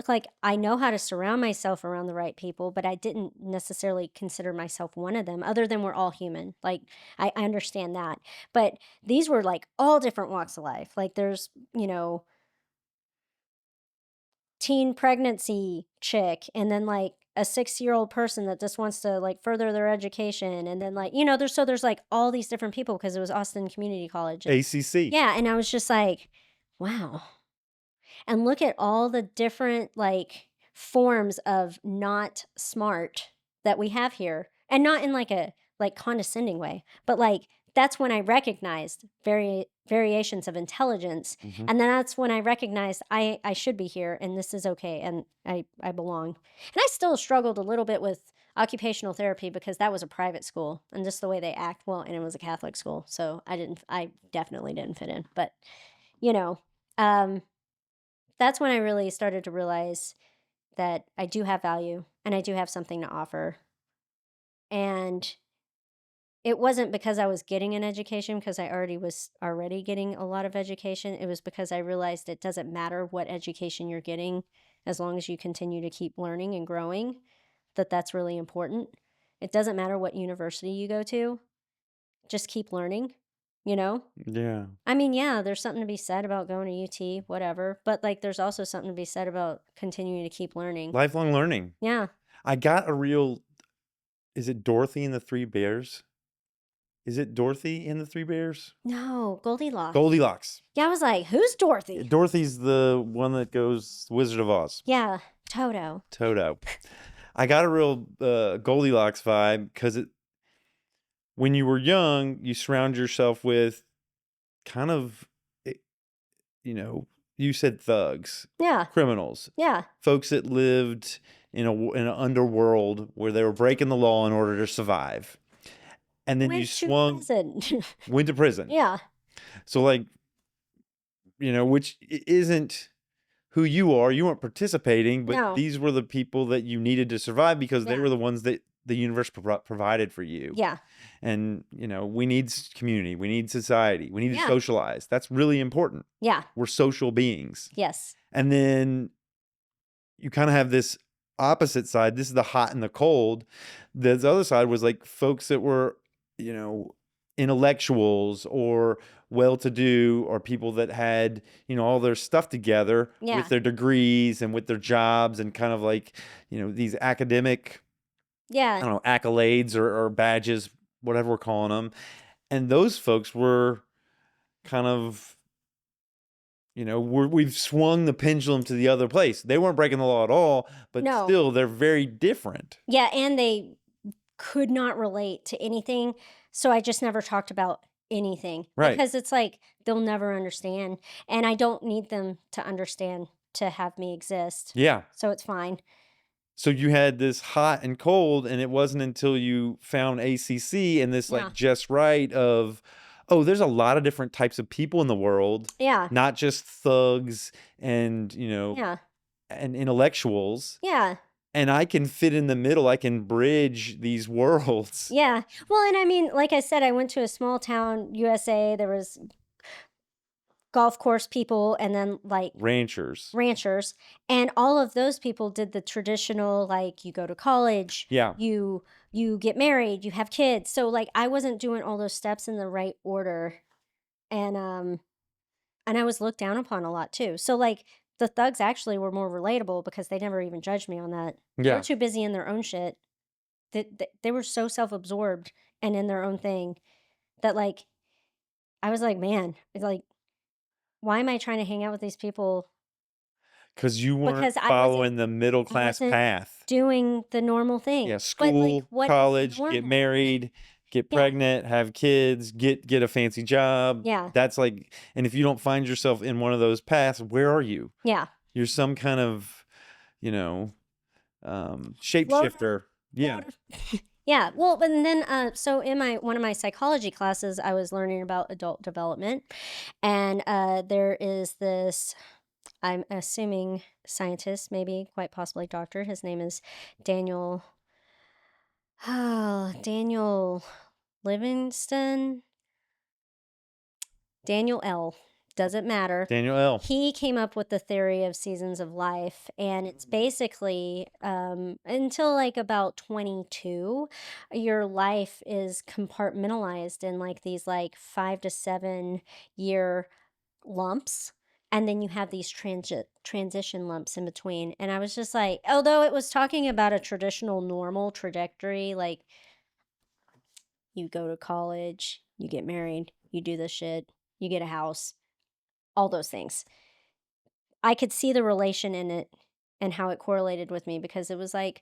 like I know how to surround myself around the right people, but I didn't necessarily consider myself one of them, other than we're all human. Like I understand that. But these were like all different walks of life. Like there's, teen pregnancy chick, and then like a 6-year-old person that just wants to like further their education, and then like there's like all these different people, because it was Austin Community College. ACC. Yeah, and I was just like, wow. And look at all the different like forms of not smart that we have here, and not in like a like condescending way, but like that's when I recognized variations of intelligence, Mhm. and then that's when I recognized I should be here, and this is okay, and I belong. And I still struggled a little bit with occupational therapy, because that was a private school and just the way they act, well, and it was a Catholic school, so I definitely didn't fit in. But you know um that's when I really started to realize that I do have value and I do have something to offer. And it wasn't because I was getting an education, because I already getting a lot of education. It was because I realized it doesn't matter what education you're getting, as long as you continue to keep learning and growing, that's really important. It doesn't matter what university you go to, just keep learning. you know? Yeah. I mean, yeah, there's something to be said about going to UT, whatever, but, like, there's also something to be said about continuing to keep learning. Lifelong learning. Yeah. I got a real is it Dorothy and the Three Bears? Is it Dorothy and the Three Bears? No, Goldilocks. Goldilocks. Yeah, I was like, "Who's Yeah, Dorothy?" Dorothy's the one that goes Wizard of Oz. Yeah, Toto. Toto. I got a real Goldilocks vibe because when you were young, you surround yourself with kind of, eh, you said thugs, Yeah, criminals, yeah. folks that lived in an underworld where they were breaking the law in order to survive. And then you Went to swung, prison. went to prison. Yeah, So, like, which isn't who you are. You weren't participating, but no. these were the people that you needed to survive because they Yeah, were the ones that the universe provided for you. yeah, And, we need community, we need society, we need to yeah, socialize. That's really important. yeah, We're social beings. yes. And then you kind of have this opposite side. This is the hot and the cold. The other side was like folks that were, intellectuals or well-to-do or people that had, all their stuff together Yeah, with their degrees and with their jobs and kind of like, these academic, yeah, I don't know, accolades or badges, whatever we're calling them. And those folks were kind of, we've swung the pendulum to the other place. They weren't breaking the law at all, but no. still they're very different. Yeah, and they could not relate to anything, so I just never talked about anything Right. because it's like they'll never understand, and I don't need them to understand to have me exist, Yeah. so it's fine. So you had this hot and cold, and it wasn't until you found ACC and this Yeah, like just right of, oh, there's a lot of different types of people in the world, yeah, not just thugs and, yeah, and intellectuals. yeah, And I can fit in the middle. I can bridge these worlds. yeah. Well, and I mean, like I said, I went to a small town, USA, there was golf course people and then, like, Ranchers. ranchers, and all of those people did the traditional, like, you go to college, Yeah. you get married, you have kids, so, like, I wasn't doing all those steps in the right order, and, and I was looked down upon a lot too, so, like, the thugs actually were more relatable because they never even judged me on that. They were Yeah. too busy in their own shit, they were so self-absorbed and in their own thing that, like, I was like, "Man," it's like, "Why am I trying to hang out with these people?" Because you weren't Because following the middle I class wasn't path. doing the normal Yeah. thing. But, like, School, what is college, get normal? married, get Yeah, pregnant, have kids, get a fancy job. yeah, That's like, and if you don't find yourself in one of those paths, where are you? yeah. You're some kind of, you know, Floater, shapeshifter. Yeah. floater. Yeah, well, but then, so in my one of my psychology classes, I was learning about adult development, and, there is this, I'm assuming scientist, maybe quite possibly doctor, his name is Daniel Daniel Livingston? Daniel L. Doesn't matter. Daniel L. He came up with the theory of seasons of life, and it's basically until like about 22, your life is compartmentalized in like these like 5 to 7 year lumps. And then you have these transition lumps in between. And I was just like, although it was talking about a traditional normal trajectory, like you go to college, you get married, you do this shit, you get a house, all those things. I could see the relation in it and how it correlated with me because it was like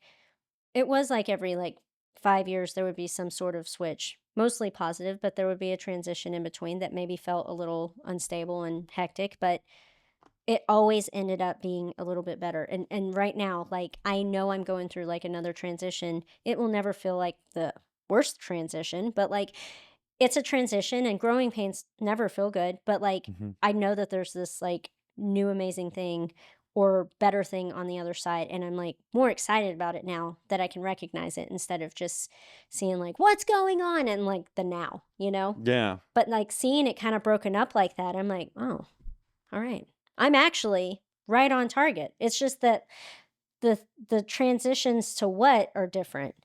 every like 5 years there would be some sort of switch, mostly positive, but there would be a transition in between that maybe felt a little unstable and hectic, but it always ended up being a little bit better. And right now, like I know I'm going through like another transition. It will never feel like the worst transition, but like it's a transition and growing pains never feel good, but like Hmm. I know that there's this like new amazing thing or better thing on the other side and I'm like more excited about it now that I can recognize it instead of just seeing like what's going on and like the now, you know? Yeah. But like seeing it kind of broken up like that, I'm like, "Oh, all right. I'm actually right on target." It's just that the transitions to what are different.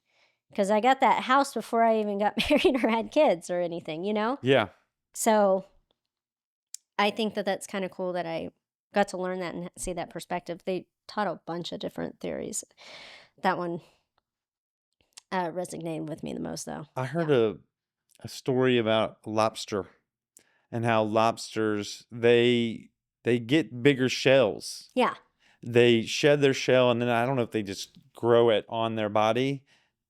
Because I got that house before I even got married or had kids or anything, you know? Yeah. So I think that that's kind of cool that I got to learn that and see that perspective. They taught a bunch of different theories. That one resonated with me the most, though. I Yeah. heard a story about a lobster and how lobsters they get bigger shells. Yeah. They shed their shell and then I don't know if they just grow it on their body.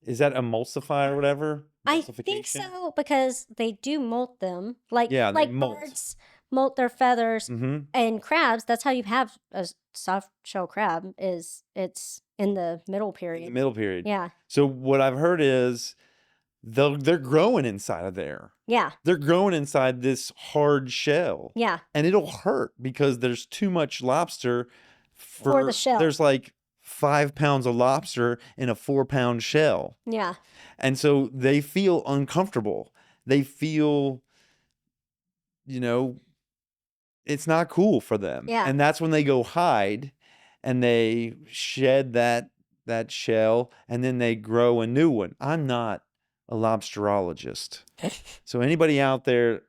Is that emulsify or whatever? I think Emulsification? so because they do molt them, Yeah, they like molt. birds molt their feathers, Mm-hmm. and crabs. That's how you have a soft shell crab. Is it's in the middle In the period. middle period. Yeah. So what I've heard is they're growing inside of there. Yeah. They're growing inside this hard shell. Yeah. And it'll hurt because there's too much lobster For the shell. there's like 5 pounds of lobster in a 4-pound shell. Yeah. And so they feel uncomfortable. They feel, you know, it's not cool for them. Yeah. And that's when they go hide and they shed that shell and then they grow a new one. I'm not a lobsterologist. So anybody out there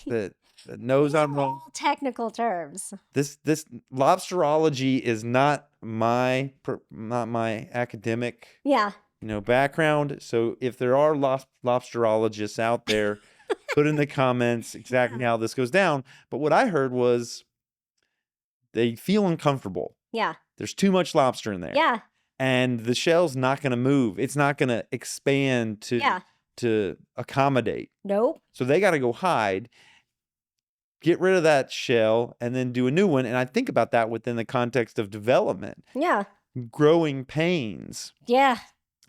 that knows I'm wrong, All technical terms. this lobsterology is not my academic Yeah. background. So if there are lobsterologists out there, put in the comments exactly how this goes down. But what I heard was they feel uncomfortable. Yeah. There's too much lobster in there. Yeah. And the shell's not going to move. It's not going to expand to accommodate. Nope. So they got to go hide, get rid of that shell, and then do a new one. And I think about that within the context of development, Yeah. growing pains. Yeah.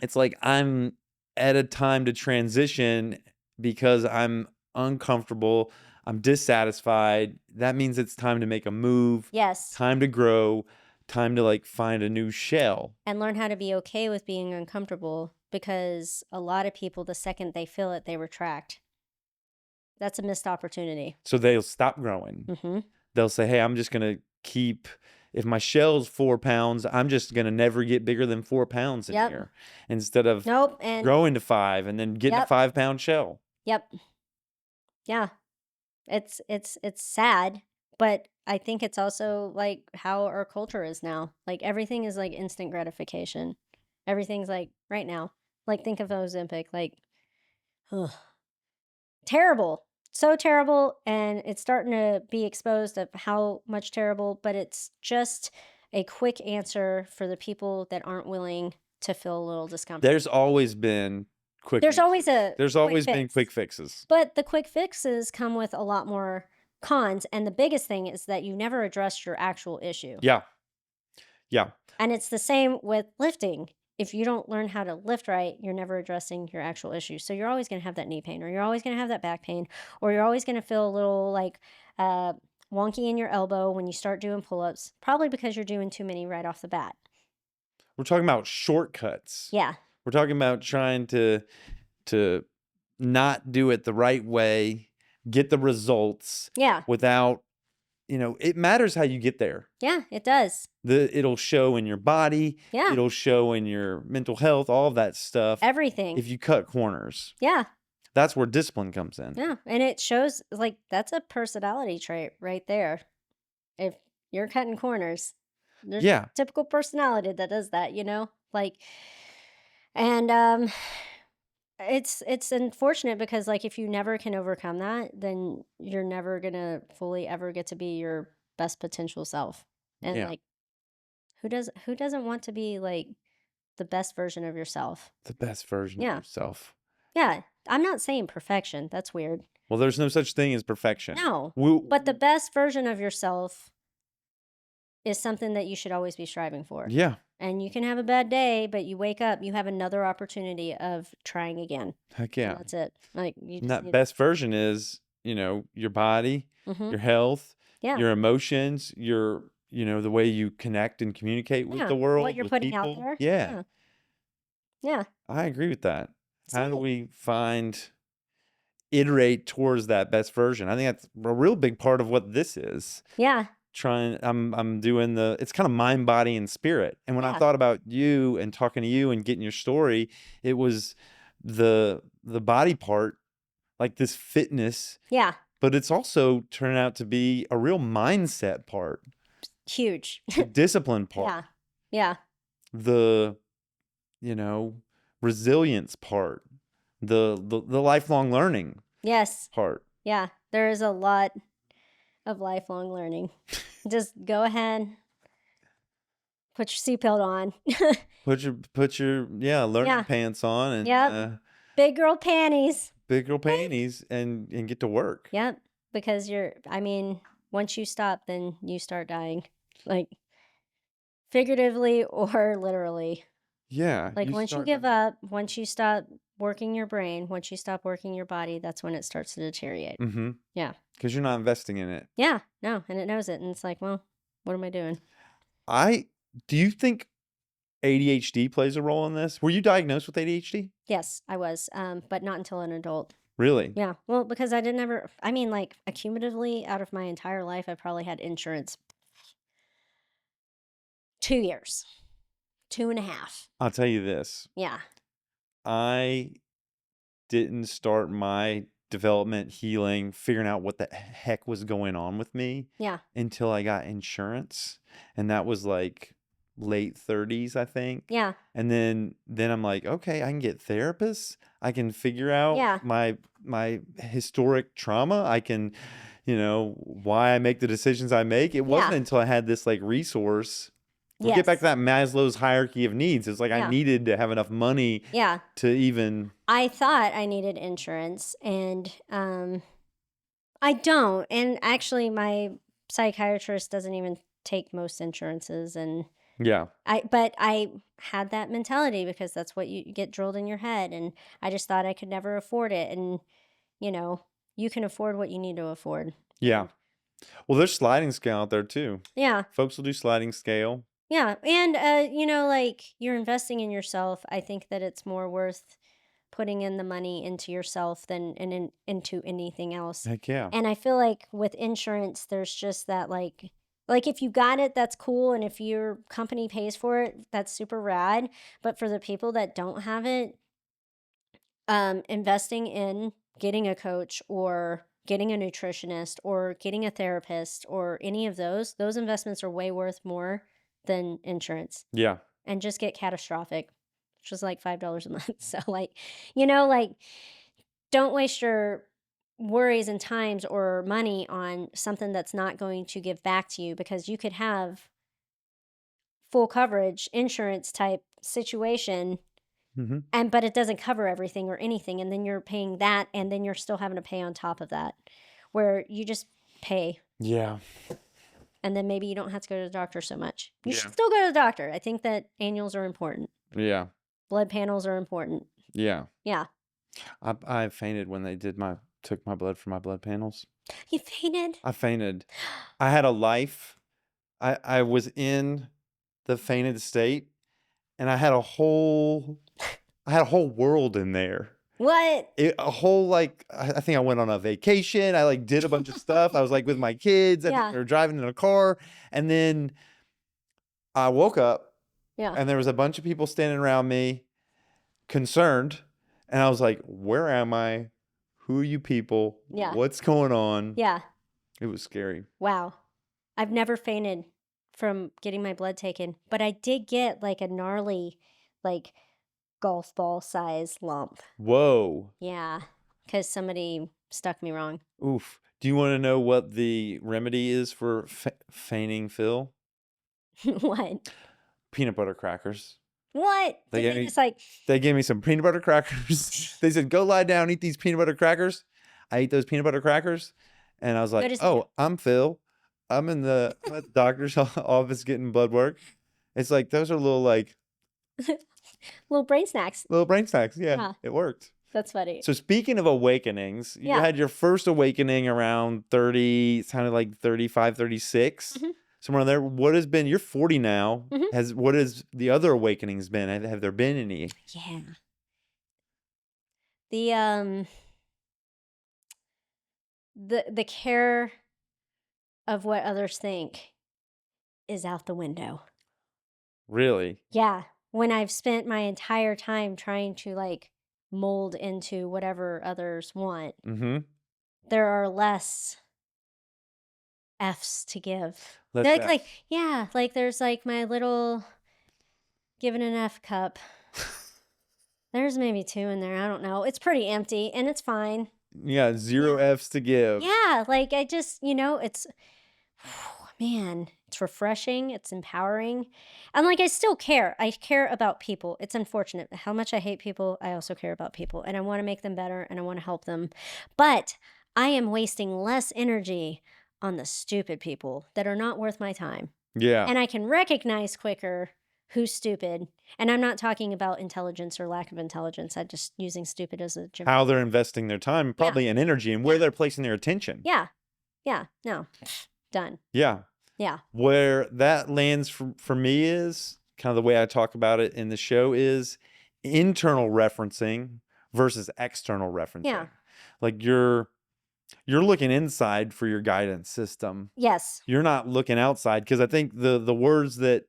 It's like I'm at a time to transition because I'm uncomfortable. I'm dissatisfied. That means it's time to make a move. Yes. Time to grow. Time to like find a new shell. And learn how to be okay with being uncomfortable, because a lot of people, the second they feel it, they retract. That's a missed opportunity. So they'll stop growing. Mm-hmm. They'll say, hey, I'm just going to keep, if my shell's 4 pounds, I'm just going to never get bigger than 4 pounds in Yep. here. Instead of Nope. And growing to 5 and then getting a Yep. 5-pound shell. Yep. Yeah. It's sad, but I think it's also like how our culture is now. Like everything is like instant gratification. Everything's like right now. Like think of Ozempic, like ugh, terrible. So terrible, and it's starting to be exposed of how much terrible, but it's just a quick answer for the people that aren't willing to feel a little discomfort. There's always been quick There's always fixes. a There's quick always been fix. quick fixes. But the quick fixes come with a lot more cons, and the biggest thing is that you never address your actual issue. Yeah. Yeah. And it's the same with lifting. If you don't learn how to lift right, you're never addressing your actual issue. So you're always going to have that knee pain, or you're always going to have that back pain, or you're always going to feel a little like wonky in your elbow when you start doing pull-ups, probably because you're doing too many right off the bat. We're talking about shortcuts. Yeah. We're talking about trying to not do it the right way, get the results Yeah. without, it matters how you get there. Yeah, it does. It'll show in your body. Yeah. It'll show in your mental health, all of that stuff. Everything. If you cut corners. Yeah. That's where discipline comes in. Yeah. And it shows like that's a personality trait right there. If you're cutting corners, there's Yeah. a typical personality that does that, like, and it's unfortunate because like if you never can overcome that, then you're never gonna fully ever get to be your best potential self. And Yeah. like who doesn't want to be like the best version of yourself? The best version Yeah. of yourself. Yeah. I'm not saying perfection. That's weird. Well, there's no such thing as perfection. No. We- But the best version of yourself is something that you should always be striving for. Yeah. And you can have a bad day, but you wake up, you have another opportunity of trying again. Heck And yeah. that's it. Like you And just that need best version is, your body, Mhm. your health, Yeah. your emotions, your, the way you connect and communicate with the world, What you're with putting out people. there. Yeah. Yeah. I agree with that. How do So- we iterate towards that best version? I think that's a real big part of what this is. Yeah. I'm doing it's kind of mind, body, and spirit. And when I Yeah. thought about you and talking to you and getting your story, it was the body part, like this fitness Yeah. but it's also turned out to be a real mindset part, Huge. the discipline part, Yeah. Yeah. the, you know, resilience part, the lifelong learning Yes. part. Yeah. There is a lot of lifelong learning. Just go ahead, put your seatbelt on. Put your learning Yeah. pants on and Yep. Big girl panties. big girl panties and get to work. Yep. Because once you stop, then you start dying. Like figuratively or literally. Yeah, Like you once you start give up, once you stop working your brain, once you stop working your body, that's when it starts to deteriorate. Mm-hmm. Yeah. Because you're not investing in it. Yeah. No. And it knows it. And it's like, well, what am I doing? Do you think ADHD plays a role in this? Were you diagnosed with ADHD? Yes, I was. But not until an adult. Really? Yeah. Well, because I didn't ever, like accumulatively out of my entire life, I probably had insurance 2 years, 2.5. I'll tell you this. Yeah. I didn't start my development healing, figuring out what the heck was going on with me Yeah. until I got insurance. And that was like late 30s, I think. Yeah. And then I'm like, okay, I can get therapists. I can figure out Yeah. my historic trauma. I can, why I make the decisions I make. It wasn't Yeah. until I had this like resource. We'll Yes. get back to that Maslow's hierarchy of needs. It's like I Yeah. needed to have enough money Yeah. to even. I thought I needed insurance and I don't. And actually my psychiatrist doesn't even take most insurances and Yeah. but I had that mentality because that's what you get drilled in your head and I just thought I could never afford it and you can afford what you need to afford. Yeah. Well, there's sliding scale out there too. Yeah. Folks will do sliding scale. Yeah. And like you're investing in yourself. I think that it's more worth putting in the money into yourself than into anything else. Heck yeah. And I feel like with insurance, there's just that like if you got it, that's cool. And if your company pays for it, that's super rad. But for the people that don't have it, investing in getting a coach or getting a nutritionist or getting a therapist or any of those investments are way worth more than insurance. Yeah. And just get catastrophic, which is like $5 a month. So like don't waste your worries and times or money on something that's not going to give back to you because you could have full coverage insurance type situation Mm-hmm. but it doesn't cover everything or anything and then you're paying that and then you're still having to pay on top of that where you just pay Yeah. and then maybe you don't have to go to the doctor so much. You Yeah. should still go to the doctor. I think that annuals are important. Yeah. Blood panels are important. Yeah. Yeah. I fainted when they took my blood for my blood panels. You fainted? I fainted. I had a life. I was in the fainted state and I had a whole world in there. What? A whole like I think I went on a vacation. I like did a bunch of stuff. I was like with my kids. I think Yeah. we were driving in a car, and then I woke up, Yeah. and there was a bunch of people standing around me, concerned, and I was like, "Where am I? Who are you people? Yeah. What's going on?" Yeah. It was scary. Wow. I've never fainted from getting my blood taken, but I did get like a gnarly, like golf ball size lump. Whoa. Yeah. Because somebody stuck me wrong. Oof. Do you want to know what the remedy is for fainting Phil? What? Peanut butter crackers. What? They Did gave they me- just like, They gave me some peanut butter crackers. They said, "Go lie down, eat these peanut butter crackers." I ate those peanut butter crackers, and I was like, Good as "Oh, I'm Phil. I'm at the doctor's office getting blood work." It's like those are little little brain snacks? brain snacks. Yeah, Yeah. it worked. That's funny. So speaking of awakenings, you Yeah. had your first awakening around 30, it sounded like 35, 36. Mhm. Somewhere in there. What has been, you're 40 now. Mhm. What has the other awakenings been? Have there been any? Yeah. The the care of what others think is out the window. Really? Yeah. When I've spent my entire time trying to like mold into whatever others want, Mm-hmm. there are less F's to give. Let's Yeah, like there's like my little given an F cup. There's maybe 2 in there, I don't know. It's pretty empty and it's fine. Yeah, 0 Yeah. F's to give. Yeah, like I just, it's man, it's refreshing, it's empowering. And like I still care. I care about people. It's unfortunate how much I hate people. I also care about people and I want to make them better and I want to help them. But I am wasting less energy on the stupid people that are not worth my time. Yeah. And I can recognize quicker who's stupid. And I'm not talking about intelligence or lack of intelligence. I'm just using stupid as a general. How they're investing their time, probably, and energy, and where they're placing their attention. Yeah. Yeah. No. Done. Yeah. Yeah. Where that lands for me is kind of the way I talk about it in the show is internal referencing versus external referencing. Yeah. Like you're looking inside for your guidance system. Yes. You're not looking outside, because I think the words that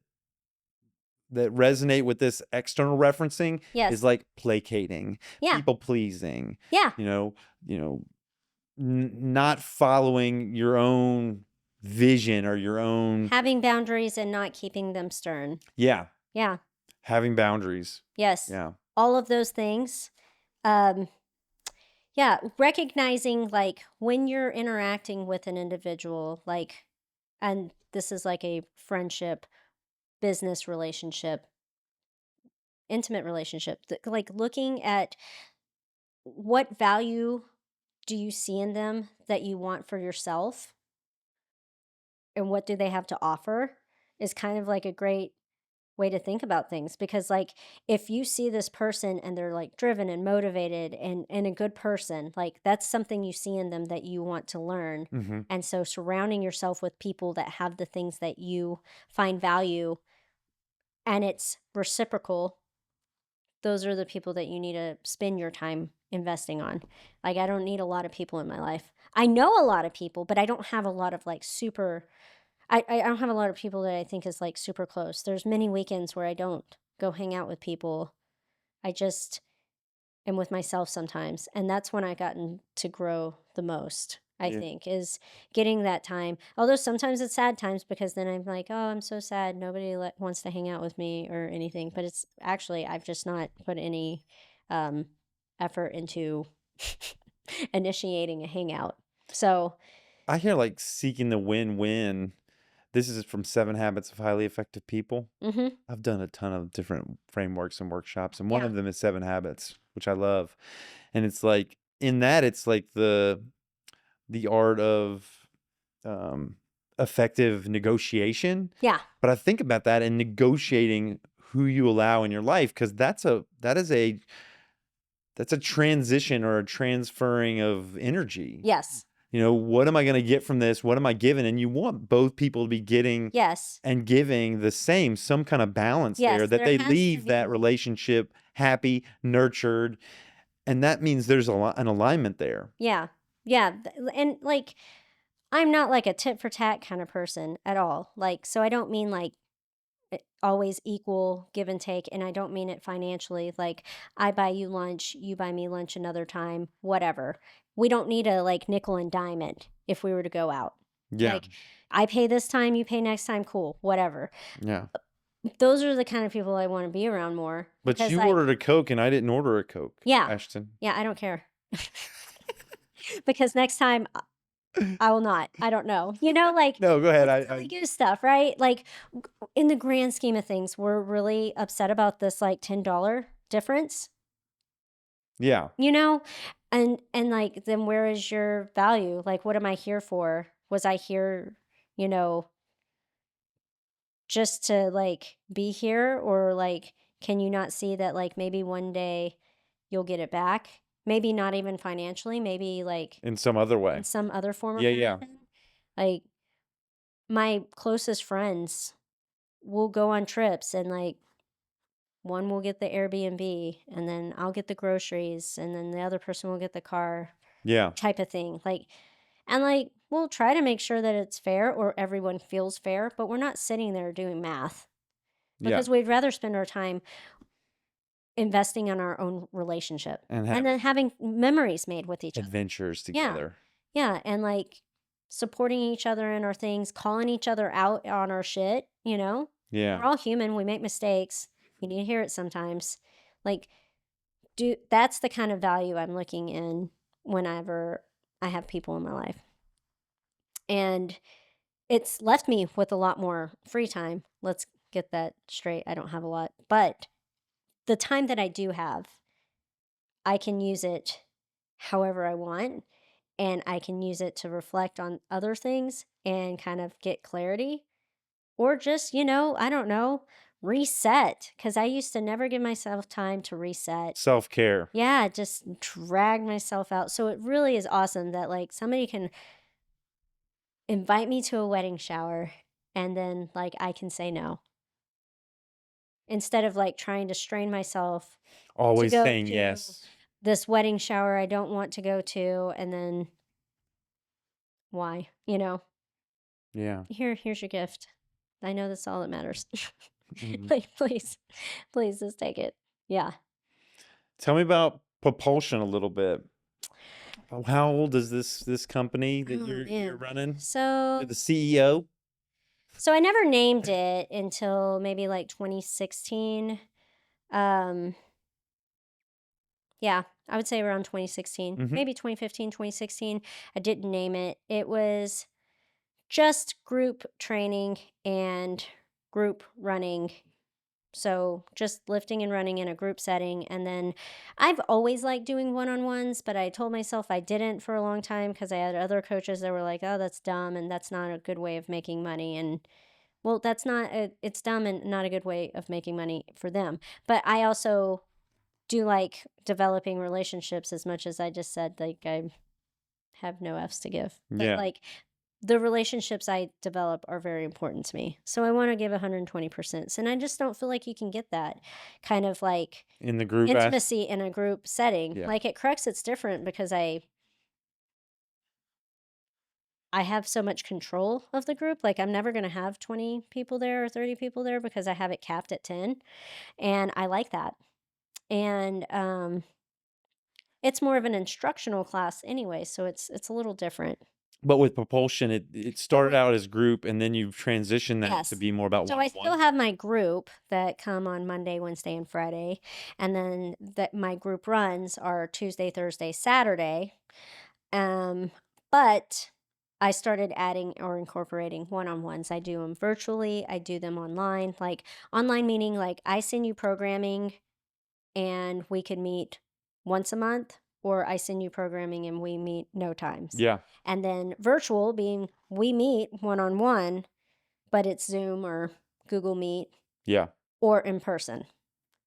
resonate with this external referencing Yes. is like placating, Yeah. people pleasing, Yeah. not following your own vision or your own Having boundaries and not keeping them stern. Yeah. Yeah. Having boundaries. Yes. Yeah. All of those things. Yeah. Recognizing like when you're interacting with an individual, like, and this is like a friendship, business relationship, intimate relationship, like looking at what value do you see in them that you want for yourself and what do they have to offer is kind of like a great way to think about things, because like if you see this person and they're like driven and motivated and a good person, like that's something you see in them that you want to learn. Mm-hmm. And so surrounding yourself with people that have the things that you find value and it's reciprocal, those are the people that you need to spend your time investing on. Like I don't need a lot of people in my life. I know a lot of people, but I don't have a lot of like super I don't have a lot of people that I think is like super close. There's many weekends where I don't go hang out with people. I just am with myself sometimes. And that's when I gotten to grow the most, I Yeah. think, is getting that time. Although sometimes it's sad times because then I'm like, oh, I'm so sad. Nobody wants to hang out with me or anything. But it's actually, I've just not put any effort into initiating a hangout. So I hear like seeking the win-win. This is from 7 Habits of Highly Effective People. mhm, I've done a ton of different frameworks and workshops, and one yeah, of them is 7 Habits, which I love. And it's like in that, it's like the art of effective negotiation. yeah, But I think about that and negotiating who you allow in your life, because that's a transition or a transferring of energy. yes, What am I going to get from this? What am I giving? And you want both people to be getting yes, and giving the same, some kind of balance there, yes. that There they has to leave that be, relationship happy, nurtured. And that means there's an alignment there. yeah, yeah. And like, I'm not like a tit for tat kind of person at all. Like, so I don't mean like always equal give and take. And I don't mean it financially. Like, I buy you lunch, you buy me lunch another time, whatever. We don't need a like nickel and dime it if we were to go out. Yeah. Like, I pay this time, you pay next time, cool, whatever. Yeah. Those are the kind of people I want to be around more. But Because, you like, ordered a Coke and I didn't order a Coke, yeah, Ashtyn. yeah, I don't care. Because next time I will not. I don't know. Like No, go ahead. with silly goose stuff, right? Like in the grand scheme of things, we're really upset about this like $10 difference, Yeah. And like then where is your value? Like what am I here for? Was I here, you know, just to like be here, or like can you not see that like maybe one day you'll get it back? Maybe not even financially, maybe like In some other way. in some other form of Yeah. fashion. Like my closest friends will go on trips and like one will get the Airbnb and then I'll get the groceries and then the other person will get the car Yeah. type of thing. Like, and like we'll try to make sure that it's fair or everyone feels fair, but we're not sitting there doing math Yeah. because we'd rather spend our time investing in our own relationship And and then having memories made with each other. adventures Yeah. together. Yeah, and like supporting each other in our things, calling each other out on our shit, you know? We're Yeah. all human, we make mistakes. You need to hear it sometimes. Like do that's the kind of value I'm looking in whenever I have people in my life. And it's left me with a lot more free time. Let's get that straight. I don't have a lot, but the time that I do have, I can use it however I want, and I can use it to reflect on other things and kind of get clarity or just, I don't know, reset because I used to never give myself time to reset. Self-care. Yeah, just drag myself out. So it really is awesome that like somebody can invite me to a wedding shower and then like I can say no instead of like trying to strain myself to Always go saying to yes. this wedding shower I don't want to go to and then why? Yeah. Here's your gift. I know that's all that matters. Mhm. Like, please, please just take it. Yeah. Tell me about propulsion a little bit. How old is this company that Oh you're man. running? You're So the CEO? so I never named it until maybe like 2016. Um yeah, I would say around 2016. Mhm. Maybe 2015, 2016. I didn't name it. It was just group training and group running. So just lifting and running in a group setting. And then I've always liked doing one on ones, but I told myself I didn't for a long time because I had other coaches that were like, oh, that's dumb and that's not a good way of making money. And well, it's dumb and not a good way of making money for them. But I also do like developing relationships as much as I just said, like, I have no F's to give. But Yeah. like, the relationships I develop are very important to me. So I want to give 120%. And I just don't feel like you can get that kind of like In the group intimacy in a group setting. yeah. Like at Crux, it's different because I have so much control of the group. Like I'm never going to have 20 people there or 30 people there because I have it capped at 10. And I like that. And it's more of an instructional class anyway, so it's a little different. But with propulsion, it But started with out as group, and then you've transitioned that to Yes. be more about So I still one-on-one? have my group that come on Monday, Wednesday, and Friday, and then that my group runs are Tuesday, Thursday, Saturday. Um, but I started adding or incorporating one-on-ones. I do them virtually, I do them online. Like online meaning like I send you programming and we could meet once a month, or I send you programming and we meet no times. Yeah. And then virtual being we meet one on one, but it's Zoom or Google Meet Yeah. or in person.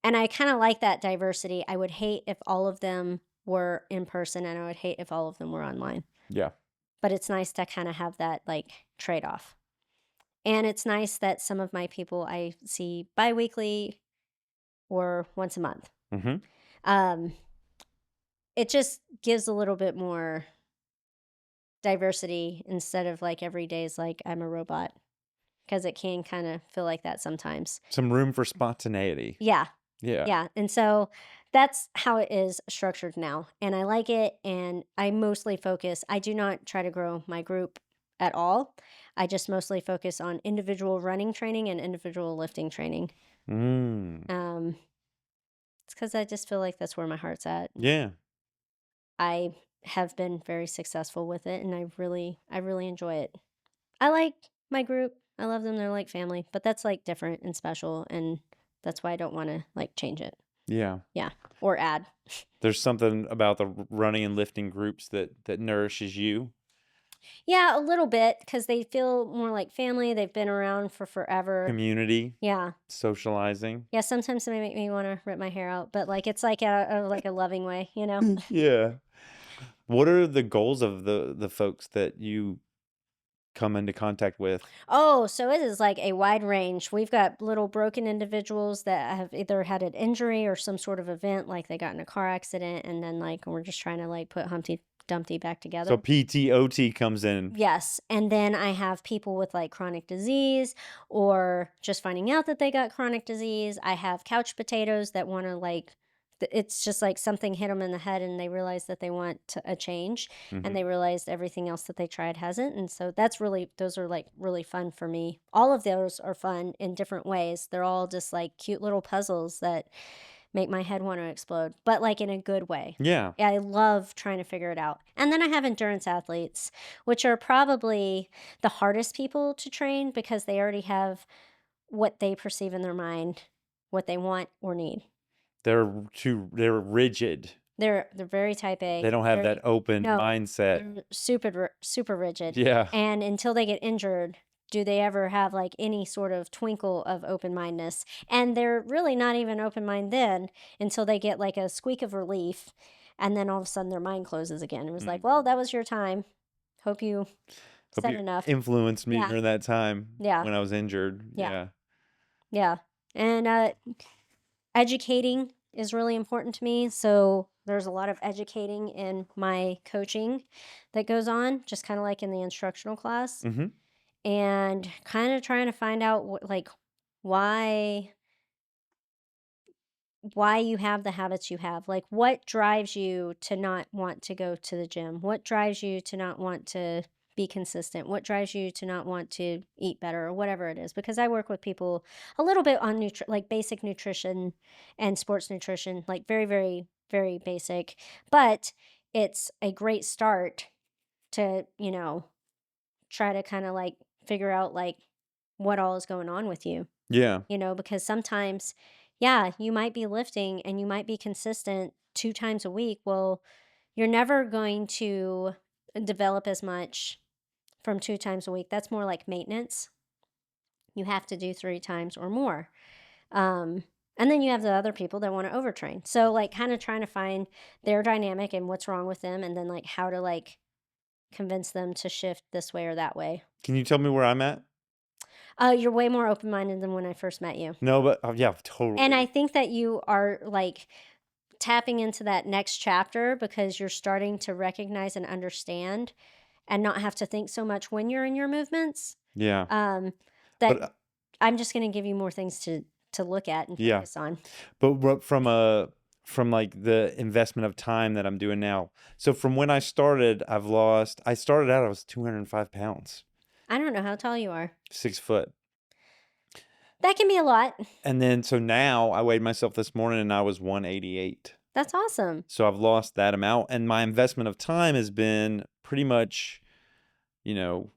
And I kind of like that diversity. I would hate if all of them were in person and I would hate if all of them were online. Yeah. But it's nice to kind of have that like trade off. And it's nice that some of my people I see biweekly or once a month. Mhm. Um, it just gives a little bit more diversity instead of like every day is like I'm a robot because it can kind of feel like that sometimes. Some room for spontaneity. Yeah. Yeah. Yeah. And so that's how it is structured now. And I like it. And I mostly focus, I do not try to grow my group at all. I just mostly focus on individual running training and individual lifting training. Mm. Um, it's because I just feel like that's where my heart's at. Yeah. I have been very successful with it and I really enjoy it. I like my group. I love them. They're like family, but that's like different and special and that's why I don't want to like change it. Yeah. Yeah, or add. There's something about the running and lifting groups that nourishes you. Yeah, a little bit because they feel more like family. They've been around for forever. Community, Yeah. socializing. Yeah, sometimes they make me want to rip my hair out, but like it's like a loving way, you know. Yeah. What are the goals of the folks that you come into contact with? Oh, so it is like a wide range. We've got little broken individuals that have either had an injury or some sort of event, like they got in a car accident, and then like we're just trying to like put Humpty Dumpty back So together. PTOT comes in. Yes, and then I have people with like chronic disease or just finding out that they got chronic disease. I have couch potatoes that want to like it's just like something hit them in the head and they realize that they want a change, and Mhm. they realized everything else that they tried hasn't. And so those are like really fun for me. All of those are fun in different ways. They're all just like cute little puzzles that make my head want to explode, but like in a good way. Yeah. Yeah, I love trying to figure it out. And then I have endurance athletes, which are probably the hardest people to train because they already have what they perceive in their mind, what they want or need. They're rigid. They're very type They A, don't have that very open no, mindset. they're super rigid, Yeah. and until they get injured, do they ever have, like, any sort of twinkle of open-mindedness, and they're really not even open-minded then until they get, like, a squeak of relief, and then all of a sudden their mind closes again. It was like, "Well, Mhm. that was your time. Hope you Hope said you enough." influenced me Yeah, during that time yeah, when I was injured. yeah, Yeah. yeah, and, educating is really important to me, so there's a lot of educating in my coaching that goes on, just kinda like in the instructional class, Mhm. and kinda trying to find out like, why why you have the habits you have. Like, what drives you to not want to go to the gym? What drives you to not want to be consistent? What drives you to not want to eat better or whatever it is? Because I work with people a little bit on like basic nutrition and sports nutrition, like very, very, very basic. But it's a great start to, try to kind of like figure out like what all is going on with you, Yeah. because sometimes, yeah, you might be lifting and you might be consistent 2 times a week. Well, you're never going to develop as much from 2 times a week. That's more like maintenance. You have to do 3 times or more. Um, and then you have the other people that want to overtrain. So, like, kind of trying to find their dynamic and what's wrong with them, and then like how to like convince them to shift this way or that way. Can you tell me where I'm at? You're way more open minded than when I first met you. No, but yeah, And I totally. think that you are like tapping into that next chapter because you're starting to recognize and understand and not have to think so much when you're in your movements. Yeah. Um, that But I'm just going to give you more things to look at and yeah. focus on. But from like the investment of time that I'm doing now. So from when I started, I started out, I was 205 pounds, I don't know how tall you are. 6 foot. That can be a lot. And then, so now I weighed myself this morning and I was 188. That's awesome. So I've lost that amount. And my investment of time has been pretty much, you know,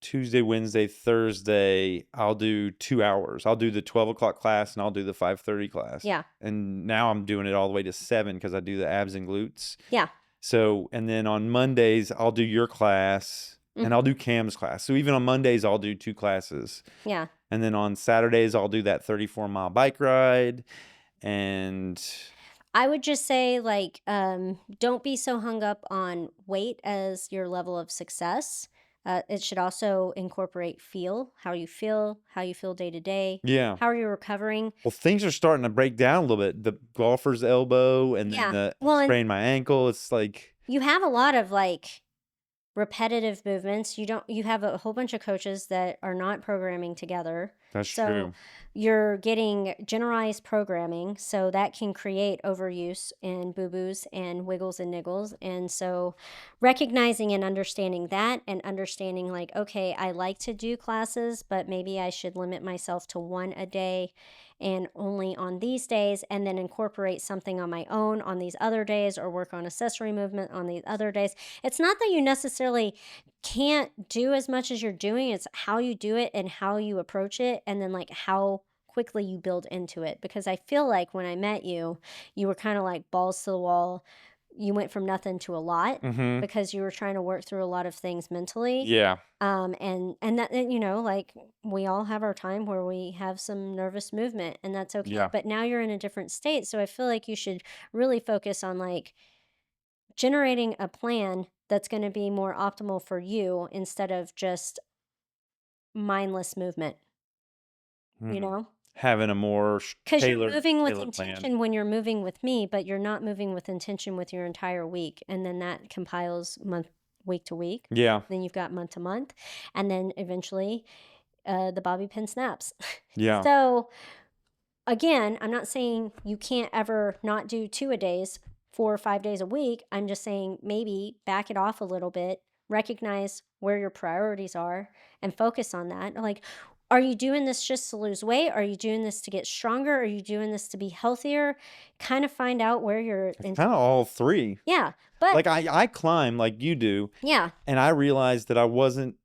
Tuesday, Wednesday, Thursday, I'll do 2 hours. I'll do the 12 o'clock class and I'll do the 5:30 class. Yeah. And now I'm doing it all the way to 7 because I do the abs and glutes. Yeah. So, and then on Mondays, I'll do your class and I'll Hmm. do Cam's class. So even on Mondays, I'll do 2 classes. Yeah. And then on Saturdays, I'll do that 34-mile bike ride. And I would just say, like, don't be so hung up on weight as your level of success. It should also incorporate how you feel day to day, yeah, how are you recovering. well, things are starting to break down a little bit. The golfer's elbow and then Yeah. the Well, and sprained my ankle. It's like, you have a lot of like repetitive movements. You have a whole bunch of coaches that are not programming together. that's So true. you're getting generalized programming, so that can create overuse and boo-boos and wiggles and niggles. And so recognizing and understanding that, and understanding like, okay, I like to do classes, but maybe I should limit myself to one a day and only on these days, and then incorporate something on my own on these other days, or work on accessory movement on these other days. It's not that you necessarily can't do as much as you're doing, it's how you do it and how you approach it, and then like how quickly you build into it. Because I feel like when I met you, you were kind of like balls to the wall. You went from nothing to a lot Mm-hmm. because you were trying to work through a lot of things mentally. Yeah. And that, and, like, we all have our time where we have some nervous movement, and that's okay. Yeah. But now you're in a different state, so I feel like you should really focus on like generating a plan that's going to be more optimal for you instead of just mindless movement, you Hmm. know? Having a more Because you're tailored moving with tailored plan. intention when you're moving with me, but you're not moving with intention with your entire week. And then that compiles week to week. Yeah. Then you've got month to month. And then eventually the bobby pin snaps. Yeah. So again, I'm not saying you can't ever not do 2-a-days, 4 or 5 days a week. I'm just saying maybe back it off a little bit, recognize where your priorities are, and focus on that. Like, are you doing this just to lose weight? Are you doing this to get stronger? Are you doing this to be healthier? Kind of find out where your It's kind of all three. yeah, but Like I climb like you do, yeah, and I realized that I wasn't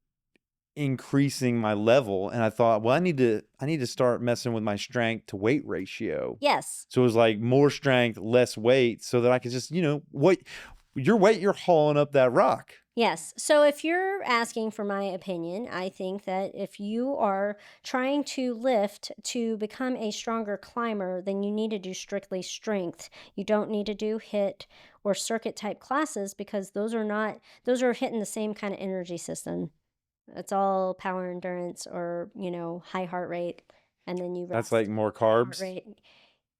increasing my level, and I thought, well, I need to start messing with my strength to weight ratio. yes. So it was like more strength, less weight, so that I could just, what your weight, you're hauling up that rock. Yes. So if you're asking for my opinion, I think that if you are trying to lift to become a stronger climber, then you need to do strictly strength. You don't need to do hit or circuit type classes because those are hitting the same kind of energy system. It's all power endurance or, high heart rate, and then you That's rest. like more Heart carbs. rate.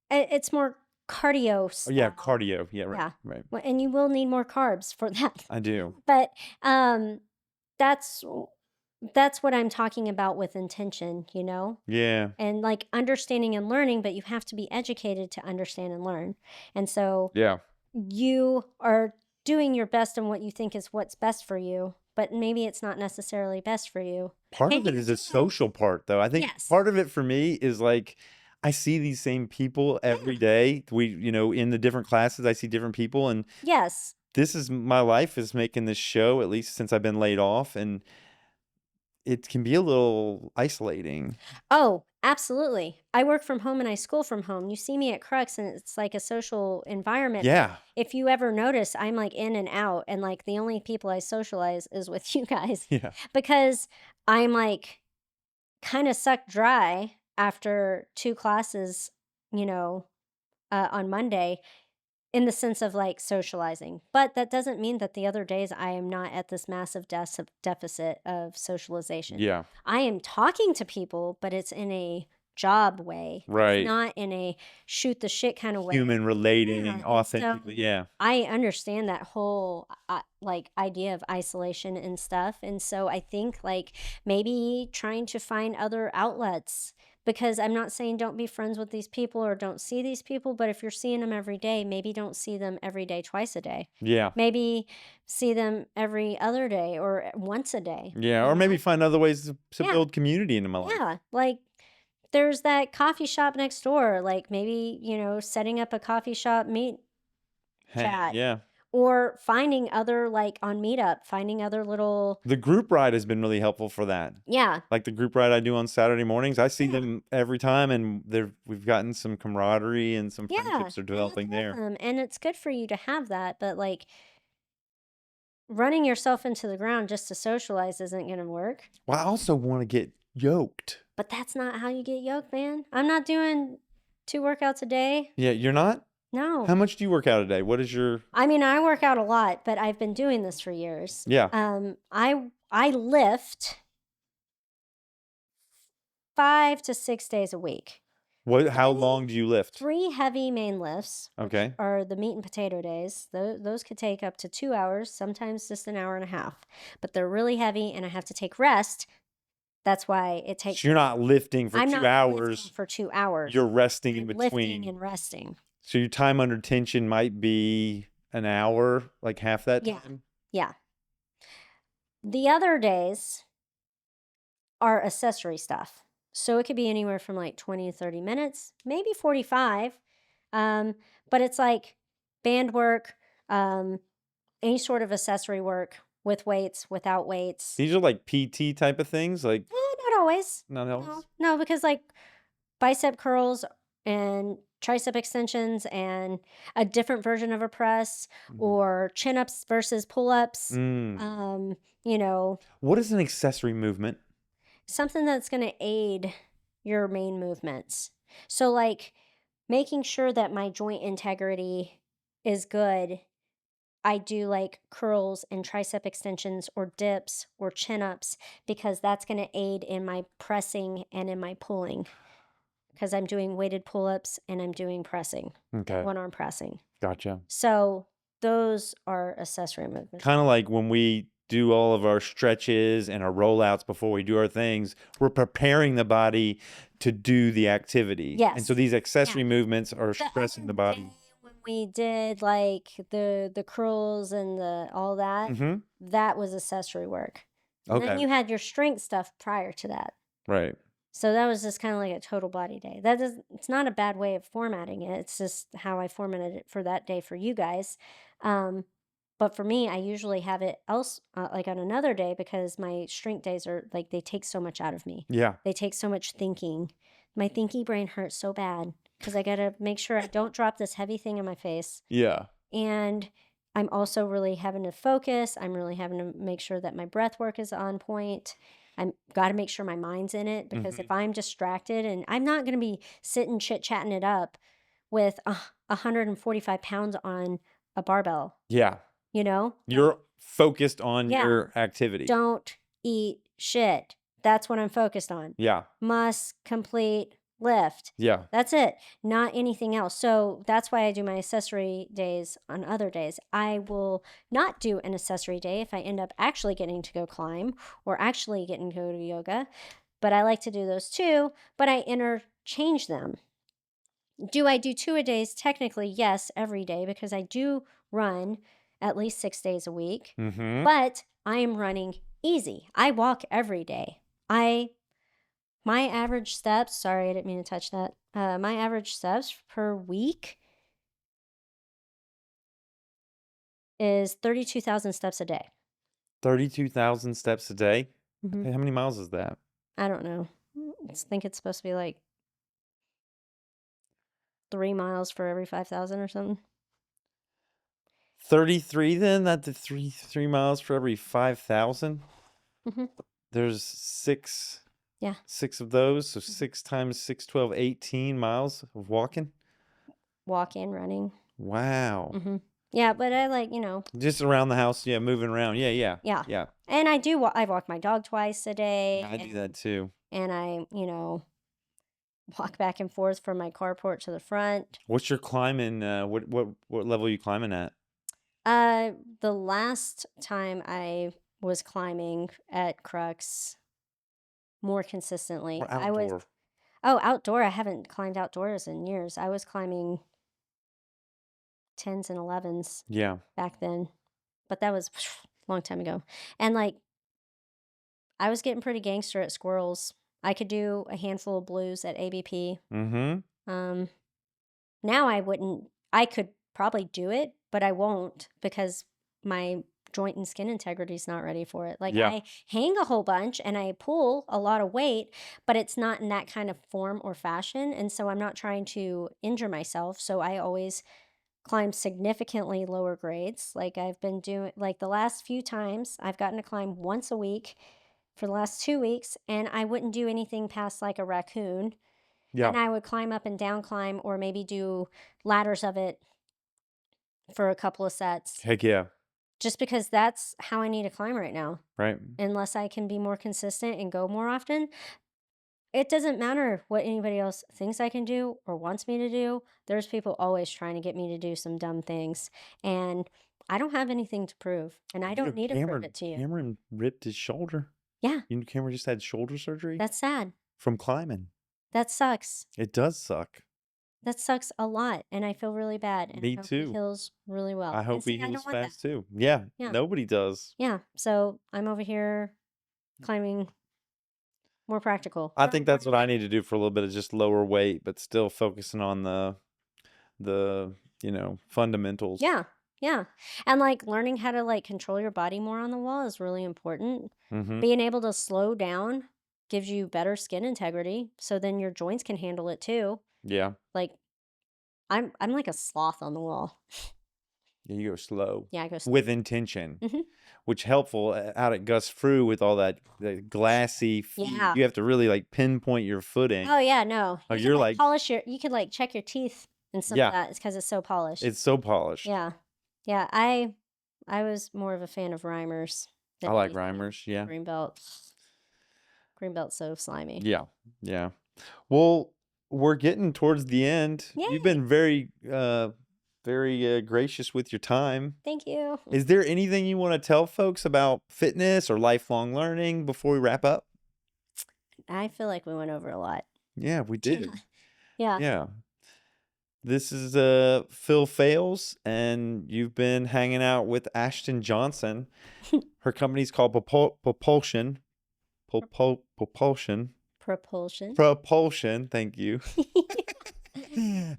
It's more cardio Oh yeah, style. cardio. Yeah, right, Yeah. right. Well, and you will need more carbs for that. I do. But that's that's what I'm talking about with intention. Yeah, And like understanding and learning, but you have to be educated to understand and learn. And so yeah. you are doing your best in what you think is what's best for you, but maybe it's not necessarily best for you. Part And of it you're is a human. social part, though. I think Yes. part of it for me is like I see these same people every Yeah. day. In the different classes, I see different people, and Yes. this is my life is making this show, at least since I've been laid off, and it can be a little isolating. Oh, absolutely. I work from home and I school from home. You see me at Crux and it's like a social environment, but Yeah, if you ever notice, I'm like in and out and like the only people I socialize is with you guys yeah, because I'm like kind of sucked dry after 2 classes, you know, on Monday in the sense of like socializing. But that doesn't mean that the other days I am not at this massive deficit of socialization. yeah. I am talking to people, but it's in a job way. It's Right. not in a shoot the shit kind of way. Human relating Yeah. And so authentically. Yeah, I understand that whole like idea of isolation and stuff. And so I think like maybe trying to find other outlets because I'm not saying don't be friends with these people or don't see these people, but if you're seeing them every day, maybe don't see them every day, twice a day. yeah, Maybe see them every other day or once a day, yeah. you Or maybe know? find other ways to Yeah. build community into my life. Yeah. Like there's that coffee shop next door. Like maybe, setting up a coffee shop meet chat Yeah. or finding other like on Meetup, finding other little The group ride has been really helpful for that. yeah. Like the group ride I do on Saturday mornings, I see Yeah. them every time, and we've gotten some camaraderie and some Yeah. friendships are And that's developing there. awesome. And it's good for you to have that, but like running yourself into the ground just to socialize isn't going to work. Well, I also want to get yoked. But that's not how you get yoked, man. I'm not doing 2 workouts a day. Yeah, you're not? No. How much do you work out a day? What is your I mean, I work out a lot, but I've been doing this for years. Yeah. I lift 5 to 6 days a week. How long do you lift? 3 heavy main lifts, which Okay. are the meat and potato days. Those could take up to 2 hours, sometimes just an hour and a half. But they're really heavy and I have to take rest. That's why it takes So you're not lifting for I'm 2 not lifting hours. for 2 hours. You're resting in I'm lifting between. and resting. So your time under tension might be an hour, like half that Yeah. time? Yeah. The other days are accessory stuff. So it could be anywhere from like 20 to 30 minutes, maybe 45. But it's like band work, um, any sort of accessory work with weights, without weights. These are like PT type of things, like Not always. not No, else. no, because like bicep curls and tricep extensions and a different version of a press or chin ups versus pull ups. Mm. You know, What is an accessory movement? something that's going to aid your main movements. So, like making sure that my joint integrity is good. I do like curls and tricep extensions or dips or chin ups because that's going to aid in my pressing and in my pulling because I'm doing weighted pull ups and I'm doing pressing, Okay. one arm pressing. Gotcha. So, those are accessory movements. Kind of like when we do all of our stretches and our rollouts before we do our things, we're preparing the body to do the activity. And so Yes. these Yeah. accessory movements are The stressing the other body. day when we did like the curls and the all that, Mm-hmm. that was accessory work. And then Okay. you had your strength stuff prior to that. Right. So that was just kind of like a total body day. That does It's not a bad way of formatting it. It's just how I formatted it for that day for you guys. Um, but for me, I usually have it else like on another day because my strength days are like they take so much out of me. Yeah. They take so much thinking. My thinky brain hurts so bad because I gotta make sure I don't drop this heavy thing in my face. Yeah. And I'm also really having to focus. I'm really having to make sure that my breath work is on point. I'm got to make sure my mind's in it because if I'm distracted and I'm not going to be sitting chit chatting it up with 145 pounds on a barbell, Yeah. you know? You're focused on Yeah. your activity. Don't eat shit. That's what I'm focused on. Yeah. Must complete lift. Yeah. That's it, not anything else. So that's why I do my accessory days on other days. I will not do an accessory day if I end up actually getting to go climb or actually getting to go to yoga. But I like to do those too, but I interchange them. Do I do 2-a-days? Technically, yes, every day because I do run at least 6 days a week. Mm-hmm. But I am running easy. I walk every day. My average steps, sorry, I didn't mean to touch that. My average steps per week is 32,000 steps a day. 32,000 steps a day. Hmm. How many miles is that? I don't know. I think it's supposed to be like 3 miles for every 5,000 or something. 33 then? That's three miles for every 5,000. Hmm. There's six Yeah. of those. So 6 times 6, 12, 18 miles of walking. Walk in, running. Wow. Hmm. Yeah, but I like, Just around the house. Yeah. Moving around. Yeah. Yeah. yeah. Yeah. And I walk my dog twice a day. I do that too. And I, walk back and forth from my carport to the front. What's your climbing? What level are you climbing at? The last time I was climbing at Crux more consistently, Or outdoor? outdoor. I haven't climbed outdoors in years. I was climbing 10s and 11s Yeah. back then, but that was a long time ago. And like, I was getting pretty gangster at squirrels. I could do a handful of blues at ABP. Mm-hmm. Um, Now I could probably do it, but I won't because my joint and skin integrity is not ready for it. Like Yeah. I hang a whole bunch and I pull a lot of weight, but it's not in that kind of form or fashion. And so I'm not trying to injure myself. So I always climb significantly lower grades. Like I've been doing, like the last few times I've gotten to climb once a week for the last 2 weeks, and I wouldn't do anything past like a raccoon, Yeah. and I would climb up and down climb or maybe do ladders of it for a couple of sets Heck yeah. just because that's how I need to climb right now. Right. Unless I can be more consistent and go more often, it doesn't matter what anybody else thinks I can do or wants me to do. There's people always trying to get me to do some dumb things. And I don't have anything to prove. And I don't need to prove it to you. Cameron ripped his shoulder. Yeah, You know, Cameron just had shoulder surgery that's sad. from climbing. That sucks. It does suck. That sucks a lot. And I feel really bad. And I Me hope he too. heals really well. I And hope he see, I heals don't want that. fast too. Yeah. Yeah. Nobody does. Yeah. So I'm over here climbing more practical. I think that's what I need to do for a little bit, is just lower weight, but still focusing on the fundamentals. Yeah. Yeah. And like learning how to like control your body more on the wall is really important. Mm-hmm. Being able to slow down gives you better skin integrity. So then your joints can handle it too. Yeah. Like I'm like a sloth on the wall. Yeah, you go slow. Yeah, I go slow. With intention, Mhm. which helpful out at Gus Frew with all that glassy feet. Yeah. You have to really like pinpoint your footing. Oh yeah, no. Oh, You you're can like, polish you could like check your teeth and some yeah, of that. It's because it's so polished. it's so polished. Yeah. Yeah. I was more of a fan of Rhymers I than like anything. Rhymers. Yeah. Green belt. Green belt's so slimy. Yeah. Yeah. Well, we're getting towards the end. You've Yay. been very gracious with your time. Thank you. Is there anything you want to tell folks about fitness or lifelong learning before we wrap up? I feel like we went over a lot. Yeah, we did. Yeah. Yeah. This is Phil Phails, and you've been hanging out with Ashtyn Johnson. Her company's called Propulsion. Propulsion. Propulsion. Propulsion. Thank you.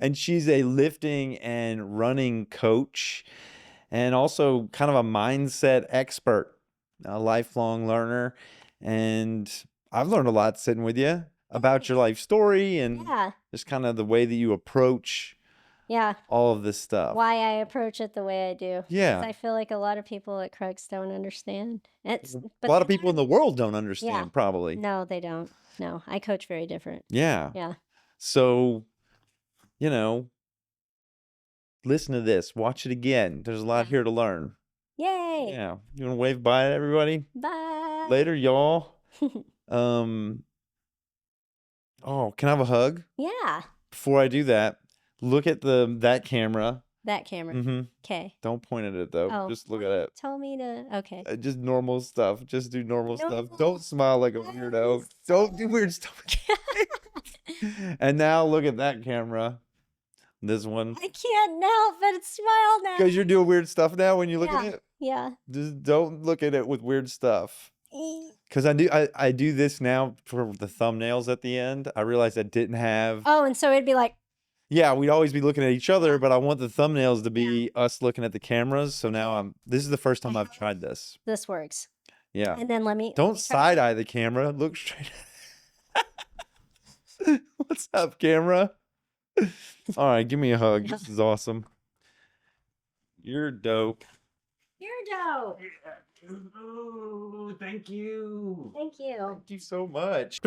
And she's a lifting and running coach, and also kind of a mindset expert, a lifelong learner. And I've learned a lot sitting with you about your life story and Yeah. just kind of the way that you approach Yeah. all of this stuff. Why I approach it the way I do. 'Cause Yeah. I feel like a lot of people at Crux don't understand. A lot of people in the world don't understand, Yeah. probably. No, they don't. No, I coach very different. Yeah. Yeah. So, you know, listen to this. Watch it again. There's a lot here to learn. Yay. Yeah. You want to wave bye to everybody? Bye. Later, y'all. Oh, can I have a hug? Yeah. Before I do that, look at that camera. That camera. Mm-hmm. Okay. Don't point at it though. Oh, Just look at it. Tell me to. Okay. Just normal stuff. Just do normal stuff. Normal. Don't smile like a weirdo. Don't do weird stuff. And now look at that camera. This one. I can't help but smile now. Because you're doing weird stuff now when you look at it. Yeah. Just don't look at it with weird stuff. E- Because I do this now for the thumbnails at the end. I realized I didn't have. Oh, and so it'd be like. Yeah, we'd always be looking at each other, but I want the thumbnails to be us looking at the cameras. So now this is the first time I've tried this. This works. Yeah. And then let me. Don't side eye the camera. Look straight. What's up, camera? All right, give me a hug. This is awesome. You're dope. You're dope. Ooh, thank you. Thank you. Thank you so much.